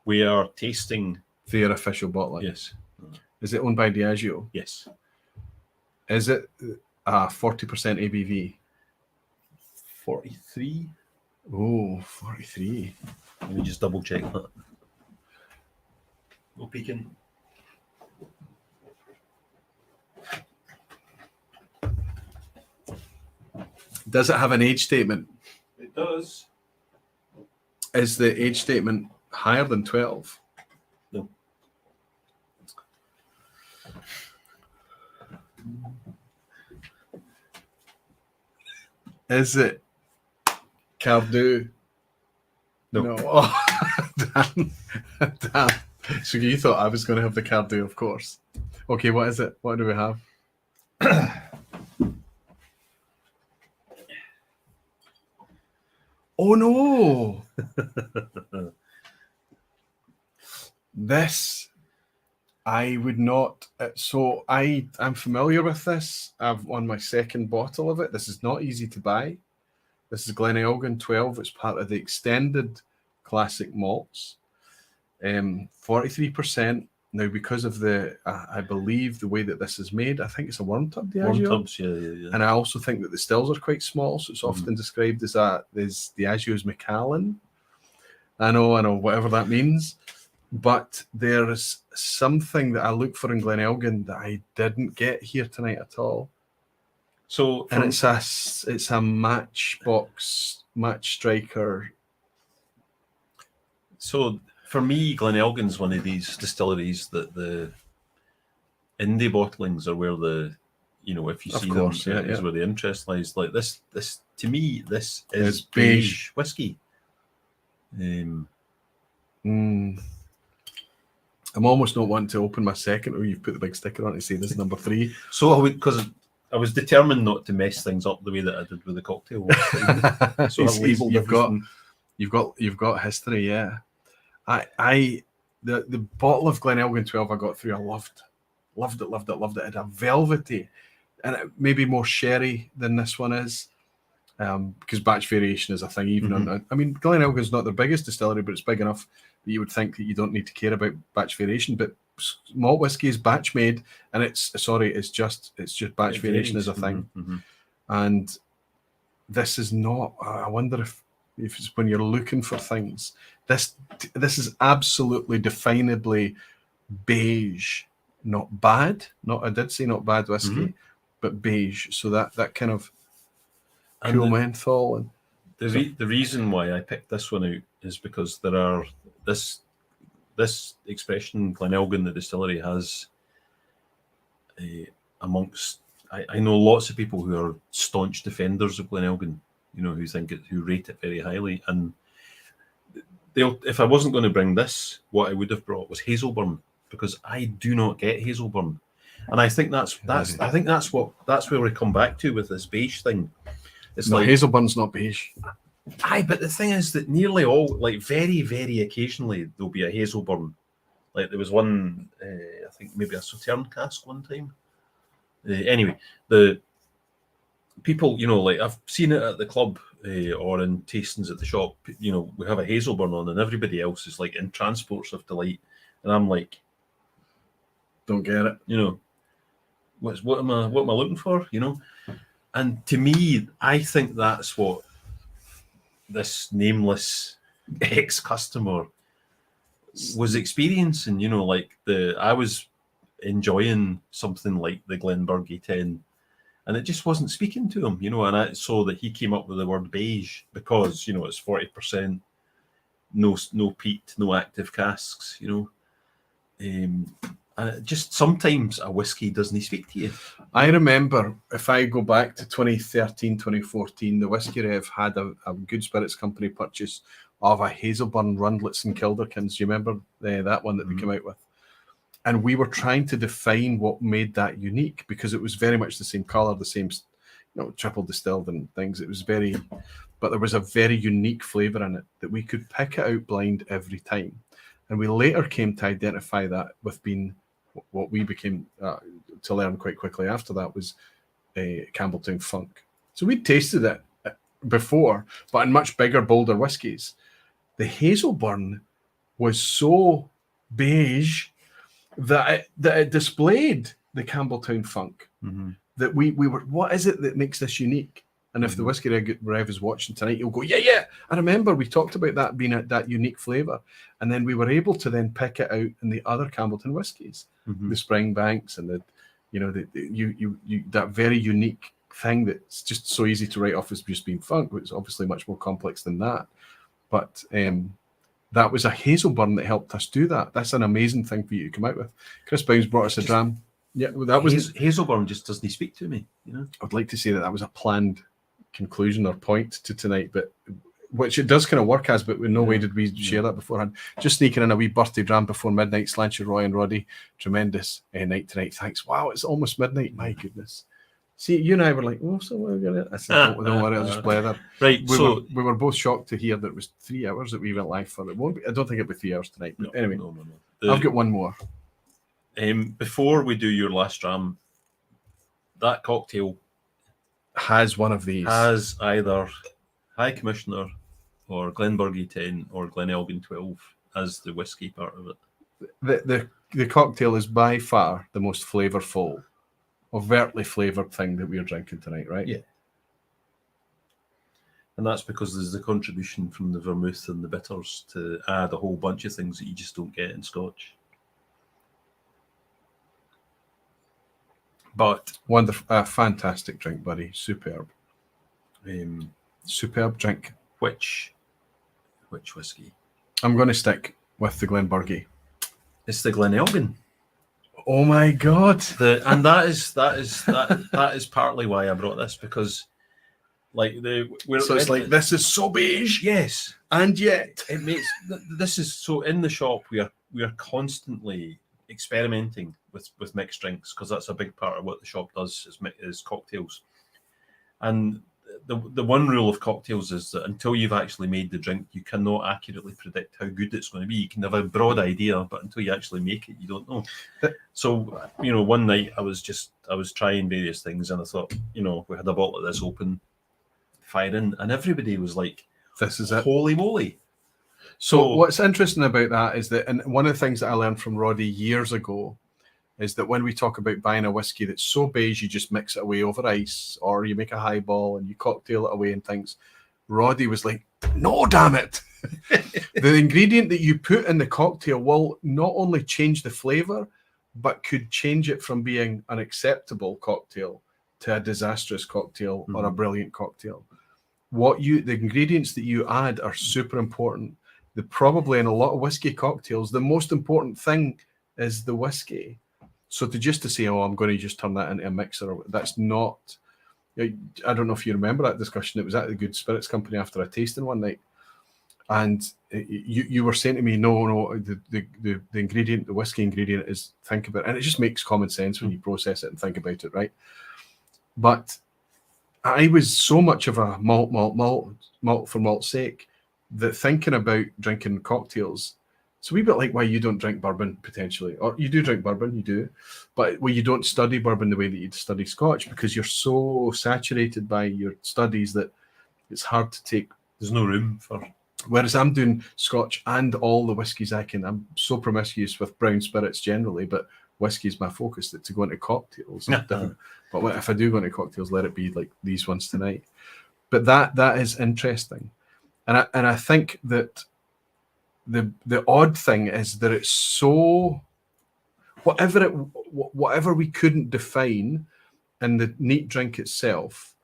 We are tasting their official bottling. Yes. Is it owned by Diageo? Yes. Is it 40% ABV? 43. Oh, 43. Let me just double check that. No peeking. Does it have an age statement? It does. Is the age statement higher than 12? No. Is it Cardew? No. Oh, damn. Damn. So you thought I was going to have the Cardew, of course. Okay, what is it? What do we have? Oh no! This, I would not. So I'm familiar with this. I've on my second bottle of it. This is not easy to buy. This is Gleny Organ 12. It's part of the extended classic malts. 43%. Now, because of the, I believe the way that this is made, I think it's a worm tub Diageo. Worm tubs, yeah. And I also think that the stills are quite small, so it's often described as Diageo's Macallan. I know, whatever that means. But there's something that I look for in Glen Elgin that I didn't get here tonight at all. So, and it's a match striker. So for me, Glen Elgin's one of these distilleries that the indie bottlings are where the, if you see them, is where the interest lies. Like this to me, this is Beige Whiskey. I'm almost not wanting to open my second. Oh, you've put the big sticker on to say this is number 3. So because I was determined not to mess things up the way that I did with the cocktail. So you've got history, yeah. The bottle of Glen Elgin 12 I got through, I loved it. It had a velvety, and it maybe more sherry than this one is, because batch variation is a thing. Even on, I mean, Glen Elgin's not their biggest distillery, but it's big enough that you would think that you don't need to care about batch variation. But malt whiskey is batch made, and it's just batch variation is a thing. And this is not. I wonder if it's when you're looking for things. This is absolutely definably beige, not bad. I did say not bad whiskey, but beige. So that kind of cool menthol. And the reason why I picked this one out is because there are this expression Glen Elgin, the distillery, has amongst. I know lots of people who are staunch defenders of Glen Elgin, who rate it very highly, and if I wasn't going to bring this, what I would have brought was Hazelburn, because I do not get Hazelburn, and I think that's where we come back to with this beige thing. It's like Hazelburn's not beige. But the thing is that nearly all, like very, very occasionally, there'll be a Hazelburn. Like there was one, I think maybe a Sauterne cask one time. Anyway, the people, like I've seen it at the club or in tastings at the shop. We have a Hazelburn on, and everybody else is like in transports of delight, and I'm like, don't get it. What am I looking for? And to me, I think that's what this nameless ex-customer was experiencing. You know, like I was enjoying something like the Glen Burgie 10, and it just wasn't speaking to him. You know, and I saw that he came up with the word beige because, you know, it's 40%, no peat, no active casks. You know. And just sometimes a whiskey doesn't speak to you. I remember, if I go back to 2013, 2014, the Whiskey Rev had a Good Spirits Company purchase of a Hazelburn Rundlets and Kilderkins. Do you remember that one that they came out with? And we were trying to define what made that unique, because it was very much the same colour, the same, you know, triple distilled and things. It was very, but there was a very unique flavour in it that we could pick it out blind every time. And we later came to identify that with being what we became to learn quite quickly after that was Campbelltown Funk. So we'd tasted it before, but in much bigger, bolder whiskies. The Hazelburn was so beige that it displayed the Campbelltown Funk. That we were, what is it that makes this unique? And if the Whiskey Rev is watching tonight, he'll go, yeah. I remember we talked about that being that unique flavour. And then we were able to then pick it out in the other Campbelltown whiskies, the Springbanks and that very unique thing that's just so easy to write off as just being funk, which is obviously much more complex than that. But that was a Hazelburn that helped us do that. That's an amazing thing for you to come out with. Chris Bounds brought us a dram. Yeah, that was Hazelburn just doesn't speak to me. You know, I'd like to say that was a planned conclusion or point to tonight, but which it does kind of work as, but in no way did we share that beforehand. Just sneaking in a wee birthday dram before midnight. Slancher, Roy and Roddy, tremendous night tonight. Thanks. Wow, it's almost midnight. My goodness. See, you and I were like, oh, so we're gonna. I said, don't worry, I'll just blather. Right. We were both shocked to hear that it was 3 hours that we went live for. It won't be. I don't think it'll be 3 hours tonight. But anyway, no. I've got one more. Before we do your last dram, that cocktail has one of these. Has either High Commissioner or Glen Burgie 10 or Gleny Organ 12 as the whiskey part of it. The cocktail is by far the most flavourful, overtly flavoured thing that we are drinking tonight, right? Yeah. And that's because there's the contribution from the vermouth and the bitters to add a whole bunch of things that you just don't get in Scotch. But wonderful, fantastic drink, buddy. Superb. Superb drink. Which whiskey? I'm going to stick with the Glen Burgie. It's the Gleny Organ. Oh my God! That is partly why I brought this, because this is so beige. Yes, and yet it makes this is so in the shop. We are constantly experimenting with mixed drinks, because that's a big part of what the shop does is cocktails. And the one rule of cocktails is that until you've actually made the drink, you cannot accurately predict how good it's going to be. You can have a broad idea, but until you actually make it, you don't know. So, you know, one night I was trying various things, and I thought, you know, we had a bottle of this open, fire in, and everybody was like, "This is it! Holy moly!" So what's interesting about that is that, and one of the things that I learned from Roddy years ago is that when we talk about buying a whiskey that's so beige you just mix it away over ice, or you make a highball and you cocktail it away and things, Roddy was like, no, damn it. The ingredient that you put in the cocktail will not only change the flavour, but could change it from being an acceptable cocktail to a disastrous cocktail or a brilliant cocktail. The ingredients that you add are super important. Probably in a lot of whiskey cocktails, the most important thing is the whiskey. So to say, oh, I'm going to just turn that into a mixer, that's not. I don't know if you remember that discussion. It was at the Good Spirits Company after a tasting one night, and you were saying to me, no, the ingredient, the whiskey ingredient is, think about it, and it just makes common sense when you process it and think about it, right? But I was so much of a malt for malt's sake that thinking about drinking cocktails. It's a wee bit like why you don't drink bourbon, potentially. Or you do drink bourbon, you do. But you don't study bourbon the way that you'd study Scotch, because you're so saturated by your studies that it's hard to take. There's no room for. Whereas I'm doing Scotch and all the whiskies I can. I'm so promiscuous with brown spirits generally, but whiskey is my focus, that to go into cocktails. But if I do go into cocktails, let it be like these ones tonight. But that is interesting, and I think that the odd thing is that it's so whatever we couldn't define in the neat drink itself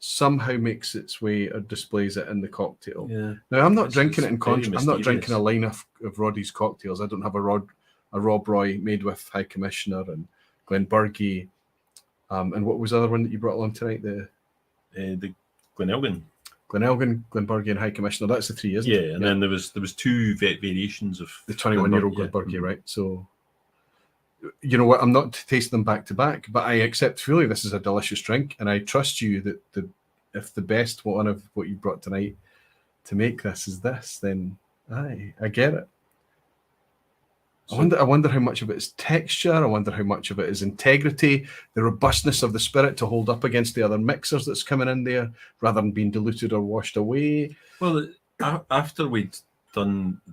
somehow makes its way or displays it in the cocktail. Yeah. Now I'm not drinking it in very I'm not drinking a mysterious. line of Roddy's cocktails. I don't have a RodRoy made with High Commissioner and Glen Burgie. And what was the other one that you brought along tonight? The Glen Organ. Glen Organ, Glen Burgie, and High Commissioner. That's the three, isn't it? Yeah, and then there was two variations of the 21-year-old Glen Burgie, right? So, you know what? I'm not tasting them back to back, but I accept fully this is a delicious drink, and I trust you that if the best one of what you brought tonight to make this is this, then I get it. I wonder how much of it is texture. I wonder how much of it is integrity, the robustness of the spirit to hold up against the other mixers that's coming in there, rather than being diluted or washed away. Well, after we'd made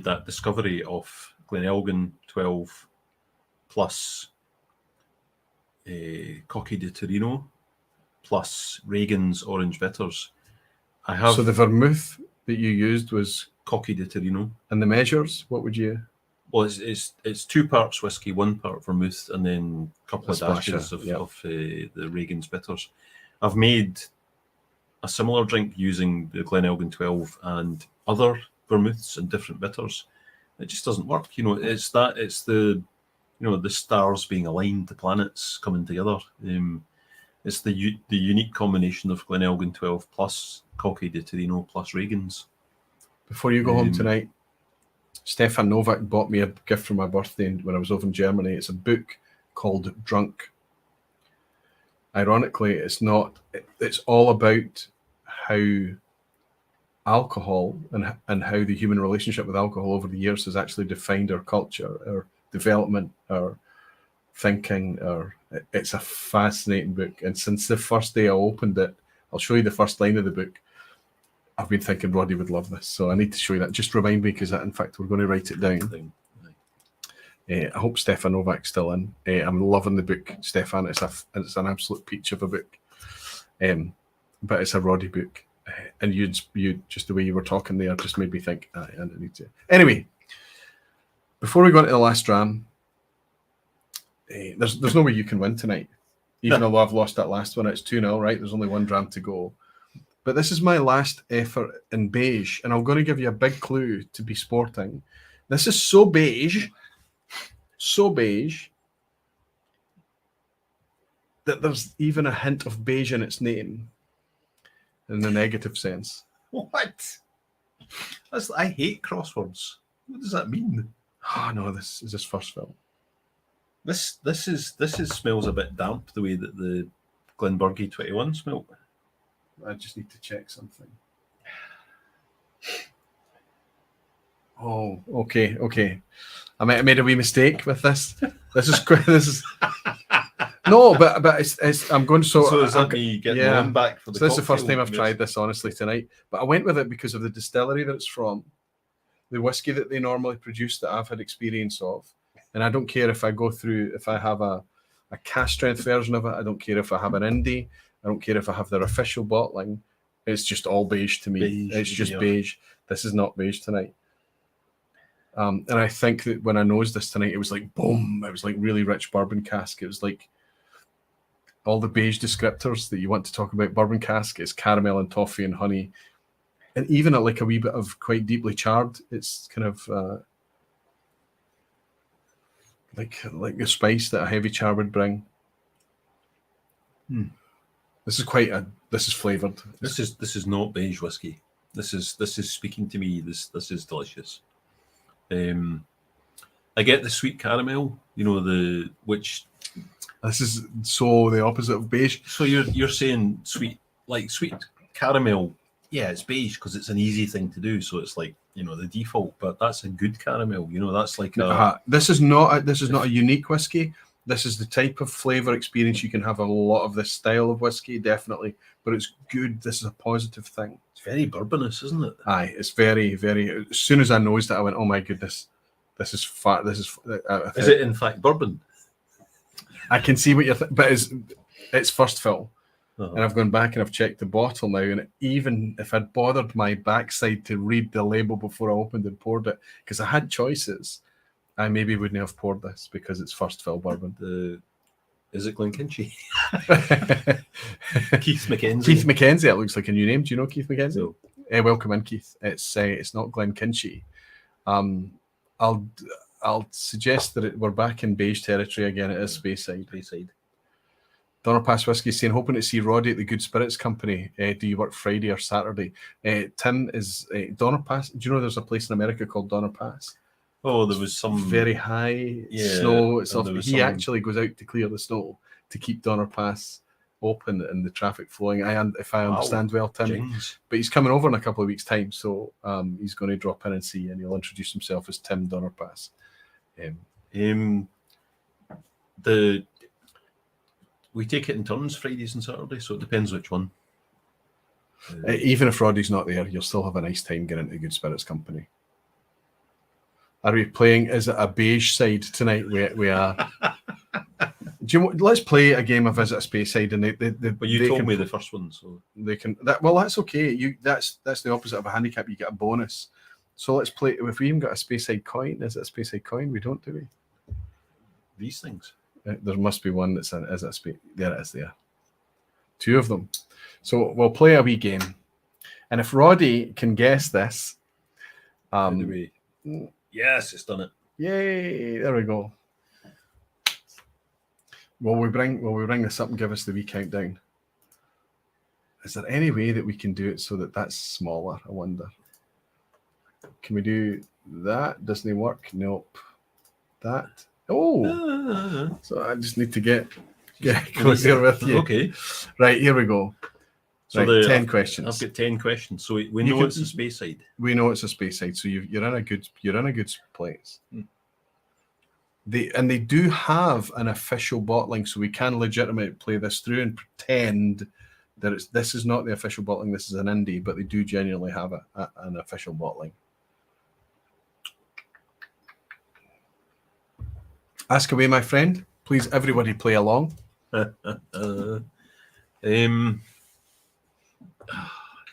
that discovery of Glen Organ 12 plus Cocky de Torino plus Reagan's Orange Bitters, So the vermouth that you used was Cocky de Torino. And the measures, what would you? Well, it's 2 parts whiskey, 1 part vermouth, and then a couple of dashes of the Reagan's bitters. I've made a similar drink using the Glen Organ 12 and other vermouths and different bitters. It just doesn't work. It's the stars being aligned, the planets coming together. It's the unique combination of Glen Organ 12 plus Cocky de Torino plus Reagan's. Before you go home tonight, Stefan Novak bought me a gift for my birthday when I was over in Germany. It's a book called Drunk. Ironically, it's not. It's all about how alcohol and how the human relationship with alcohol over the years has actually defined our culture, our development, our thinking. It's a fascinating book. And since the first day I opened it, I'll show you the first line of the book. I've been thinking Roddy would love this, so I need to show you that. Just remind me, because in fact we're going to write it down. I hope Stefan Novak's still in. I'm loving the book, Stefan. It's an absolute peach of a book, but it's a Roddy book. And you just the way you were talking there just made me think. I need to. Anyway, before we go into the last dram, there's no way you can win tonight, even though I've lost that last one. It's 2-0, right? There's only 1 dram to go. But this is my last effort in beige, and I'm going to give you a big clue to be sporting. This is so beige that there's even a hint of beige in its name, in the negative sense. What? I hate crosswords. What does that mean? Oh no, this is his first film. This smells a bit damp, the way that the Glen Burgie 21 smelled. I just need to check something. Oh, okay. I might have made a wee mistake with this. This is no, but it's. I'm going so is that me getting one back for the? So this is the first time I've tried this honestly tonight. But I went with it because of the distillery that it's from, the whiskey that they normally produce that I've had experience of, and I don't care if I have a cask strength version of it. I don't care if I have an indie. I don't care if I have their official bottling. It's just all beige to me. Beige, it's just beige. This is not beige tonight. And I think that when I nosed this tonight, it was like boom. It was like really rich bourbon cask. It was like all the beige descriptors that you want to talk about bourbon cask. It's caramel and toffee and honey, and even like a wee bit of quite deeply charred. It's kind of like the spice that a heavy char would bring. This is flavored. This is not beige whiskey. This is speaking to me. This is delicious. I get the sweet caramel, which this is so the opposite of beige. So you're saying sweet caramel. Yeah, it's beige because it's an easy thing to do. So it's like, the default, but that's a good caramel. That's like this is not a unique whiskey. This is the type of flavor experience you can have a lot of this style of whiskey, definitely. But it's good. This is a positive thing. It's very bourbonous, isn't it? Aye, it's very, very. As soon as I nosed it, I went, "Oh my goodness, This is far. This is. Is it in fact bourbon? I can see what you're. But it's first fill. Uh-huh. And I've gone back and I've checked the bottle now, and even if I'd bothered my backside to read the label before I opened and poured it, because I had choices, I maybe wouldn't have poured this because it's first fill bourbon. Is it Glenkinchie? Keith McKenzie. Keith McKenzie. It looks like a new name. Do you know Keith McKenzie? No. Welcome in, Keith. It's not Glenkinchie. I'll suggest that we're back in beige territory again. It is Speyside. Donner Pass Whiskey saying, hoping to see Roddy at the Good Spirits Company. Do you work Friday or Saturday? Tim is Donner Pass. Do you know there's a place in America called Donner Pass? Oh, there was some very high snow. He actually goes out to clear the snow to keep Donner Pass open and the traffic flowing. If I understand well, Tim. Jings. But he's coming over in a couple of weeks' time, so he's going to drop in and see, and he'll introduce himself as Tim Donner Pass. We take it in turns, Fridays and Saturdays, so it depends which one. Even if Roddy's not there, you'll still have a nice time getting into Good Spirits Company. Are we playing? Is it a beige side tonight? We are. Let's play a game of Visit a Speyside, and But you told me the first one, so they can. That's okay. That's the opposite of a handicap. You get a bonus. So let's play. If we even got a Speyside coin, is it a Speyside coin? We don't, do we? These things. There must be one that's is it a space. There it is. There, two of them. So we'll play a wee game, and if Roddy can guess this, yes, it's done it. Yay! There we go. Will we bring this up and give us the wee countdown? Is there any way that we can do it so that that's smaller? I wonder. Can we do that? Doesn't work? Nope. That. Oh, so I just need to get closer with you. Okay. Right, here we go. So right, 10 questions. I've got 10 questions. So we know it's a Speyside. We know it's a Speyside. So you're in a good place. They do have an official bottling, so we can legitimately play this through and pretend that this is not the official bottling. This is an indie, but they do genuinely have an official bottling. Ask away, my friend. Please, everybody, play along.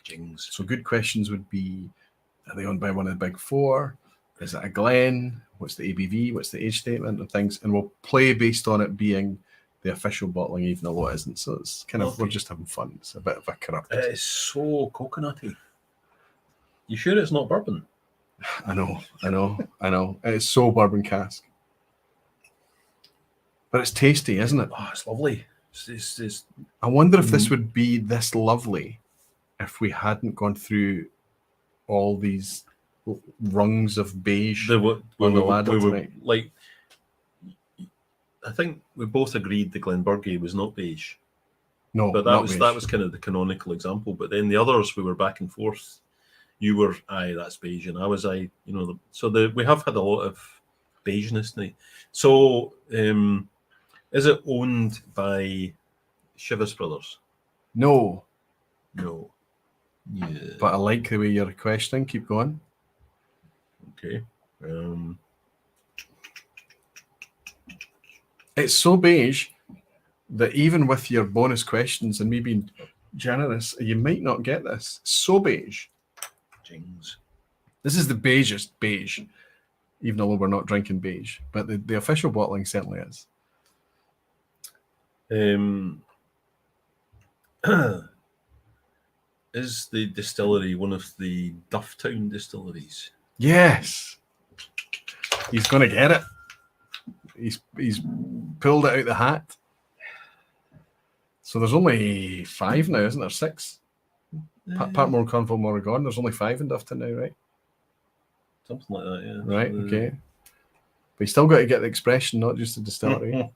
Jings. So good questions would be, are they owned by one of the big four? Is it a Glen? What's the ABV? What's the age statement and things? And we'll play based on it being the official bottling, even though it isn't. So it's kind of, we're just having fun. It's a bit of a corrupt. It's so coconutty. You sure it's not bourbon? I know. It's so bourbon cask. But it's tasty, isn't it? Oh, it's lovely. It's I wonder if this would be this lovely if we hadn't gone through all these rungs of beige on the ladder tonight. Like, I think we both agreed the Glen Burgie was not beige. No, but that was kind of the canonical example. But then the others, we were back and forth. You were, aye, that's beige, and I was, aye, we have had a lot of beigeness tonight. So, is it owned by Chivas Brothers? No. Yeah. But I like the way you're questioning. Keep going. Okay. It's so beige that even with your bonus questions and me being generous, you might not get this. So beige. Jings. This is the beigest beige, even though we're not drinking beige. But the official bottling certainly is. Is the distillery one of the Dufftown distilleries? Yes. He's going to get it. He's pulled it out the hat. So there's only 5 now, isn't there? 6? Patmore, Cornwall, Morrigan. There's only 5 in Dufftown now, right? Something like that, yeah. Right, okay. But you still got to get the expression, not just the distillery.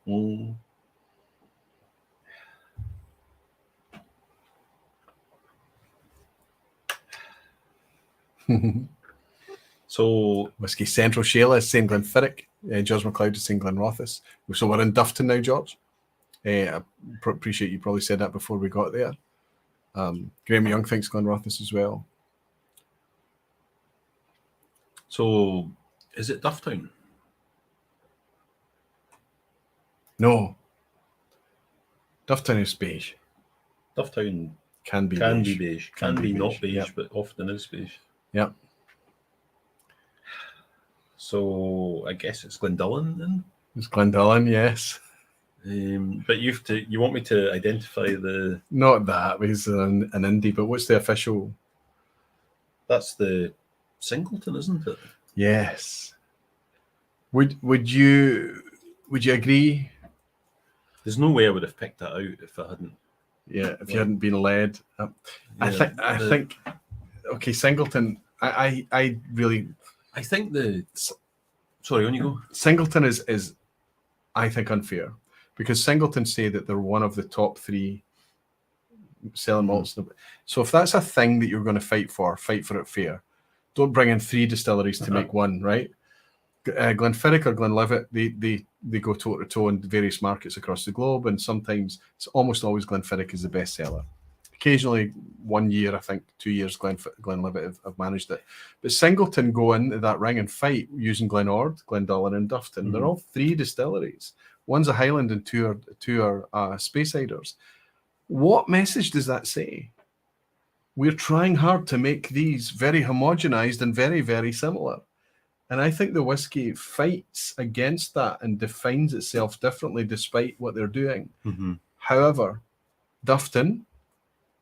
So Whiskey Central Shayla is saying Glen Ferric. George McLeod is saying Glen Rothes. So we're in Dufftown now, George. I appreciate you probably said that before we got there. Graham Young thinks Glen Rothes as well. So is it Dufftown? No. Dufftown is beige. Dufftown Can be can beige. be beige, can be not beige, Yep. but often is beige. Yep. So I guess it's Glendullan then. It's Glendullan, yes. But you want me to identify the? Not that. He's an indie, but what's the official? That's the Singleton, isn't it? Yes. Would you agree? There's no way I would have picked that out if I hadn't. Yeah, if you hadn't been led. I think. Okay, Singleton. I think the. Sorry, on you go. Singleton is I think unfair because Singleton say that they're one of the top 3 selling malts. So if that's a thing that you're going to fight for it fair. Don't bring in 3 distilleries to make one, right? Glenfiddich or Glenlivet, they go toe to toe in various markets across the globe, and sometimes it's almost always Glenfiddich is the best seller. Occasionally, 1 year, I think 2 years, Glenlivet have managed it. But Singleton go into that ring and fight using Glenord, Glendullan, and Dufftown. They're all 3 distilleries. One's a Highland and two are Speyside. What message does that say? We're trying hard to make these very homogenized and very, very similar. And I think the whiskey fights against that and defines itself differently despite what they're doing. However, Dufftown,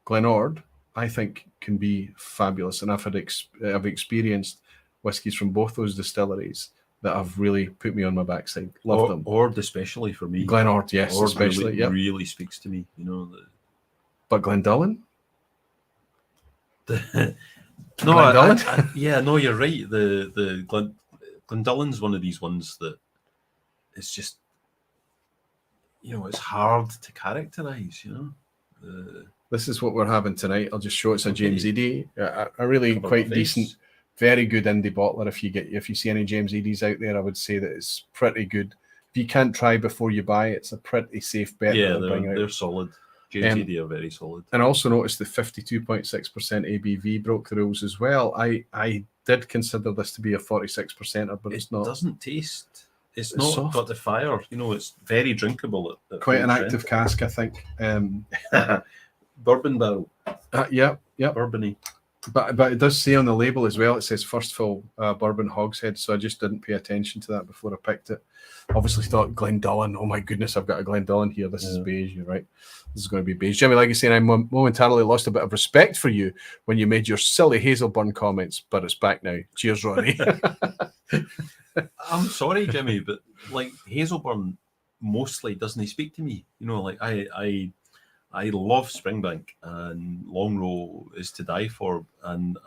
Glenord, I think can be fabulous. And I've experienced whiskies from both those distilleries that have really put me on my backside. Love them. Ord especially for me. Glenord, yes, Ord especially. really speaks to me, you know. But Glendullan? No, you're right. The Glendullan's one of these ones that it's just, you know, it's hard to characterize, you know. This is what we're having tonight. I'll just show it's a James Eady, a really quite decent, very good indie bottler. If you see any James Eadys out there, I would say that it's pretty good. If you can't try before you buy, it's a pretty safe bet. Yeah, they're solid. James Eady are very solid. And also notice the 52.6% ABV broke the rules as well. I did consider this to be a 46%er, but it's not. It doesn't taste. It's not soft. Got the fire. You know, it's very drinkable. At quite an active cask, I think. Bourbon barrel. Yeah. Bourbony. But it does say on the label as well, it says first fill bourbon hogshead, so I just didn't pay attention to that before I picked it. Obviously thought Glendullan, oh my goodness, I've got a Glendullan here. This is beige, you're right. This is going to be beige. Jimmy, like I said, I momentarily lost a bit of respect for you when you made your silly Hazelburn comments, but it's back now. Cheers, Roddy. I'm sorry, Jimmy, but like Hazelburn mostly doesn't speak to me. You know, like I love Springbank and Long Row is to die for, and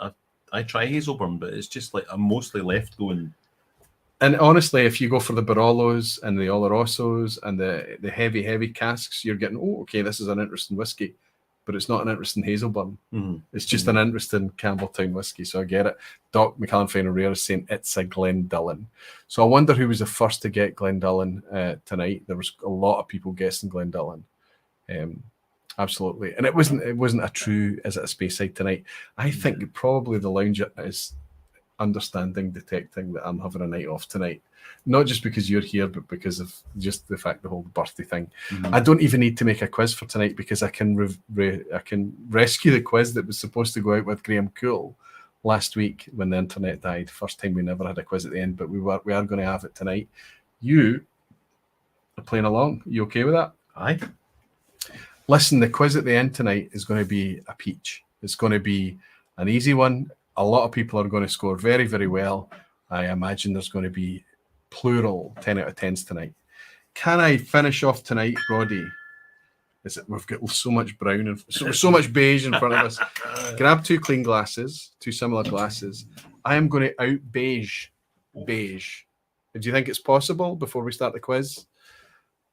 I try Hazelburn, but it's just like I'm mostly left going. And honestly, if you go for the Barolo's and the Olorosos and the heavy casks, you're getting, oh, okay, this is an interesting whiskey, but it's not an interesting Hazelburn. It's just an interesting Campbelltown whiskey. So I get it. Doc McAllen Rare is saying it's a Glendullan. So I wonder who was the first to get Glendullan tonight. There was a lot of people guessing Glendullan. Absolutely. And it wasn't a true, is it a Speyside tonight? I think probably the lounger is detecting that I'm having a night off tonight. Not just because you're here, but because of just the fact the whole birthday thing. I don't even need to make a quiz for tonight because I can rescue the quiz that was supposed to go out with Graham Cool last week when the internet died. First time we never had a quiz at the end, but we are going to have it tonight. You are playing along. You okay with that? Aye. Listen, the quiz at the end tonight is going to be a peach. It's going to be an easy one. A lot of people are going to score very, very well. I imagine there's going to be plural 10 out of 10s tonight. Can I finish off tonight, Roddy? We've got so much brown and so much beige in front of us. Grab 2 clean glasses, 2 similar glasses. I am going to out-beige beige. Do you think it's possible before we start the quiz?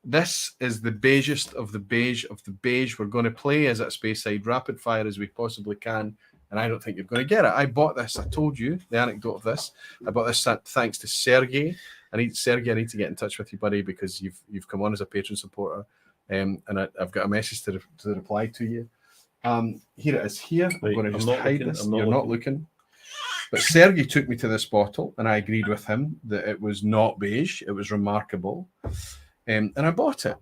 This is the beigest of the beige of the beige. We're going to play as at Speyside rapid fire as we possibly can. And I don't think you're going to get it. I bought this. I told you the anecdote of this. I bought this thanks to Sergey. I need to get in touch with you, buddy, because you've come on as a patron supporter, and I've got a message to reply to you. Here it is. Here I'm going to just hide this. You're not looking. But Sergey took me to this bottle, and I agreed with him that it was not beige. It was remarkable. and I bought it.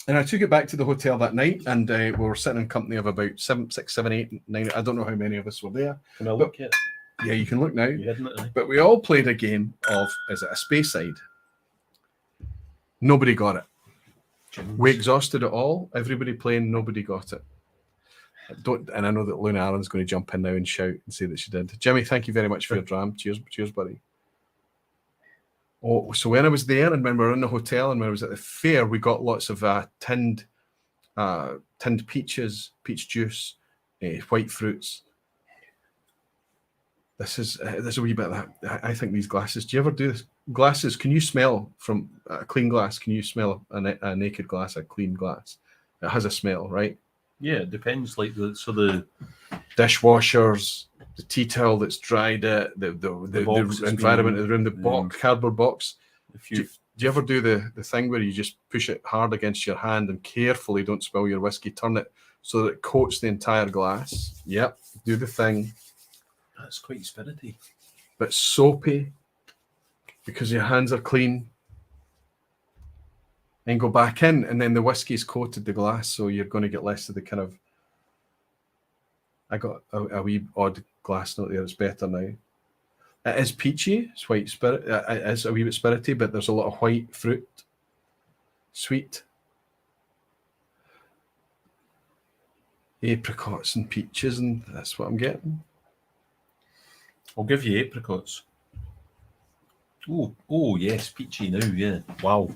And I took it back to the hotel that night, and we were sitting in company of about 6, 7, 8, 9. I don't know how many of us were there. Can I look at? Yeah, you can look now. You hidden it, But we all played a game of, is it a Speyside? Nobody got it. James. We exhausted it all. Everybody playing, nobody got it. And I know that Luna Allen's going to jump in now and shout and say that she did. Jimmy, thank you very much for your dram. Cheers, buddy. Oh, so when I was there and when we were in the hotel and when I was at the fair, we got lots of tinned peaches, peach juice, white fruits. This is a wee bit of that. I think these glasses. Do you ever do this? Glasses. Can you smell from a clean glass? Can you smell a naked glass, a clean glass? It has a smell, right? Yeah, it depends. Like the dishwashers, the tea towel that's dried it, the environment of the room, the box, cardboard box. Do you ever do the thing where you just push it hard against your hand and carefully don't spill your whiskey, turn it so that it coats the entire glass? Yep, do the thing. That's quite spirity. But soapy, because your hands are clean. And go back in, and then the whiskey's coated the glass, so you're going to get less of the kind of... I got a wee odd glass note there. It's better now. It is peachy. It's white spirit. It is a wee bit spirity, but there's a lot of white fruit. Sweet. Apricots and peaches, and that's what I'm getting. I'll give you apricots. Oh yes, peachy now. Yeah, wow.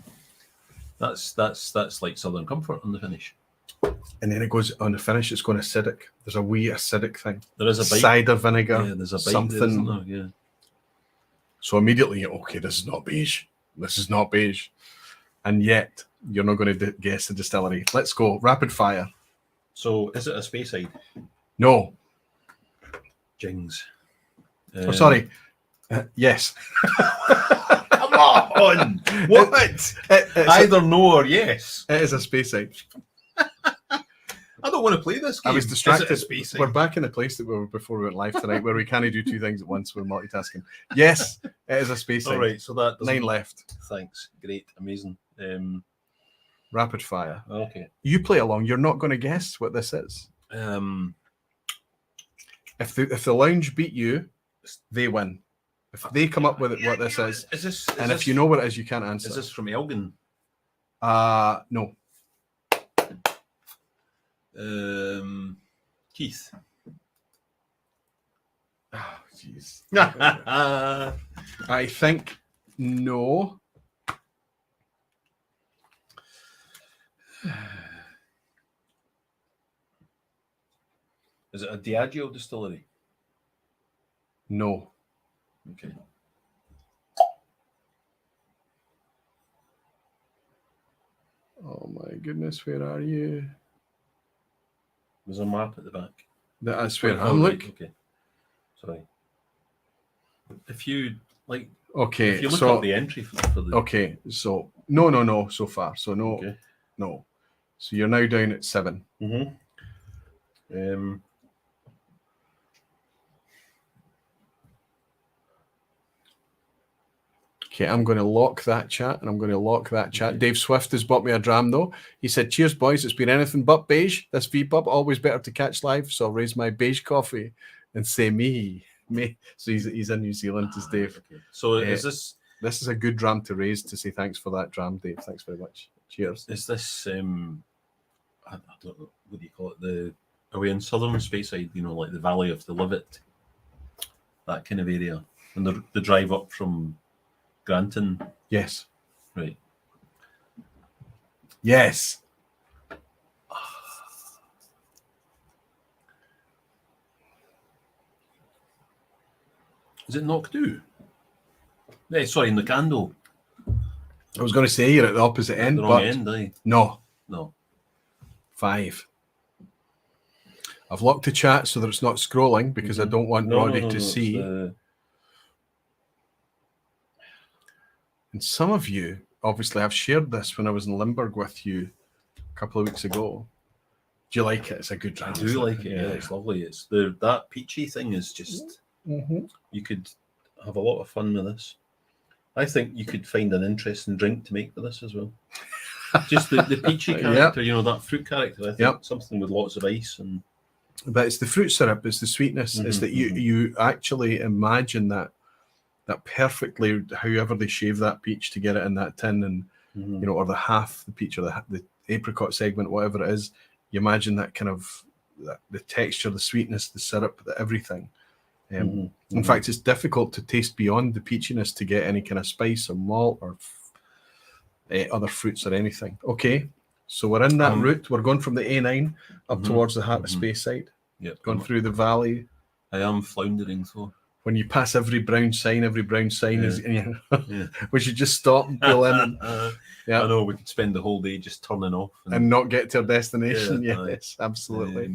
That's like Southern Comfort on the finish. And then it goes on the finish. It's going acidic. There's a wee acidic thing. There is a bite. Cider vinegar. Yeah, there's a bite something. There, yeah. So immediately, okay, this is not beige. This is not beige. And yet, you're not going to guess the distillery. Let's go. Rapid fire. So, is it a Speyside? No. Jings. Sorry. Yes. Come on! What? Either no or yes. It is a Speyside. I don't want to play this game. I was distracted. Is it a Speyside? We're back in the place that we were before we went live tonight, where we can't do two things at once. We're multitasking. Yes, it is a Speyside. All right, so that 9 left. Thanks. Great. Amazing. Rapid fire. Okay. You play along. You're not going to guess what this is. If the lounge beat you, they win. If they come up with what this is, if you know what it is, you can't answer. Is this from Elgin? No. Keith. Oh, jeez. I think no. Is it a Diageo distillery? No. Okay. Oh my goodness, where are you? There's a map at the back. That's where I'm looking. Okay. Sorry. If you like, okay, if you look so up the entry for the. Okay, so no, so far. So no, Okay. No. So you're now down at 7. Mm-hmm. Okay, I'm going to lock that chat, and I'm going to lock that chat. Okay. Dave Swift has bought me a dram, though. He said, cheers, boys. It's been anything but beige. This vPub, always better to catch live, so I'll raise my beige coffee and say me. So he's in New Zealand, is Dave. Okay. So is this... This is a good dram to raise to say thanks for that dram, Dave. Thanks very much. Cheers. Is this, I don't know, what do you call it? Are we in southern Speyside, like the Valley of the Livet? That kind of area. And the drive up from Granton. Yes. Right. Yes. Is it Knockdhu? Yeah, sorry, in the candle. I was going to say you're at the opposite end, the wrong end, aye. No. 5. I've locked the chat so that it's not scrolling because I don't want Roddy to see. And some of you, obviously, I've shared this when I was in Limburg with you a couple of weeks ago. Do you like it? It's a good dram. I do like it. Yeah, it's lovely. It's that peachy thing is just. You could have a lot of fun with this. I think you could find an interesting drink to make for this as well. Just the peachy character, that fruit character. I think something with lots of ice and. But it's the fruit syrup, it's the sweetness, it's that you actually imagine that perfectly, however they shave that peach to get it in that tin, and or the half the peach or the apricot segment, whatever it is, you imagine that kind of the texture, the sweetness, the syrup, the everything. In fact, it's difficult to taste beyond the peachiness to get any kind of spice or malt or other fruits or anything. Okay, so we're in that route. We're going from the A9 up towards the Heart of Speyside. Yep. Going through the valley. I am floundering, so. When you pass every brown sign is, we should just stop and pull in. I know, we could spend the whole day just turning off. And not get to our destination. Yes, absolutely.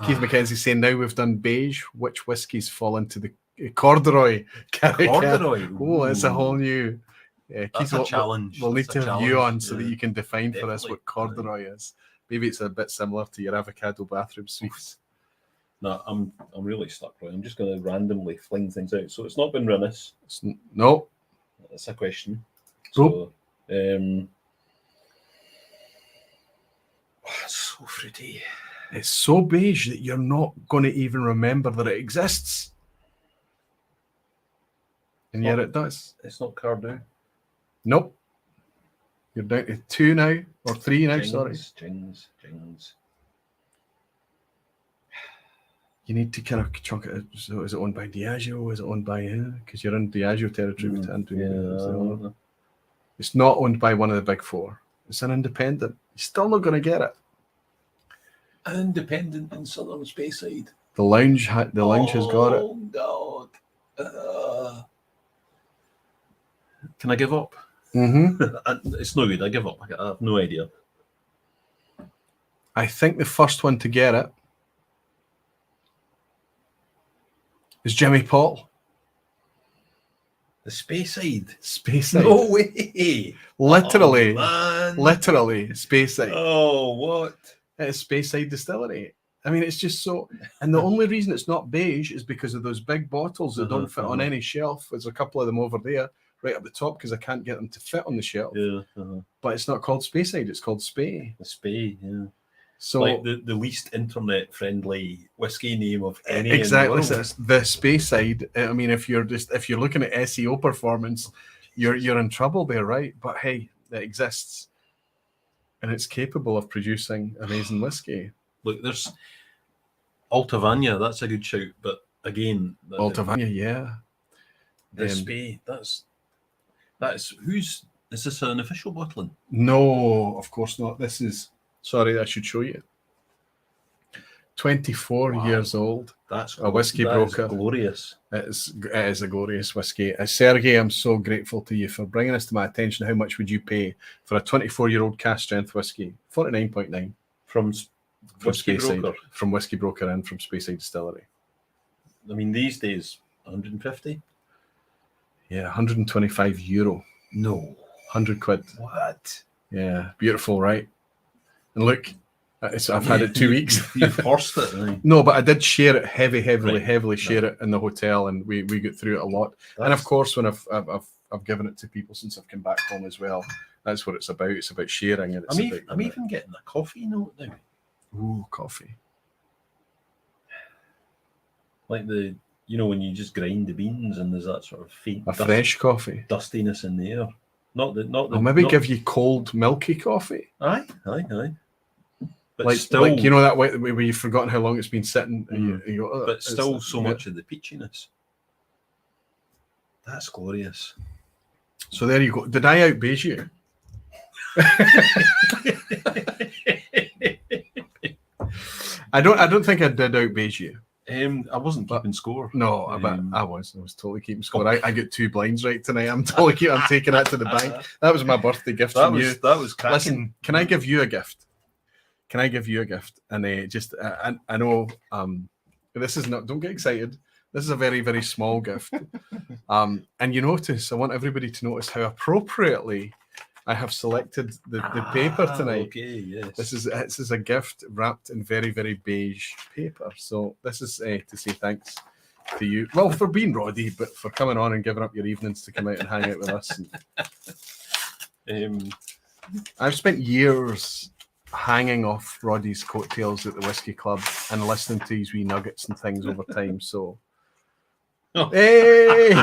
Keith McKenzie saying, now we've done beige, which whiskies fall into the corduroy category? Corduroy? Oh, it's a whole new... Keith, a challenge. We'll need to have you on so that you can define for us what corduroy is. Maybe it's a bit similar to your avocado bathroom sweets. No, I'm really stuck, right? I'm just going to randomly fling things out. So it's not been Rinnis. No. That's a question. So, it's so fruity. It's so beige that you're not going to even remember that it exists. And yet it does. It's not Cardew. Nope. You're down to 2 now, or 3 now, sorry. Jings. You need to kind of chunk it. So is it owned by Diageo? Is it owned by... Because you're in Diageo territory with Tantu. It's not owned by one of the big four. It's an independent. You're still not going to get it. An independent in Southern Speyside. The lounge has got it. Oh, God. Can I give up? It's no good. I give up. I have no idea. I think the first one to get it is Jimmy Paul. The Speyside. Speyside. No way. Literally. Oh, literally Speyside. Oh, what? It's Speyside Distillery. I mean, it's just so... And the only reason it's not beige is because of those big bottles that don't fit on any shelf. There's a couple of them over there, right up the top, because I can't get them to fit on the shelf. But it's not called Speyside, it's called Spey. The Spey, yeah. So like the least internet-friendly whiskey name of any exactly. in the world. The Speyside. I mean, if you're looking at SEO performance, you're in trouble there, right? But hey, it exists, and it's capable of producing amazing whiskey. Look, there's Altavania. That's a good shout, but again, Altavania, yeah. The Spey. That's who's. Is this an official bottling? No, of course not. This is. Sorry, I should show you. 24 years old. That's a whiskey broker. Glorious. It is a glorious whiskey. Sergey, I'm so grateful to you for bringing this to my attention. How much would you pay for a 24-year-old cask strength whiskey? 49.9 from Whiskey Speyside, Broker. from Whiskey Broker and from Speyside Distillery. I mean, these days, 150. Yeah, €125. No, 100 quid. What? Yeah, beautiful, right? And look, I've had it 2 weeks. You've horsed it, right? No, but I did share it heavily share it in the hotel, and we get through it a lot. And of course, when I've given it to people since I've come back home as well, that's what it's about. It's about sharing. And I'm even getting a coffee note now. Ooh, coffee. Like when you just grind the beans and there's that sort of faint, fresh coffee, dustiness in the air. I'll maybe give you cold, milky coffee. Aye. But like still, that way where you've forgotten how long it's been sitting. And you go, but still so much of the peachiness. That's glorious. So there you go. Did I out-beige you? I don't think I did out-beige you. I wasn't keeping score. No, I was totally keeping score. I got 2 blinds right tonight. I'm taking that to the bank. That was my birthday gift from you. That was cracking. Listen, can I give you a gift? And I know this is not. Don't get excited. This is a very, very small gift. And you notice. I want everybody to notice how appropriately I have selected the paper tonight. Okay, yes. This is a gift wrapped in very, very beige paper. So this is to say thanks to you. Well, for being Roddy, but for coming on and giving up your evenings to come out and hang out with us. And, I've spent years hanging off Roddy's coattails at the Whiskey Club and listening to his wee nuggets and things over time. So, hey,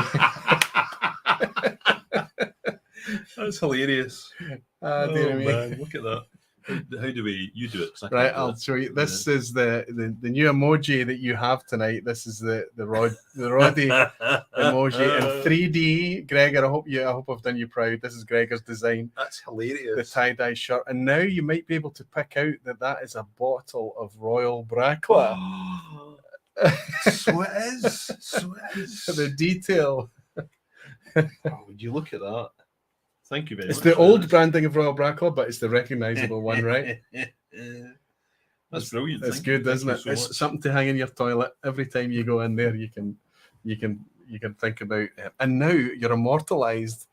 that's hilarious. Dear me. Man, look at that. How do you do it? Right, I'll show you. This is the new emoji that you have tonight. This is the Roddy emoji in 3D. Gregor, I hope I've done you proud. This is Gregor's design. That's hilarious. The tie-dye shirt. And now you might be able to pick out that is a bottle of Royal Brackla. So it is. The detail. Would you look at that? Thank you very much. It's the old branding of Royal Brackla, but it's the recognisable one, right? That's brilliant. It's good, isn't it? It's something to hang in your toilet every time you go in there. You can think about it. And now you're immortalised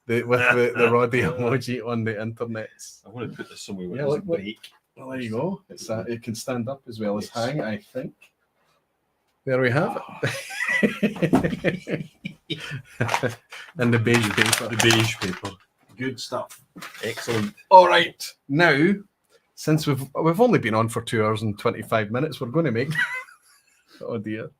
with the Roddy emoji on the internet. I want to put this somewhere where Yeah, it doesn't break. Well, there you go. It can stand up as well as hang, I think. There we have it. And the beige paper. The beige paper. Good stuff. Excellent. All right. Now, since we've only been on for 2 hours and 25 minutes, we're going to make oh dear.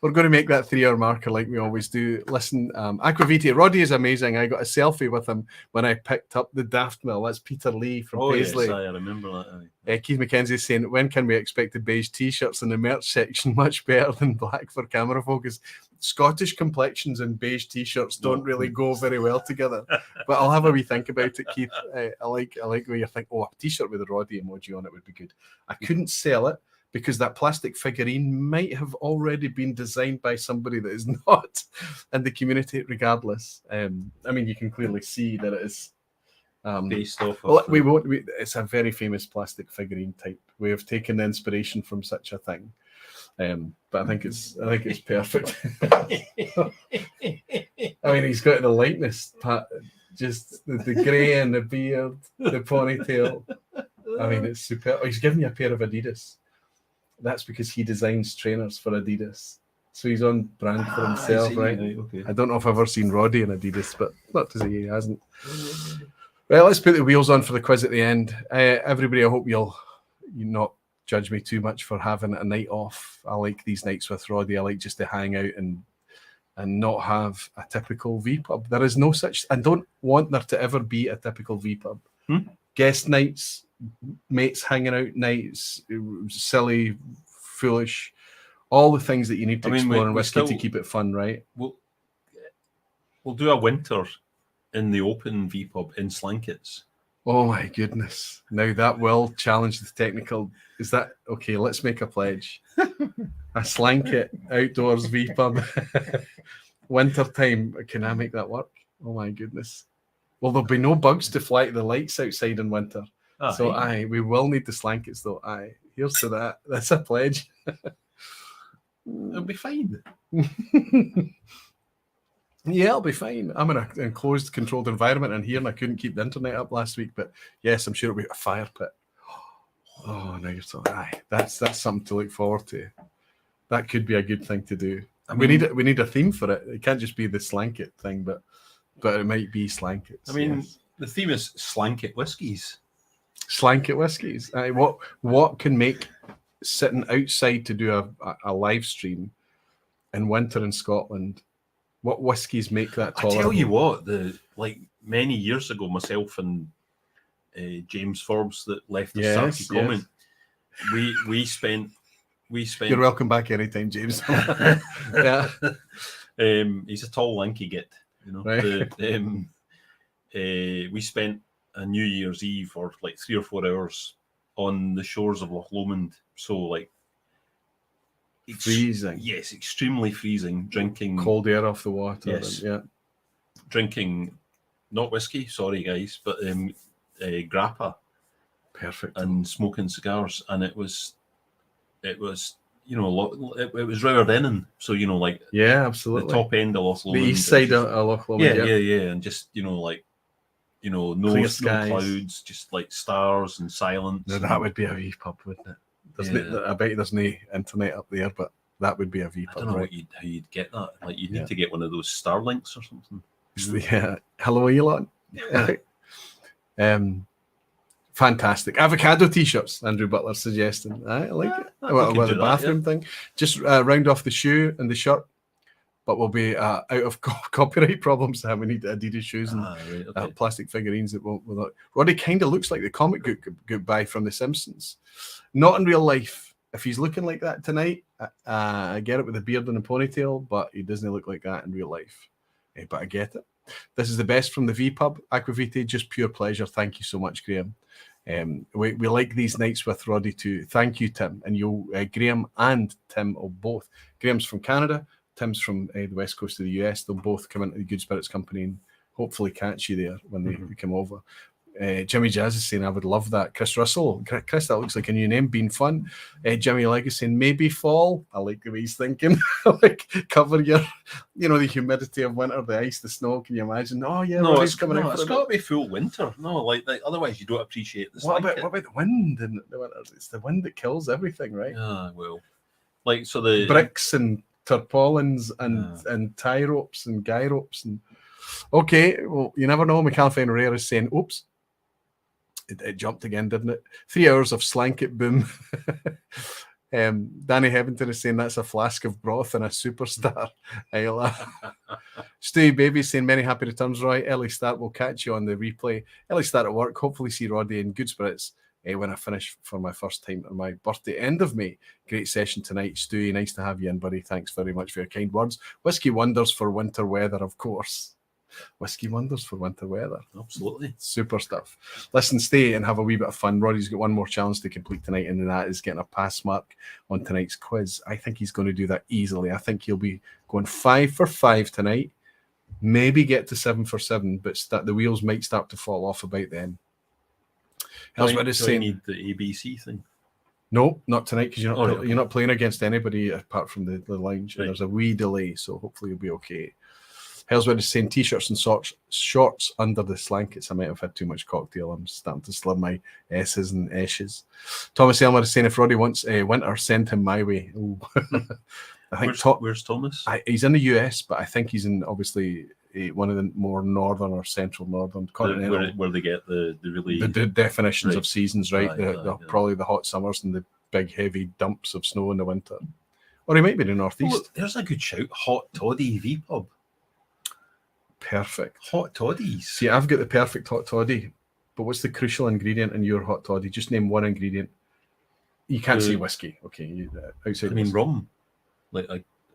We're going to make that 3-hour marker like we always do. Listen, Aquaviti, Roddy is amazing. I got a selfie with him when I picked up the Daft Mill. That's Peter Lee from Paisley. Yes, I remember that. Keith McKenzie is saying, when can we expect the beige t-shirts in the merch section? Much better than black for camera focus. Scottish complexions and beige t-shirts don't really go very well together. But I'll have a wee think about it, Keith. I like where you think, a t-shirt with a Roddy emoji on it would be good. I couldn't sell it because that plastic figurine might have already been designed by somebody that is not in the community, regardless. I mean, you can clearly see that it is based off. Well, it's a very famous plastic figurine type. We have taken the inspiration from such a thing, but I think it's perfect. I mean, he's got the lightness, just the grey and the beard, the ponytail. I mean, it's super. Oh, he's giving you a pair of Adidas. That's because he designs trainers for Adidas. So he's on brand for himself, right? Okay. I don't know if I've ever seen Roddy in Adidas, but not to say he hasn't. Right, let's put the wheels on for the quiz at the end. Everybody, I hope you not judge me too much for having a night off. I like these nights with Roddy. I like just to hang out and not have a typical vPub. There is no such. I don't want there to ever be a typical vPub. Guest nights, mates hanging out nights, silly, foolish, all the things that you need to explore in whiskey to keep it fun, right? We'll do a winter in the open vPub in Slankets. Oh my goodness. Now that will challenge the technical. Is that okay? Let's make a pledge. A Slanket outdoors vPub. Winter time. Can I make that work? Oh my goodness. Well, there'll be no bugs to fly the lights outside in winter. So we will need the Slankets though. Here's to that. That's a pledge. It'll be fine. Yeah, it'll be fine. I'm in an enclosed, controlled environment in here, and I couldn't keep the internet up last week. But yes, I'm sure it'll be a fire pit. Oh, now you're so that's something to look forward to. That could be a good thing to do. We need a theme for it. It can't just be the Slanket thing, but it might be Slankets. I mean, the theme is Slanket whiskies. Slanket whiskies. What can make sitting outside to do a live stream in winter in Scotland? What whiskies make that tolerable? I tell you what, many years ago, myself and James Forbes that left the starty comment, we spent. You're welcome back anytime, James. Yeah, he's a tall, lanky git, you know. Right. We spent a New Year's Eve for like 3 or 4 hours on the shores of Loch Lomond. So like. Freezing. Yes, extremely freezing. Drinking cold air off the water. Yes, drinking not whiskey. Sorry, guys, but grappa. Perfect. And smoking cigars, and it was it was Rower Denon, so absolutely the top end of Loch Lomond, the east side of Loch Lomond, and just no clouds, just like stars and silence. No, that would be a wee pub, wouldn't it? I bet there's no internet up there, but that would be a I vPub, don't know right? how you'd get that. Like you'd need to get one of those Starlinks or something. Yeah. Hello, Elon. Fantastic. Avocado t-shirts, Andrew Butler suggesting. I like it. Well, the bathroom thing. Just round off the shoe and the shirt, but we'll be out of copyright problems. We need Adidas shoes and plastic figurines that won't. Roddy kind of looks like the comic book guy from The Simpsons. Not in real life. If he's looking like that tonight, I get it with a beard and a ponytail, but he doesn't look like that in real life. But I get it. This is the best from the vPub. Aquavitae, just pure pleasure. Thank you so much, Graham. We like these nights with Roddy too. Thank you, Tim. And you, Graham and Tim, will both. Graham's from Canada. Tim's from the west coast of the US. They'll both come into the Good Spirits Company and hopefully catch you there when they come over. Jimmy Jazz is saying, I would love that. Chris Russell, Chris, that looks like a new name, being fun. Jimmy Leg is saying, maybe fall. I like the way he's thinking. Like, cover your, the humidity of winter, the ice, the snow. Can you imagine? Oh, yeah, no, it's coming out. It's got to be full winter. No, like otherwise you don't appreciate this. What about the wind in the winter? It's the wind that kills everything, right? Well, like, so the bricks and tarpaulins and tie ropes and guy ropes. And okay, well, you never know. McAlpine Herrera is saying, oops. It jumped again, didn't it? 3 hours of slanket boom. Danny Heaventon is saying that's a flask of broth and a superstar. I laugh. Stewie Baby saying many happy returns, Roy. Early start. We'll catch you on the replay. Early start at work. Hopefully see Roddy in good spirits when I finish for my first time on my birthday, end of May. Great session tonight, Stewie. Nice to have you in, buddy. Thanks very much for your kind words. Whiskey wonders for winter weather, of course. Whiskey wonders for winter weather. Absolutely. Super stuff. Listen, stay and have a wee bit of fun. Roddy's got one more challenge to complete tonight, and that is getting a pass mark on tonight's quiz. I think he's going to do that easily. I think he'll be going 5 for 5 tonight, maybe get to 7 for 7, but the wheels might start to fall off about then. Do I need the ABC thing? No, not tonight, because you're not playing against anybody apart from the lounge. Right. There's a wee delay, so hopefully you'll be okay. Hellswood is saying t-shirts and shorts under the slankets. I might have had too much cocktail. I'm starting to slur my S's and S's. Thomas Elmer is saying if Roddy wants winter, send him my way. I think where's Thomas? He's in the US, but I think he's in obviously one of the more northern or central northern continental. Where they get the really the definitions of seasons, right? Probably the hot summers and the big heavy dumps of snow in the winter. Or he might be in the northeast. Oh, there's a good shout. Hot toddy vPub. Perfect. Hot toddies. See, I've got the perfect hot toddy, but what's the crucial ingredient in your hot toddy? Just name one ingredient. You can't say whiskey. Okay, outside. I mean rum.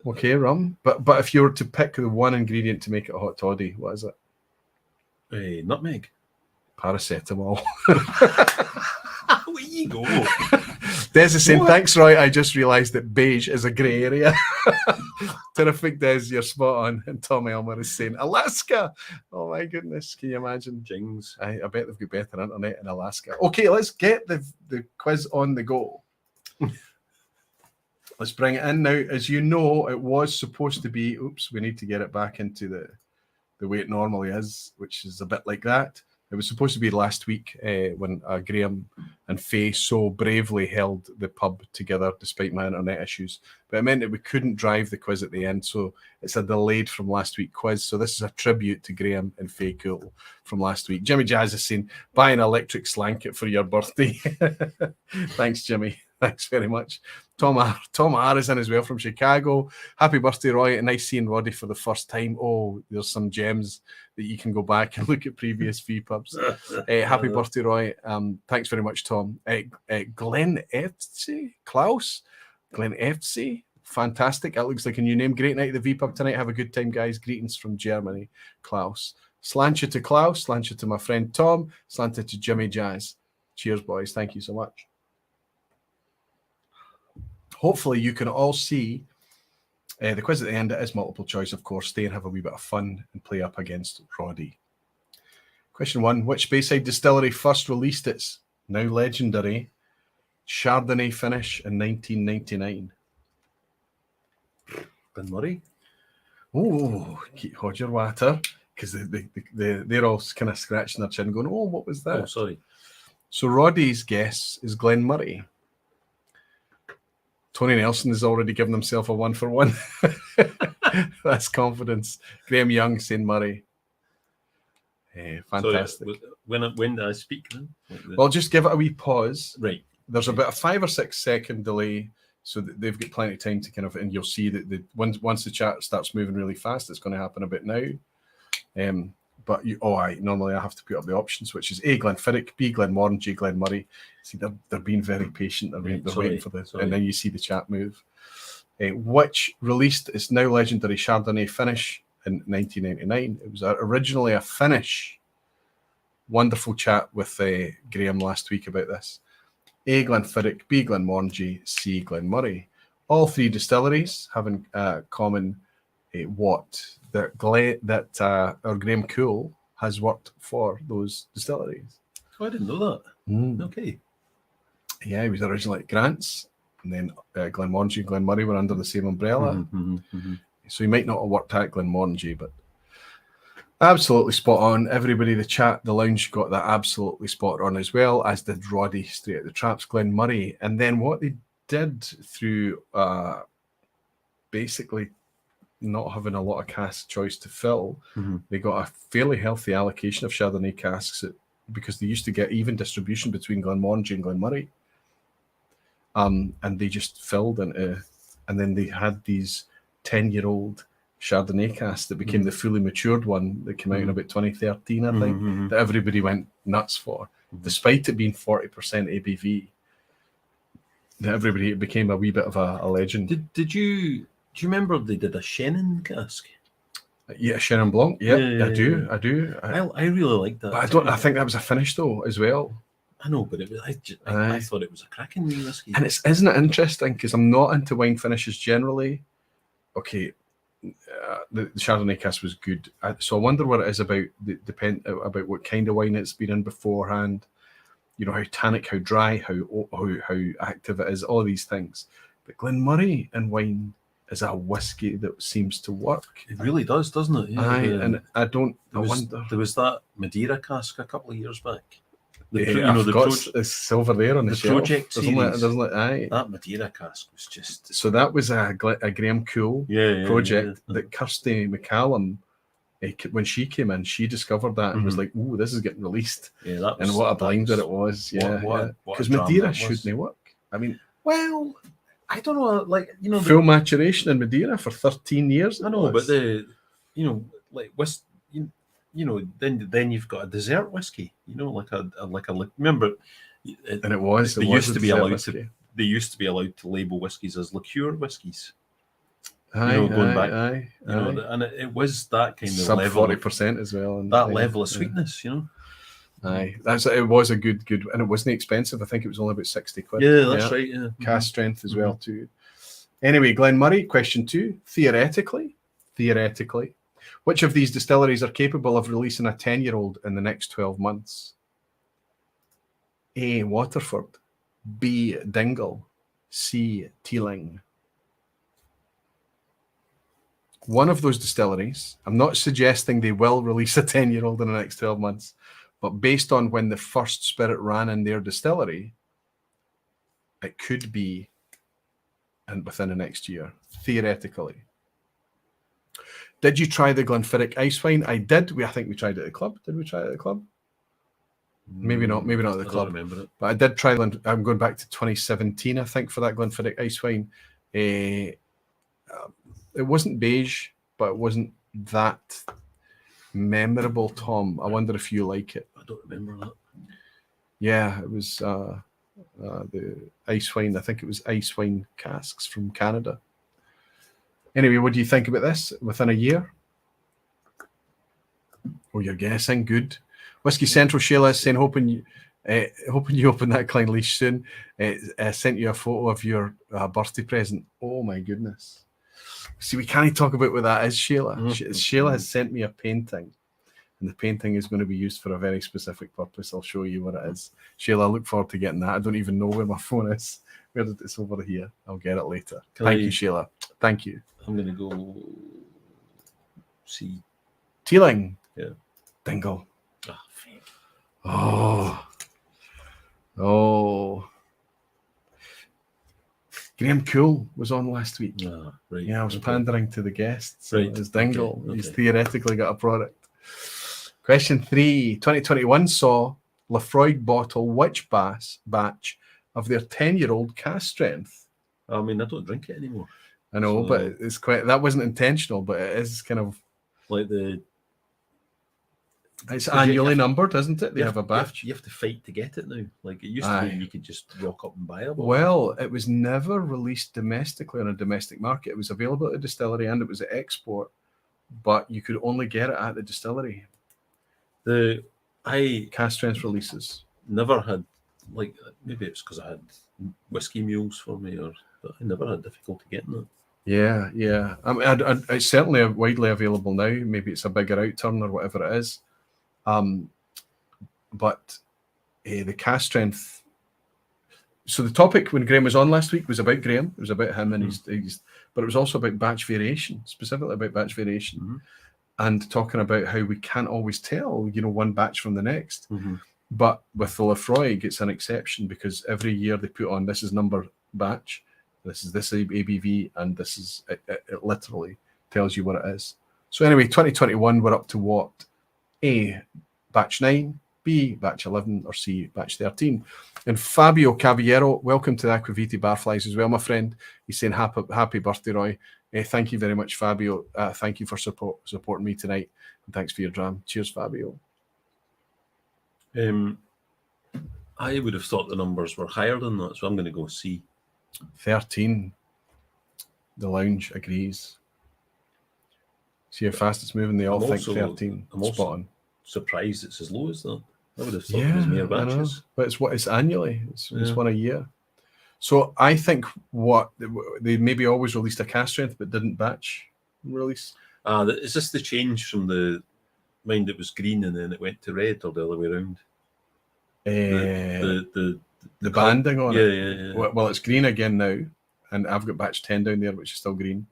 Okay, rum. But if you were to pick the one ingredient to make it a hot toddy, what is it? Nutmeg. Paracetamol. Where you go? Des is saying, thanks, Roy. I just realised that beige is a grey area. Terrific, Des. You're spot on. And Tom Elmer is saying, Alaska. Oh, my goodness. Can you imagine? Jings. I bet they've got better internet in Alaska. Okay, let's get the quiz on the go. Let's bring it in now. As you know, it was supposed to be, we need to get it back into the way it normally is, which is a bit like that. It was supposed to be last week when Graham and Faye so bravely held the pub together despite my internet issues. But it meant that we couldn't drive the quiz at the end. So it's a delayed from last week quiz. So this is a tribute to Graham and Faye Cool from last week. Jimmy Jazz is saying, buy an electric slanket for your birthday. Thanks, Jimmy. Thanks very much. Tom R is in as well from Chicago. Happy birthday, Roy. And nice seeing Roddy for the first time. Oh, there's some gems that you can go back and look at previous vPubs. Happy birthday, Roy. Thanks very much, Tom. Glen Klaus. Glen Eftsy. Fantastic. That looks like a new name. Great night at the vPub tonight. Have a good time, guys. Greetings from Germany. Klaus. Slancha to Klaus. Slancha to my friend Tom. Slancha to Jimmy Jazz. Cheers, boys. Thank you so much. Hopefully you can all see the quiz at the end. It is multiple choice, of course. Stay and have a wee bit of fun and play up against Roddy. Question 1. Which Bayside distillery first released its now legendary Chardonnay finish in 1999? Glenmurray. Oh, hold your water, because they're all kind of scratching their chin going, oh, what was that? Oh, sorry. So Roddy's guess is Glenmurray. Tony Nelson has already given himself a 1 for 1. That's confidence. Graham Young, St. Murray. Fantastic. Sorry, when did I speak then? Well, just give it a wee pause. Right. There's about a 5 or 6 second delay, so that they've got plenty of time to kind of, and you'll see that once the chat starts moving really fast, it's going to happen a bit now. But normally I have to put up the options, which is A, Glenfiddich, B, Glenmoran, G, Glen Murray. See, they're being very patient. They're waiting for this, and then you see the chat move. Which released its now legendary Chardonnay finish in 1999. It was originally a finish. Wonderful chat with Graham last week about this. A, Glenfiddich, B, Glenmorangie, C, Glenmurray. All 3 distilleries have in common that our Graham Cool has worked for those distilleries. Oh, I didn't know that. Okay. Yeah, he was originally at Grant's, and then Glenmorangie and Glenmurray were under the same umbrella. So he might not have worked at Glenmorangie, but absolutely spot on. Everybody, the chat, the lounge got that absolutely spot on as well, as did Roddy straight at the traps, Glenmurray. And then what they did through basically not having a lot of cask choice to fill, they got a fairly healthy allocation of Chardonnay casks because they used to get even distribution between Glenmorangie and Glenmurray. And they just filled into, and then they had these 10-year-old Chardonnay casks that became the fully matured one that came out in about 2013, I think, that everybody went nuts for, despite it being 40% ABV. That everybody, it became a wee bit of a legend. Do you remember they did a Chenin cask? Yeah, Chenin Blanc. Yeah, I do. I really like that. But I think that was a finish though as well. I know, but I thought it was a cracking wee whiskey. And isn't it interesting? Because I'm not into wine finishes generally. Okay, the Chardonnay cask was good. So I wonder what it is about about what kind of wine it's been in beforehand. You know, how tannic, how dry, how active it is, all these things. But Glenmurray and wine is a whiskey that seems to work. It really does, doesn't it? Yeah, and I wonder. There was that Madeira cask a couple of years back. It's over there on the shelf. Project series. That Madeira cask was just... So that was a Graham Cool project that Kirsty McCallum, when she came in, she discovered that and was like, "Ooh, this is getting released." Yeah, that was, and what a blinder it was. Yeah, because Madeira shouldn't work. I mean, well, I don't know. Like, you know, full maturation in Madeira for 13 years. I know, but then you've got a dessert whiskey. You know, like a remember. And it was. They used to be allowed to label whiskies as liqueur whiskies. Going back, and it was that kind of sub level, 40% as well, and that level of sweetness, it was a good, and it wasn't expensive. I think it was only about 60 quid. Yeah, that's right. Yeah, cask strength as well too. Anyway, Glenmurray, question 2. Theoretically, which of these distilleries are capable of releasing a 10-year-old in the next 12 months? A, Waterford, B, Dingle, C, Teeling. One of those distilleries, I'm not suggesting they will release a 10-year-old in the next 12 months, but based on when the first spirit ran in their distillery, it could be within the next year, theoretically. Did you try the Glenfiddich ice wine? I did. I think we tried it at the club. Did we try it at the club? Maybe not at the club. I don't remember it. But I did try. I'm going back to 2017, I think, for that Glenfiddich ice wine. It wasn't beige, but it wasn't that memorable, Tom. I wonder if you like it. I don't remember that. Yeah, it was the ice wine. I think it was ice wine casks from Canada. Anyway, what do you think about this? Within a year? Oh, you're guessing. Good. Whiskey Central, Sheila is saying, hoping you open that Klein leash soon. Sent you a photo of your birthday present. Oh my goodness. See, we can't talk about what that is, Sheila. Sheila has sent me a painting, and the painting is going to be used for a very specific purpose. I'll show you what it is. Sheila, I look forward to getting that. I don't even know where my phone is. It's over here. I'll get it later. Thank you, Sheila. Thank you. I'm going to go see Teeling. Yeah. Dingle. Oh. Graham Cool was on last week. Ah, right. Yeah, I was okay. pandering to the guests. So Right, his dingle. okay, He's okay. theoretically got a product. Question 3. 2021 saw Lafroig bottle which batch of their 10-year-old cask strength? I mean, I don't drink it anymore. I know, So- but it's quite. That wasn't intentional, but it is kind of. Like It's 'cause you annually have- numbered, isn't it? They have a batch. You have to fight to get it now. Like it used to Aye. be, you could just rock up and buy a bottle. Well, it was never released domestically on a domestic market. It was available at the distillery and it was at export, but you could only get it at the distillery. I Cask strength releases. never had, like, maybe it's because I had whiskey mules for me, but I never had difficulty getting it. Yeah, yeah. I mean, it's certainly widely available now. Maybe it's a bigger outturn or whatever it is. But the cask strength. So the topic when Graham was on last week was about Graham. It was about him and his, but it was also about batch variation, specifically about batch variation, and talking about how we can't always tell, one batch from the next. But with the Lafroig, it's an exception because every year they put on this is number batch, this is this ABV, and this is it literally tells you what it is. So anyway, 2021 we're up to what? A, batch 9, B, batch 11, or C, batch 13. And Fabio Cavallero, welcome to the Aquaviti Barflies as well, my friend. He's saying happy birthday, Roy. Thank you very much, Fabio. Thank you for supporting me tonight. And thanks for your dram. Cheers, Fabio. I would have thought the numbers were higher than that, so I'm going to go C. 13. The lounge agrees. See how fast it's moving. They all think 13. Spot on. Surprised it's as low as that. I would have thought it was mere batches. But it's annually. It's one a year. So I think what they maybe always released a cask strength but didn't batch release. Is this the change from the mind it was green and then it went to red, or the other way around? The banding on it. Yeah. Well, it's green again now, and I've got batch 10 down there, which is still green.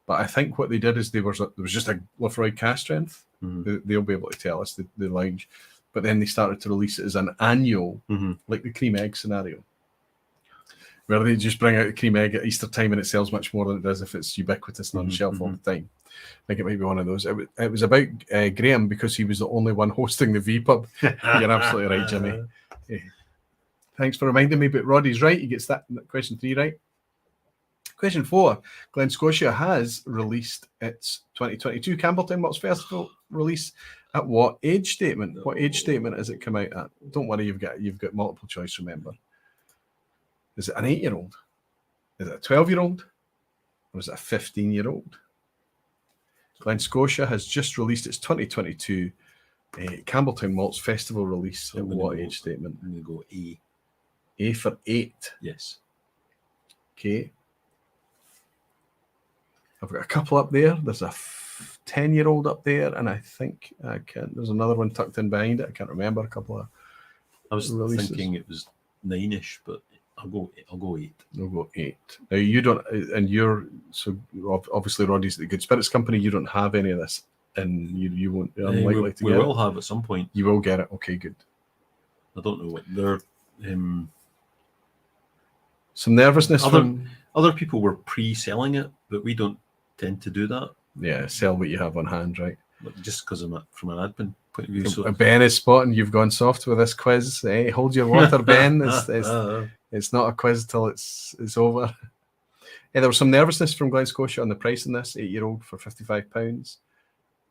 But I think what they did is there was just a Lafroig cask strength. They'll be able to tell us the lounge, but then they started to release it as an annual, like the cream egg scenario, where they just bring out the cream egg at Easter time and it sells much more than it does if it's ubiquitous and on shelf all the time. I think it might be one of those. It was about Graham because he was the only one hosting the vPub. You're absolutely right, Jimmy. Thanks for reminding me, but Roddy's right. He gets that question 3 right. Question 4. Glen Scotia has released its 2022 Campbelltown Malts Festival release at what age statement? What age statement has it come out at? Don't worry, you've got multiple choice, remember. Is it an 8-year-old? Is it a 12-year-old? Or is it a 15-year-old? Glen Scotia has just released its 2022 Campbelltown Malts Festival release at what age statement? I'm going to go A. A for 8. Yes. Okay. I've got a couple up there. There's a 10-year-old up there, and I think there's another one tucked in behind it. I can't remember a couple of. I was releases. thinking it was 9-ish, but I'll go 8. I'll go 8. Now you don't, and you're so obviously Roddy's the Good Spirits Company. You don't have any of this, and you won't. You're unlikely to get. We will have at some point. You will get it. Okay, good. I don't know what they're. Some nervousness Other people were pre-selling it, but we don't tend to do that. Yeah, sell what you have on hand, right? Just because I'm from an admin point of view. So Ben is spotting you've gone soft with this quiz. Hey, hold your water, Ben. It's not a quiz till it's over. There was some nervousness from Glen Scotia on the price in this 8-year-old for £55.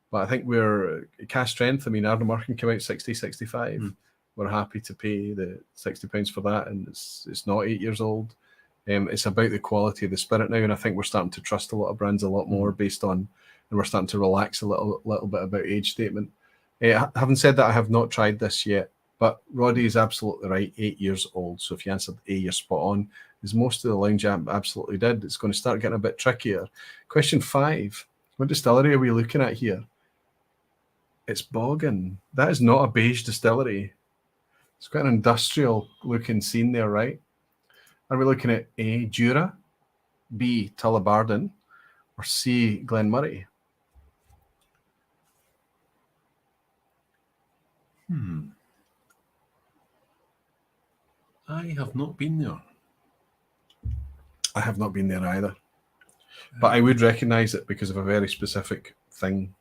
But I think we're cash strength. I mean, Arden Markin came out 60, 65. We're happy to pay the £60 for that, and it's not 8 years old. It's about the quality of the spirit now, and I think we're starting to trust a lot of brands a lot more based on, and we're starting to relax a little bit about age statement. Having said that, I have not tried this yet, but Roddy is absolutely right. 8 years old. So if you answered A, you're spot on. As most of the lounge app absolutely did. It's going to start getting a bit trickier. Question 5. What distillery are we looking at here? It's Boggin. That is not a beige distillery. It's quite an industrial looking scene there, right? Are we looking at A, Jura, B, Tullabarden, or C, Glen Murray? I have not been there. I have not been there either. But I would recognise it because of a very specific thing.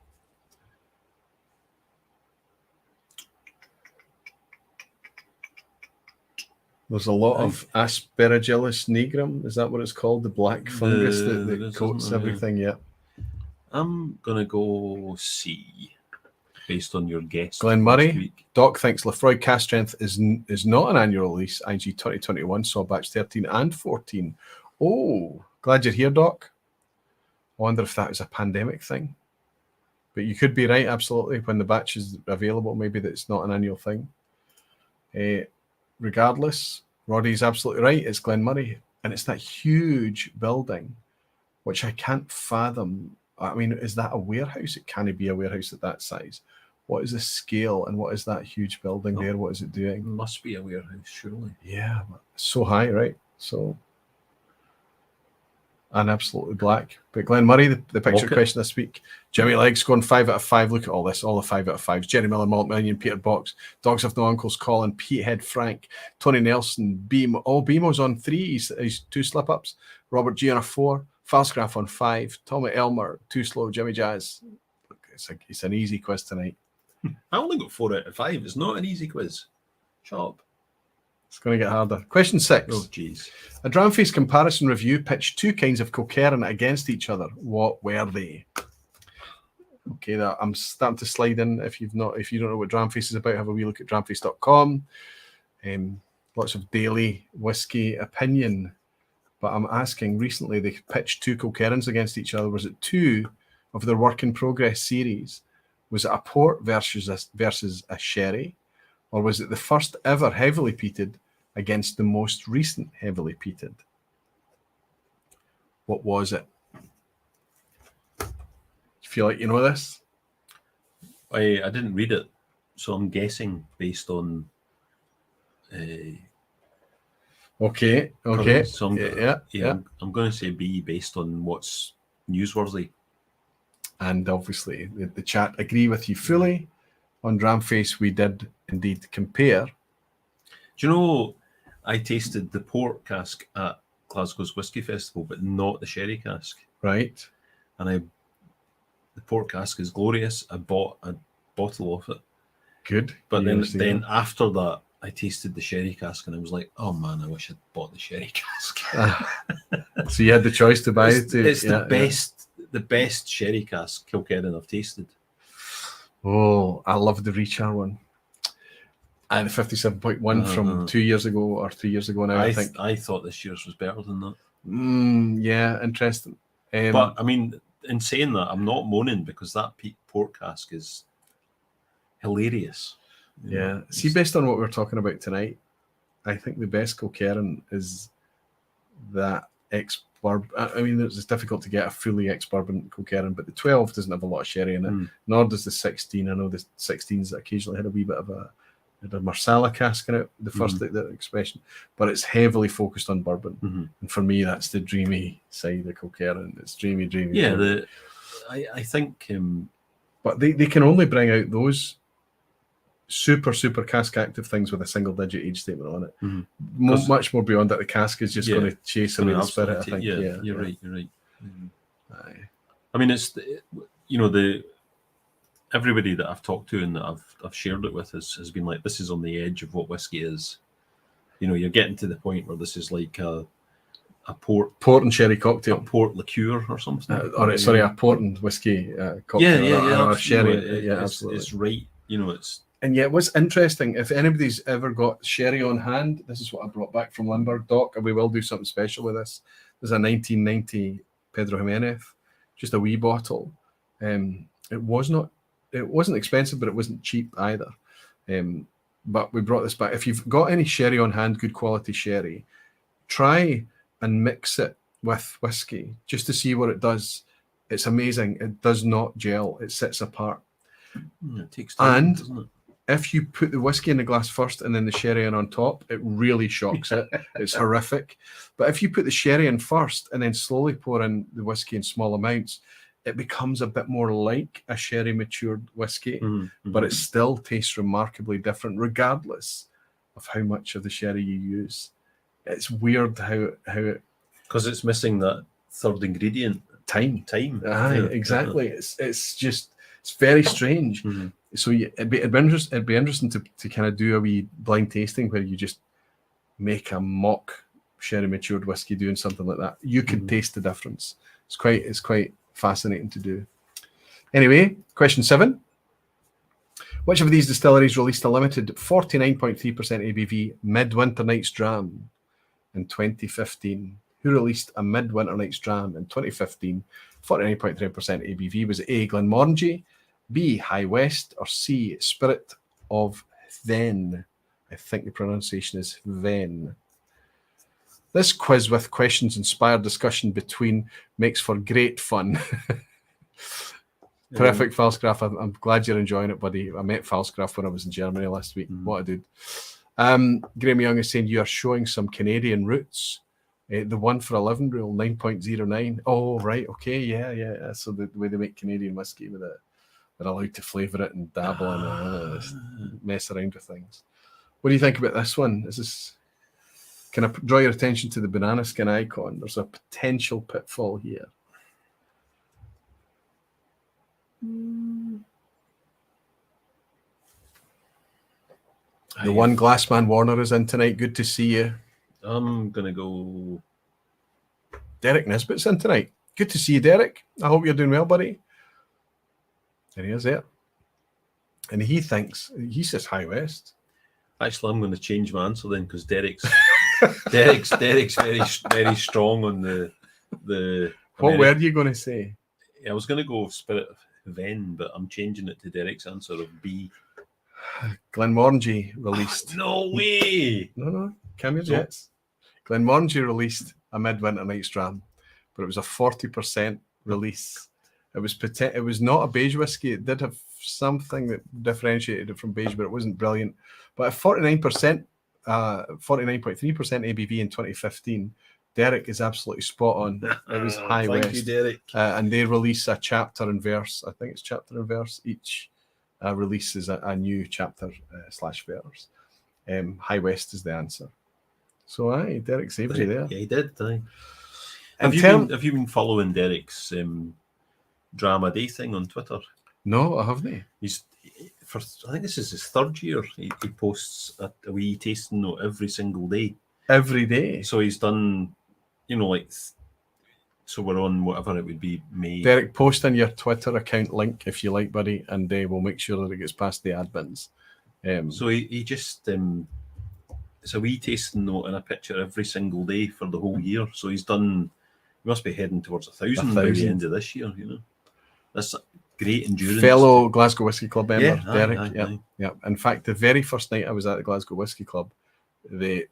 There's a lot of Aspergillus nigrum. Is that what it's called? The black fungus that coats everything. Yeah. I'm gonna go C, based on your guess. Glen Murray. Doc thinks Lefroy Cask Strength is not an annual release. IG 2021 saw batch 13 and 14. Oh, glad you're here, Doc. I wonder if that was a pandemic thing. But you could be right, absolutely. When the batch is available, maybe that's not an annual thing. Regardless, Roddy's absolutely right. It's Glen Murray, and it's that huge building, which I can't fathom. I mean, is that a warehouse? It can't be a warehouse at that size. What is the scale, and what is that huge building there? What is it doing? Must be a warehouse, surely. Yeah, so high, right? So, and absolutely black. But Glen Murray, the picture question this week. Jimmy Legg scoring 5 out of 5. Look at all this, all the 5 out of 5s. Jerry Miller, Malt Million, Peter Box, Dogs Have No Uncles, Colin, Pete Head, Frank, Tony Nelson, Beam. Oh, Beamo's on 3. He's 2 slip-ups. Robert G on a 4. Falsgraf on 5. Tommy Elmer, 2 slow. Jimmy Jazz. Look, it's an easy quiz tonight. I only got 4 out of 5. It's not an easy quiz. Shut up. It's going to get harder. Question 6. Oh, jeez. A Dramface comparison review pitched 2 kinds of Kilkerran against each other. What were they? Okay, I'm starting to slide in. If you don't know what Dramface is about, have a wee look at dramface.com. Lots of daily whiskey opinion. But I'm asking, recently they pitched 2 Kilkerrans against each other. Was it 2 of their work in progress series? Was it a port versus a sherry? Or was it the first ever heavily peated against the most recent heavily peated? What was it? Do you feel like you know this? I didn't read it, so I'm guessing based on. Okay. So I'm going to say B based on what's newsworthy. And obviously, the chat agree with you fully. On Dramface, we did indeed compare. Do you know, I tasted the port cask at Glasgow's Whisky Festival, but not the sherry cask. Right. And the port cask is glorious. I bought a bottle of it. Good. But then after that, I tasted the sherry cask and I was like, oh man, I wish I'd bought the sherry cask. So you had the choice to buy it. It's the best sherry cask Kilkerran I've tasted. Oh, I love the Rechar one. And the 57.1 from 2 years ago or 3 years ago now, I think. I thought this year's was better than that. Yeah, interesting. But, I mean, in saying that, I'm not moaning because that port cask is hilarious. Yeah. See, based on what we're talking about tonight, I think the best Kilkerran is that ex-bourbon. I mean, it's difficult to get a fully ex-bourbon Kilkerran, but the 12 doesn't have a lot of sherry in it, nor does the 16. I know the 16s occasionally had a wee bit of a Marsala cask in it, the first the expression, but it's heavily focused on bourbon. And for me, that's the dreamy side of Kilkerran. It's dreamy. Yeah, I think... but they can only bring out those super cask active things with a single digit age statement on it. Much more beyond that, the cask is just going to chase away the spirit, I think. Yeah, you're right. I mean, it's everybody that I've talked to and that I've shared it with has been like, this is on the edge of what whiskey is. You know, you're getting to the point where this is like a port and sherry cocktail, a port liqueur or something, a port and whiskey cocktail. Or sherry. Absolutely. It's right. You know, it's. And yet, what's interesting, if anybody's ever got sherry on hand, this is what I brought back from Limburg, Doc, and we will do something special with this. There's a 1990 Pedro Jimenez, just a wee bottle. It wasn't expensive, but it wasn't cheap either. But we brought this back. If you've got any sherry on hand, good quality sherry, try and mix it with whiskey just to see what it does. It's amazing. It does not gel. It sits apart. It takes time, doesn't it? If you put the whiskey in the glass first and then the sherry in on top, it really shocks it. It's horrific. But if you put the sherry in first and then slowly pour in the whiskey in small amounts, it becomes a bit more like a sherry matured whiskey, but it still tastes remarkably different, regardless of how much of the sherry you use. It's weird how Because it's missing that third ingredient, Time. time. Aye, Yeah. exactly. It's very strange. Mm-hmm. So it'd be interesting to kind of do a wee blind tasting where you just make a mock sherry matured whiskey doing something like that. You can taste the difference. It's quite fascinating to do. Anyway, question 7. Which of these distilleries released a limited 49.3% ABV Midwinter Night's Dram in 2015? Who released a Midwinter Night's Dram in 2015? 49.3% ABV. Was it A, Glenmorangie, B, High West, or C, Spirit of Then? I think the pronunciation is Then. This quiz with questions inspired discussion between makes for great fun. Terrific, Falsgraf. I'm glad you're enjoying it, buddy. I met Falsgraf when I was in Germany last week. What a dude. Graham Young is saying you are showing some Canadian roots. The 1 for 11 rule, 9.09. Oh, right. Okay. Yeah. So the way they make Canadian whiskey with it, they're allowed to flavour it and dabble and mess around with things. What do you think about this one? Can I draw your attention to the banana skin icon? There's a potential pitfall here. The one Glassman Warner is in tonight. Good to see you. I'm going to go... Derek Nisbet's in tonight. Good to see you, Derek. I hope you're doing well, buddy. There he is there. And he says High West. Actually, I'm going to change my answer then because Derek's very very strong on the. What were you going to say? I was going to go Spirit of Ven, but I'm changing it to Derek's answer of B. Glenmorangie released. No way! No. Come your jets. Glenmorangie released a Midwinter Night's Dram, but it was a 40% release. It was not a beige whiskey. It did have something that differentiated it from beige, but it wasn't brilliant. But at 49%, 49.3% ABV in 2015, Derek is absolutely spot on. It was High West. Thank you, Derek. And they release a chapter and verse. I think it's chapter and verse. Each release is a new chapter / verse. High West is the answer. So, aye, Derek saved you there. Yeah, he did. Aye. Have you been following Derek's drama day thing on Twitter? No, I haven't. I think this is his 3rd year. He posts a wee tasting note every single day. Every day. So he's done, so we're on whatever it would be, May. Derek, post in your Twitter account link if you like, buddy, and we'll make sure that it gets past the admins. So he just it's a wee tasting note and a picture every single day for the whole year. So he must be heading towards 1,000 by the end of this year. That's great endurance. Fellow Glasgow Whisky Club member, Derek. Aye. In fact, the very first night I was at the Glasgow Whisky Club, the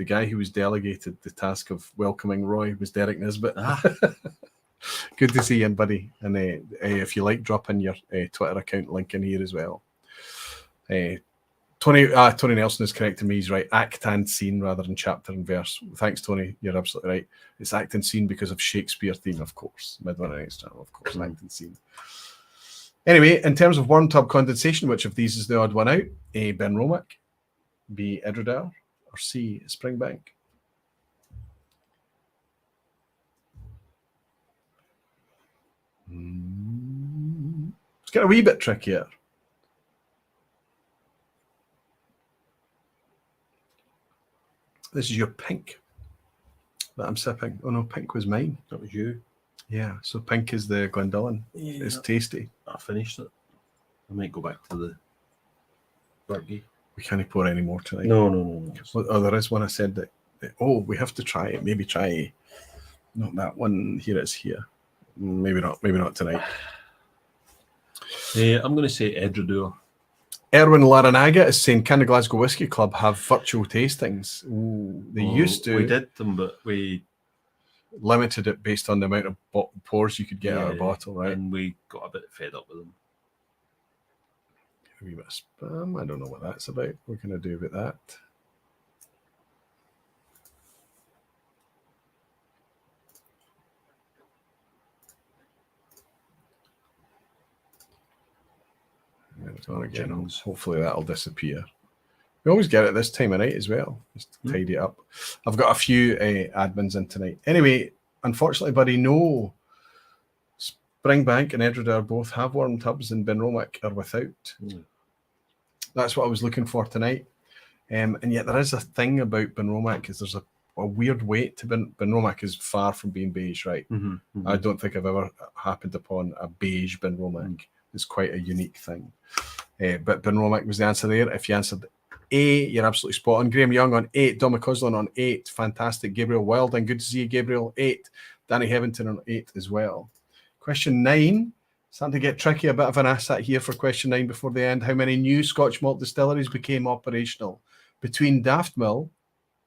guy who was delegated the task of welcoming Roy was Derek Nisbet. Good to see you, buddy. And if you like, drop in your Twitter account link in here as well. Tony Nelson is correcting me. He's right. Act and scene rather than chapter and verse. Thanks, Tony. You're absolutely right. It's act and scene because of Shakespeare theme, of course. Midwinter Night's Dram, of course. Act and scene. Anyway, in terms of worm tub condensation, which of these is the odd one out? A, Ben Romack, B, Edredale, or C, Springbank? It's got a wee bit trickier. This is your pink that I'm sipping. Oh no, pink was mine. That was you. Yeah, so pink is the Glendullan. Yeah, it's tasty. I finished it. I might go back to the Burgie. We can't pour any more tonight. No. Oh, there is one I said that. We have to try it. Maybe try. Not that one. Here it is here. Maybe not tonight. I'm going to say Edredale. Erwin Laranaga is saying, can the Glasgow Whisky Club have virtual tastings? Ooh, they used to. We did them, but we limited it based on the amount of pours you could get out of a bottle, right? And we got a bit fed up with them. A wee bit of spam. I don't know what that's about. What can I do about that? Again, hopefully that'll disappear. We always get it this time of night as well. Just to tidy it up. I've got a few admins in tonight. Anyway, unfortunately, buddy, no. Springbank and Edredar both have warm tubs, and Benromac are without. That's what I was looking for tonight. And yet there is a thing about Benromac, because there's a weird weight to Benromac is far from being beige, right? I don't think I've ever happened upon a beige Benromac. It's quite a unique thing. But Benromac was the answer there. If you answered A, you're absolutely spot on. Graham Young on 8, Dom McCausland on 8, fantastic. Gabriel Wilding, good to see you, Gabriel, 8. Danny Hevington on 8 as well. Question 9, starting to get tricky, a bit of an assat here for question 9 before the end. How many new Scotch malt distilleries became operational between Daft Mill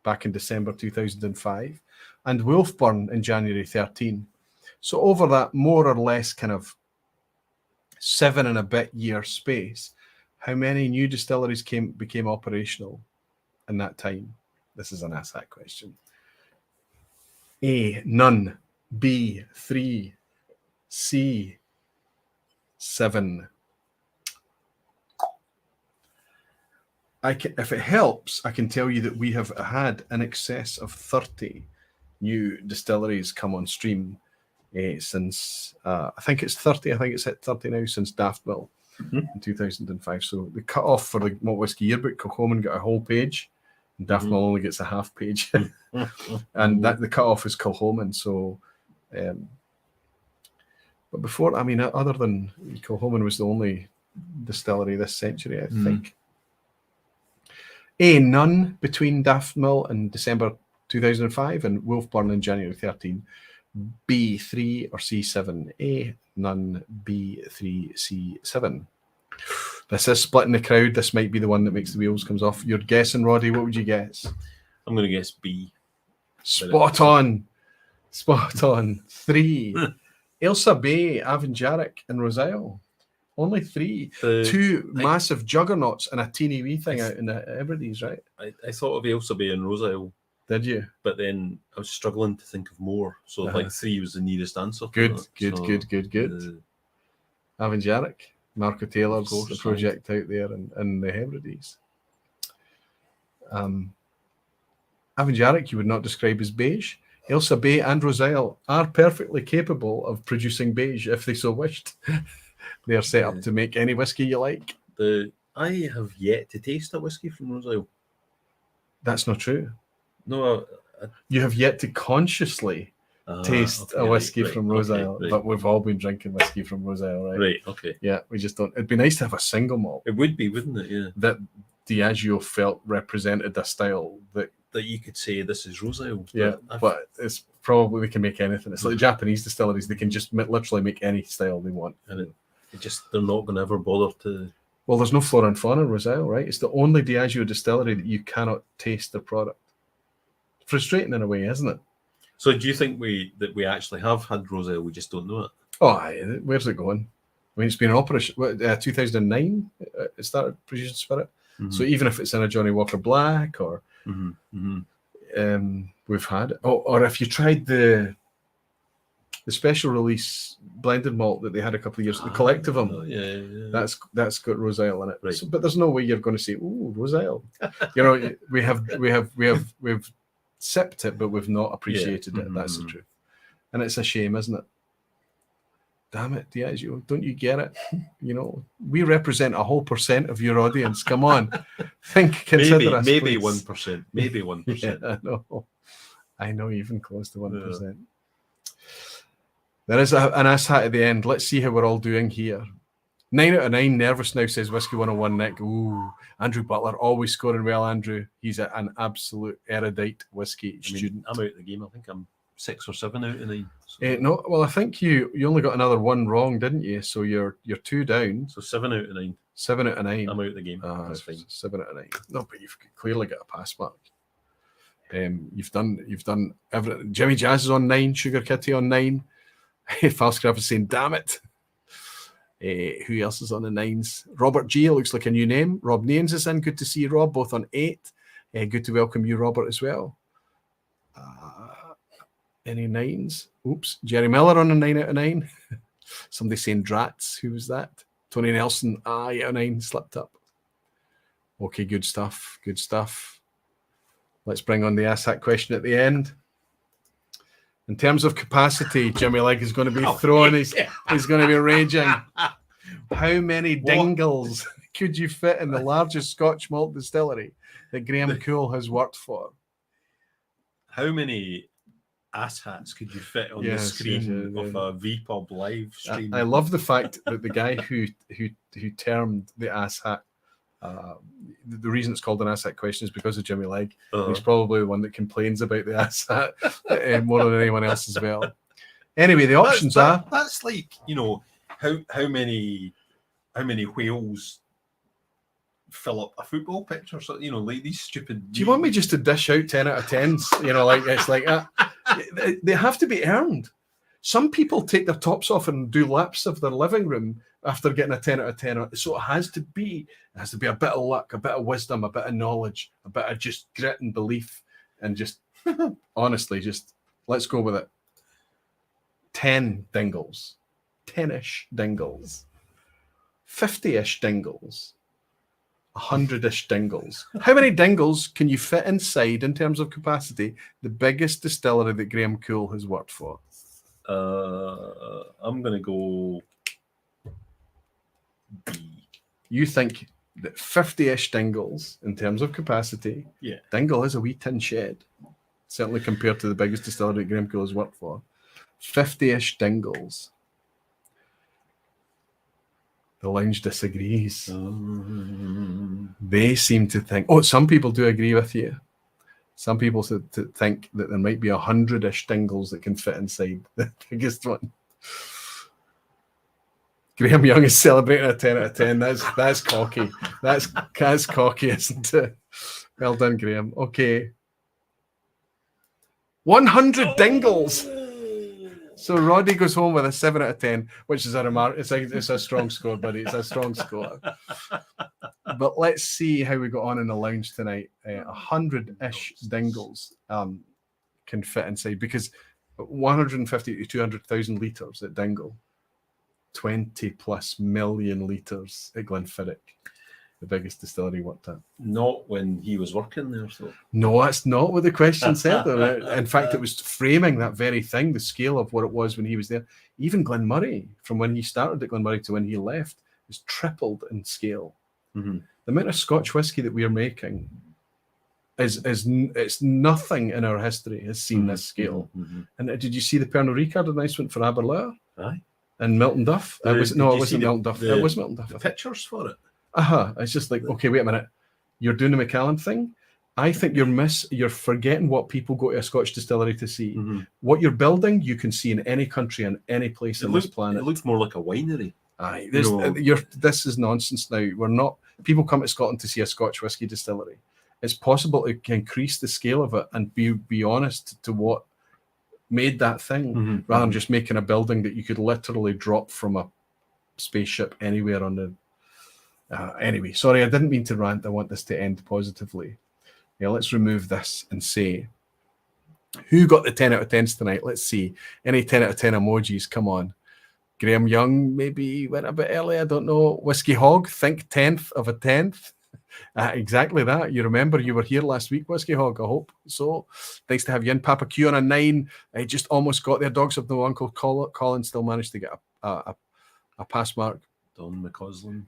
back in December 2005 and Wolfburn in January 13? So over that more or less kind of 7 and a bit year space, how many new distilleries became operational in that time? This is an assat question. A, none. B, 3. C, 7. If it helps, I can tell you that we have had in excess of 30 new distilleries come on stream since, I think it's 30, I think it's hit 30 now since Daft Mill in 2005. So the cut-off for the Malt Whisky Yearbook, Kilchoman got a whole page, and Daft Mill only gets a half page. And the cut-off is Kilchoman, so... but before, I mean, other than Kilchoman was the only distillery this century, I think. A, none between Daft Mill and December 2005 and Wolfburn in January 13. B, 3, or C, 7. A, none. B, 3, C, 7. This is splitting the crowd. This might be the one that makes the wheels comes off. You're guessing, Roddy. What would you guess? I'm going to guess B. Spot on. Spot on. 3. Ailsa Bay, Avanjarek, and Roselle. Only 3. 2 massive juggernauts and a teeny wee thing out in the Hebrides, right? I thought of Ailsa Bay and Roselle. Did you? But then I was struggling to think of more. So like 3 was the nearest answer. Good. Avanjarek, Marco Taylor's the project out there in the Hebrides. Avanjarek you would not describe as beige. Ailsa Bay and Roselle are perfectly capable of producing beige if they so wished. They are set up to make any whiskey you like. I have yet to taste a whiskey from Roselle. That's not true. No, you have yet to consciously taste a whiskey from Roselle, but we've all been drinking whiskey from Roselle, right? Right, okay. Yeah, we just don't. It'd be nice to have a single malt. It would be, wouldn't it? Yeah. That Diageo felt represented a style that you could say this is Roselle. But it's probably we can make anything. It's like Japanese distilleries; they can just literally make any style they want, and they're not going to ever bother to. Well, there's no flora and fauna in Roselle, right? It's the only Diageo distillery that you cannot taste their product. Frustrating in a way, isn't it? So, do you think we actually have had Roselle? We just don't know it. Oh, where's it going? I mean, it's been in operation. 2009. It started producing spirit. So even if it's in a Johnny Walker Black or we've had it. Or if you tried the special release blended malt that they had a couple of years, the Collectivum, that's got Roselle in it. Right. So, but there's no way you're going to say, "Ooh, Roselle." we've sipped it, but we've not appreciated it. That's the truth, and it's a shame, isn't it? Damn it, Diageo, don't you get it? You know, we represent a whole % of your audience. Come on, consider us. Maybe 1%. Maybe 1%. Yeah, I know, even close to 1%. Yeah. There is an asshat at the end. Let's see how we're all doing here. 9 out of 9. Nervous now, says Whiskey 101 Nick. Ooh, Andrew Butler, always scoring well, Andrew. He's an absolute erudite whiskey student. I'm out of the game. I think I'm 6 or 7 out of 9. So. No, well, I think you only got another one wrong, didn't you? So you're 2 down. So 7 out of 9. 7 out of 9. I'm out of the game. That's fine. 7 out of 9. No, but you've clearly got a pass mark. You've done everything. Jimmy Jazz is on 9. Sugar Kitty on 9. Falscraft is saying, "Damn it." Who else is on the 9s? Robert G. Looks like a new name. Rob Nains is in. Good to see you, Rob. Both on 8. Good to welcome you, Robert, as well. Any 9s? Oops. Jerry Miller on a 9 out of 9. Somebody saying Drats. Who was that? Tony Nelson. 8 out of 9. Slipped up. Okay, good stuff. Good stuff. Let's bring on the asshat question at the end. In terms of capacity, Jimmy Legg is going to be throwing. He's going to be raging. How many dingles could you fit in the largest Scotch malt distillery that Graham Cool has worked for? How many asshats could you fit on the screen of a vPub live stream? I love the fact that the guy who termed the asshat, the reason it's called an asshat question is because of Jimmy Legg. He's probably the one that complains about the asshat more than anyone else as well. Anyway, the options are that's like, how many whales fill up a football pitch or something, like these stupid. Do you want me just to dish out 10 out of 10s? It's like they have to be earned. Some people take their tops off and do laps of their living room after getting a 10 out of 10. So it has to be a bit of luck, a bit of wisdom, a bit of knowledge, a bit of just grit and belief, and just honestly, just let's go with it. 10 dingles, 10-ish dingles, 50-ish dingles, 100-ish dingles. How many dingles can you fit inside in terms of capacity the biggest distillery that Graham Cool has worked for? I'm going to go B. You think that 50-ish dingles in terms of capacity? Yeah. Dingle is a wee tin shed, certainly compared to the biggest distillery that Graham Cool has worked for. 50-ish dingles. The lounge disagrees. They seem to think, some people do agree with you. Some people think that there might be 100-ish dingles that can fit inside the biggest one. Graham Young is celebrating a 10 out of 10. That's cocky. That's cocky, isn't it? Well done, Graham. Okay. 100 dingles. So Roddy goes home with a 7 out of 10, which is it's a strong score, buddy. It's a strong score. But let's see how we got on in the lounge tonight. 100-ish dingles can fit inside, because 150 to 200,000 litres at Dingle, 20 plus million litres at Ferric, the biggest distillery worked at. Not when he was working there, so. No, that's not what the question said. In fact, it was framing that very thing, the scale of what it was when he was there. Even Glen Murray, from when he started at Glen Murray to when he left, was tripled in scale. Mm-hmm. The amount of Scotch whisky that we are making it's nothing in our history has seen this scale. Mm-hmm. And did you see the Pernod Ricard announcement for Aberlour? Aye. And Milton Duff? It wasn't Milton Duff. It was Milton Duff. The pictures for it. It's just like, okay, wait a minute. You're doing the Macallan thing? I think you're forgetting what people go to a Scotch distillery to see. Mm-hmm. What you're building, you can see in any country and any place on this planet. It looks more like a winery. Aye, this is nonsense now. We're not. People come to Scotland to see a Scotch whisky distillery. It's possible to increase the scale of it and be honest to what made that thing, rather than just making a building that you could literally drop from a spaceship anywhere on the. Anyway, sorry, I didn't mean to rant. I want this to end positively. Yeah, let's remove this and say, who got the 10 out of 10s tonight? Let's see. Any 10 out of 10 emojis? Come on. Graham Young maybe went a bit early. I don't know. Whiskey Hog, think 10th of a 10th. Exactly that. You remember you were here last week, Whiskey Hog. I hope so. Nice to have you in. Papa Q on a 9. I just almost got there. Dogs of no Uncle Colin still managed to get a pass mark. Don McCausland.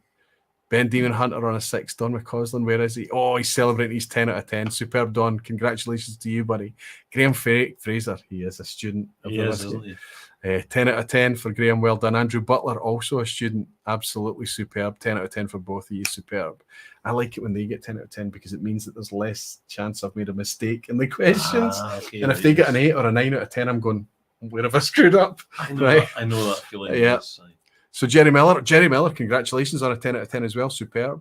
Ben Demon Hunter on a 6. Don McCausland, where is he? Oh, he's celebrating his 10 out of 10. Superb, Don. Congratulations to you, buddy. Graham Fraser, he is a student of the whiskey. Isn't he? 10 out of 10 for Graham, well done. Andrew Butler, also a student, absolutely superb. 10 out of 10 for both of you, superb. I like it when they get 10 out of 10 because it means that there's less chance I've made a mistake in the questions. Okay, and if they get an 8 or a 9 out of 10, I'm going, where have I screwed up? I know that feeling. Yeah. Yes. So Jerry Miller, congratulations on a 10 out of 10 as well, superb.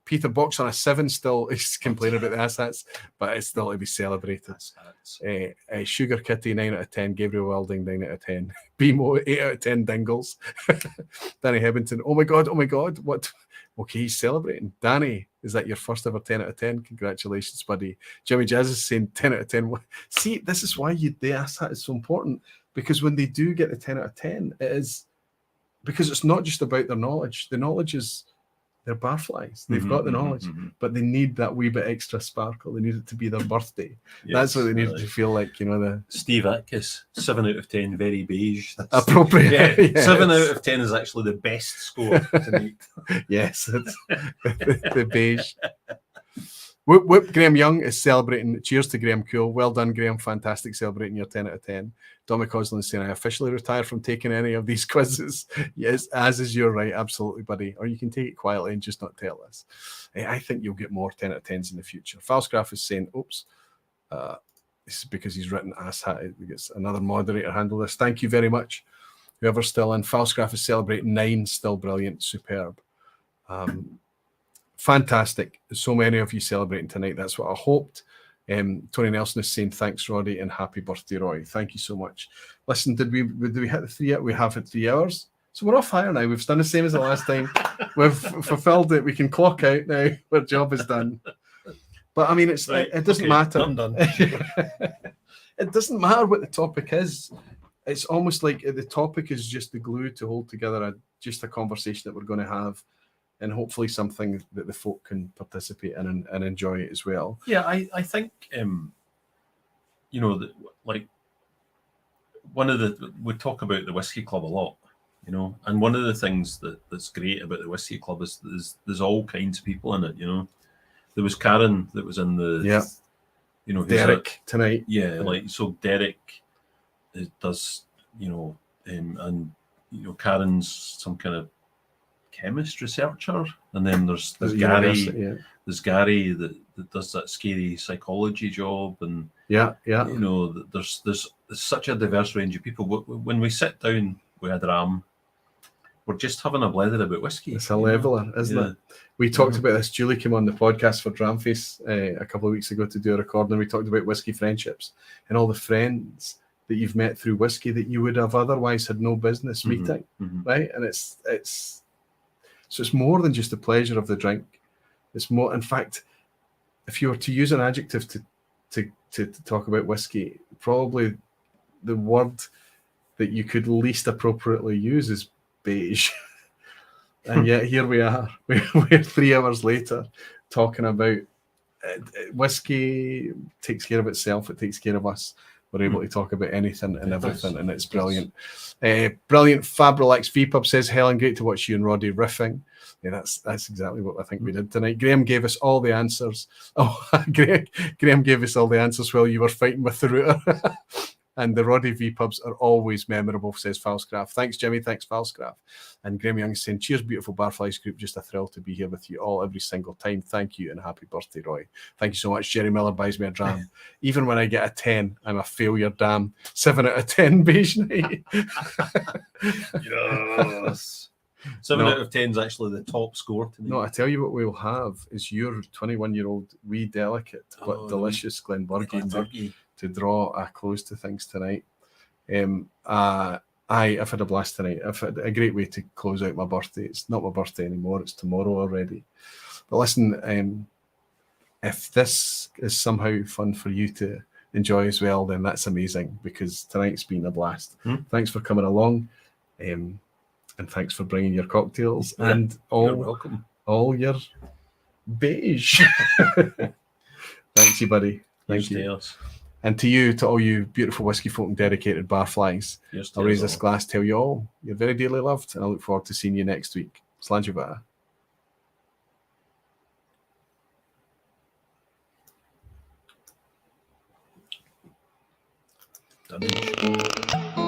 Peter Box on a 7, still he's complaining about the assets, but it's still to be celebrated. Sugar Kitty 9 out of 10, Gabriel Wilding 9 out of 10, BMO 8 out of 10 Dingles, Danny Hebbington, oh my god, what? Okay, he's celebrating. Danny, is that your first ever 10 out of 10? Congratulations, buddy. Jimmy Jazz is saying 10 out of 10. See, this is why the asshat is so important, because when they do get the 10 out of 10, it is because it's not just about their knowledge. The knowledge is They're barflies. They've got the knowledge, but they need that wee bit extra sparkle. They need it to be their birthday. Yes, that's what they need to feel like, you know. The Steve Atkiss, 7 out of 10, very beige. That's appropriate. Yeah, yes. 7 out of 10 is actually the best score tonight. Yes, it's the beige. Whoop, whoop, Graham Young is celebrating. Cheers to Graham Cool. Well done, Graham. Fantastic celebrating your 10 out of 10. Dominic Coslin saying, I officially retire from taking any of these quizzes. Yes, as is your right. Absolutely, buddy. Or you can take it quietly and just not tell us. I think you'll get more 10 out of 10s in the future. Falsgraph is saying, oops. This is because he's written asshat. He gets another moderator handle this. Thank you very much. Whoever's still in. Falsgraph is celebrating 9. Still brilliant. Superb. Fantastic. So many of you celebrating tonight. That's what I hoped. Tony Nelson is saying thanks, Roddy, and happy birthday, Roy. Thank you so much. Listen, did we hit the 3 yet? We have hit 3 hours. So we're off higher now. We've done the same as the last time. We've fulfilled it. We can clock out now. Our job is done. But I mean, it's right. It doesn't matter. I'm done. It doesn't matter what the topic is. It's almost like the topic is just the glue to hold together just a conversation that we're going to have. And hopefully something that the folk can participate in and enjoy it as well. Yeah, I think, you know, like we talk about the Whiskey Club a lot, you know, and one of the things that's great about the Whiskey Club is there's all kinds of people in it, you know. There was Karen that was in the, you know, Derek tonight. Yeah, like, so Derek does, you know, and, you know, Karen's some kind of chemist researcher, and then there's Gary. There's Gary that does that scary psychology job, and you know, there's such a diverse range of people. When we sit down with a dram, we're just having a blether about whiskey. It's a leveler, isn't it? We talked about this. Julie came on the podcast for Dramface a couple of weeks ago to do a recording. We talked about whiskey friendships and all the friends that you've met through whiskey that you would have otherwise had no business meeting, right? And it's so it's more than just the pleasure of the drink. It's more, in fact, if you were to use an adjective to talk about whiskey, probably the word that you could least appropriately use is beige. And yet here we are. We're 3 hours later talking about whiskey takes care of itself. It takes care of us. We're able to talk about anything and everything, and it's brilliant. Brilliant. Fabrelax vPub says, Helen, great to watch you and Roddy riffing. Yeah, that's exactly what I think we did tonight. Graham gave us all the answers. Oh, Graham gave us all the answers while you were fighting with the router. And the Roddy vPubs are always memorable, says Falsgraph. Thanks, Jimmy. Thanks, Falsgraph. And Graham Young is saying, cheers, beautiful Barflies group. Just a thrill to be here with you all every single time. Thank you and happy birthday, Roy. Thank you so much. Jerry Miller buys me a dram. Even when I get a 10, I'm a failure, damn. 7 out of 10 beige night. Yes. 7 out of 10 is actually the top score tonight. No, I tell you what we'll have is your 21-year-old wee delicate but delicious Glen Burgie to draw a close to things tonight. I've had a blast tonight. I've had a great way to close out my birthday. It's not my birthday anymore. It's tomorrow already. But listen, if this is somehow fun for you to enjoy as well, then that's amazing, because tonight's been a blast. Thanks for coming along. And thanks for bringing your cocktails and all your beige. Thanks you, buddy. Thank you. And to all you beautiful whiskey folk and dedicated barflies, I'll raise this glass, tell you all you're very dearly loved, and I look forward to seeing you next week. Slanjava. Done.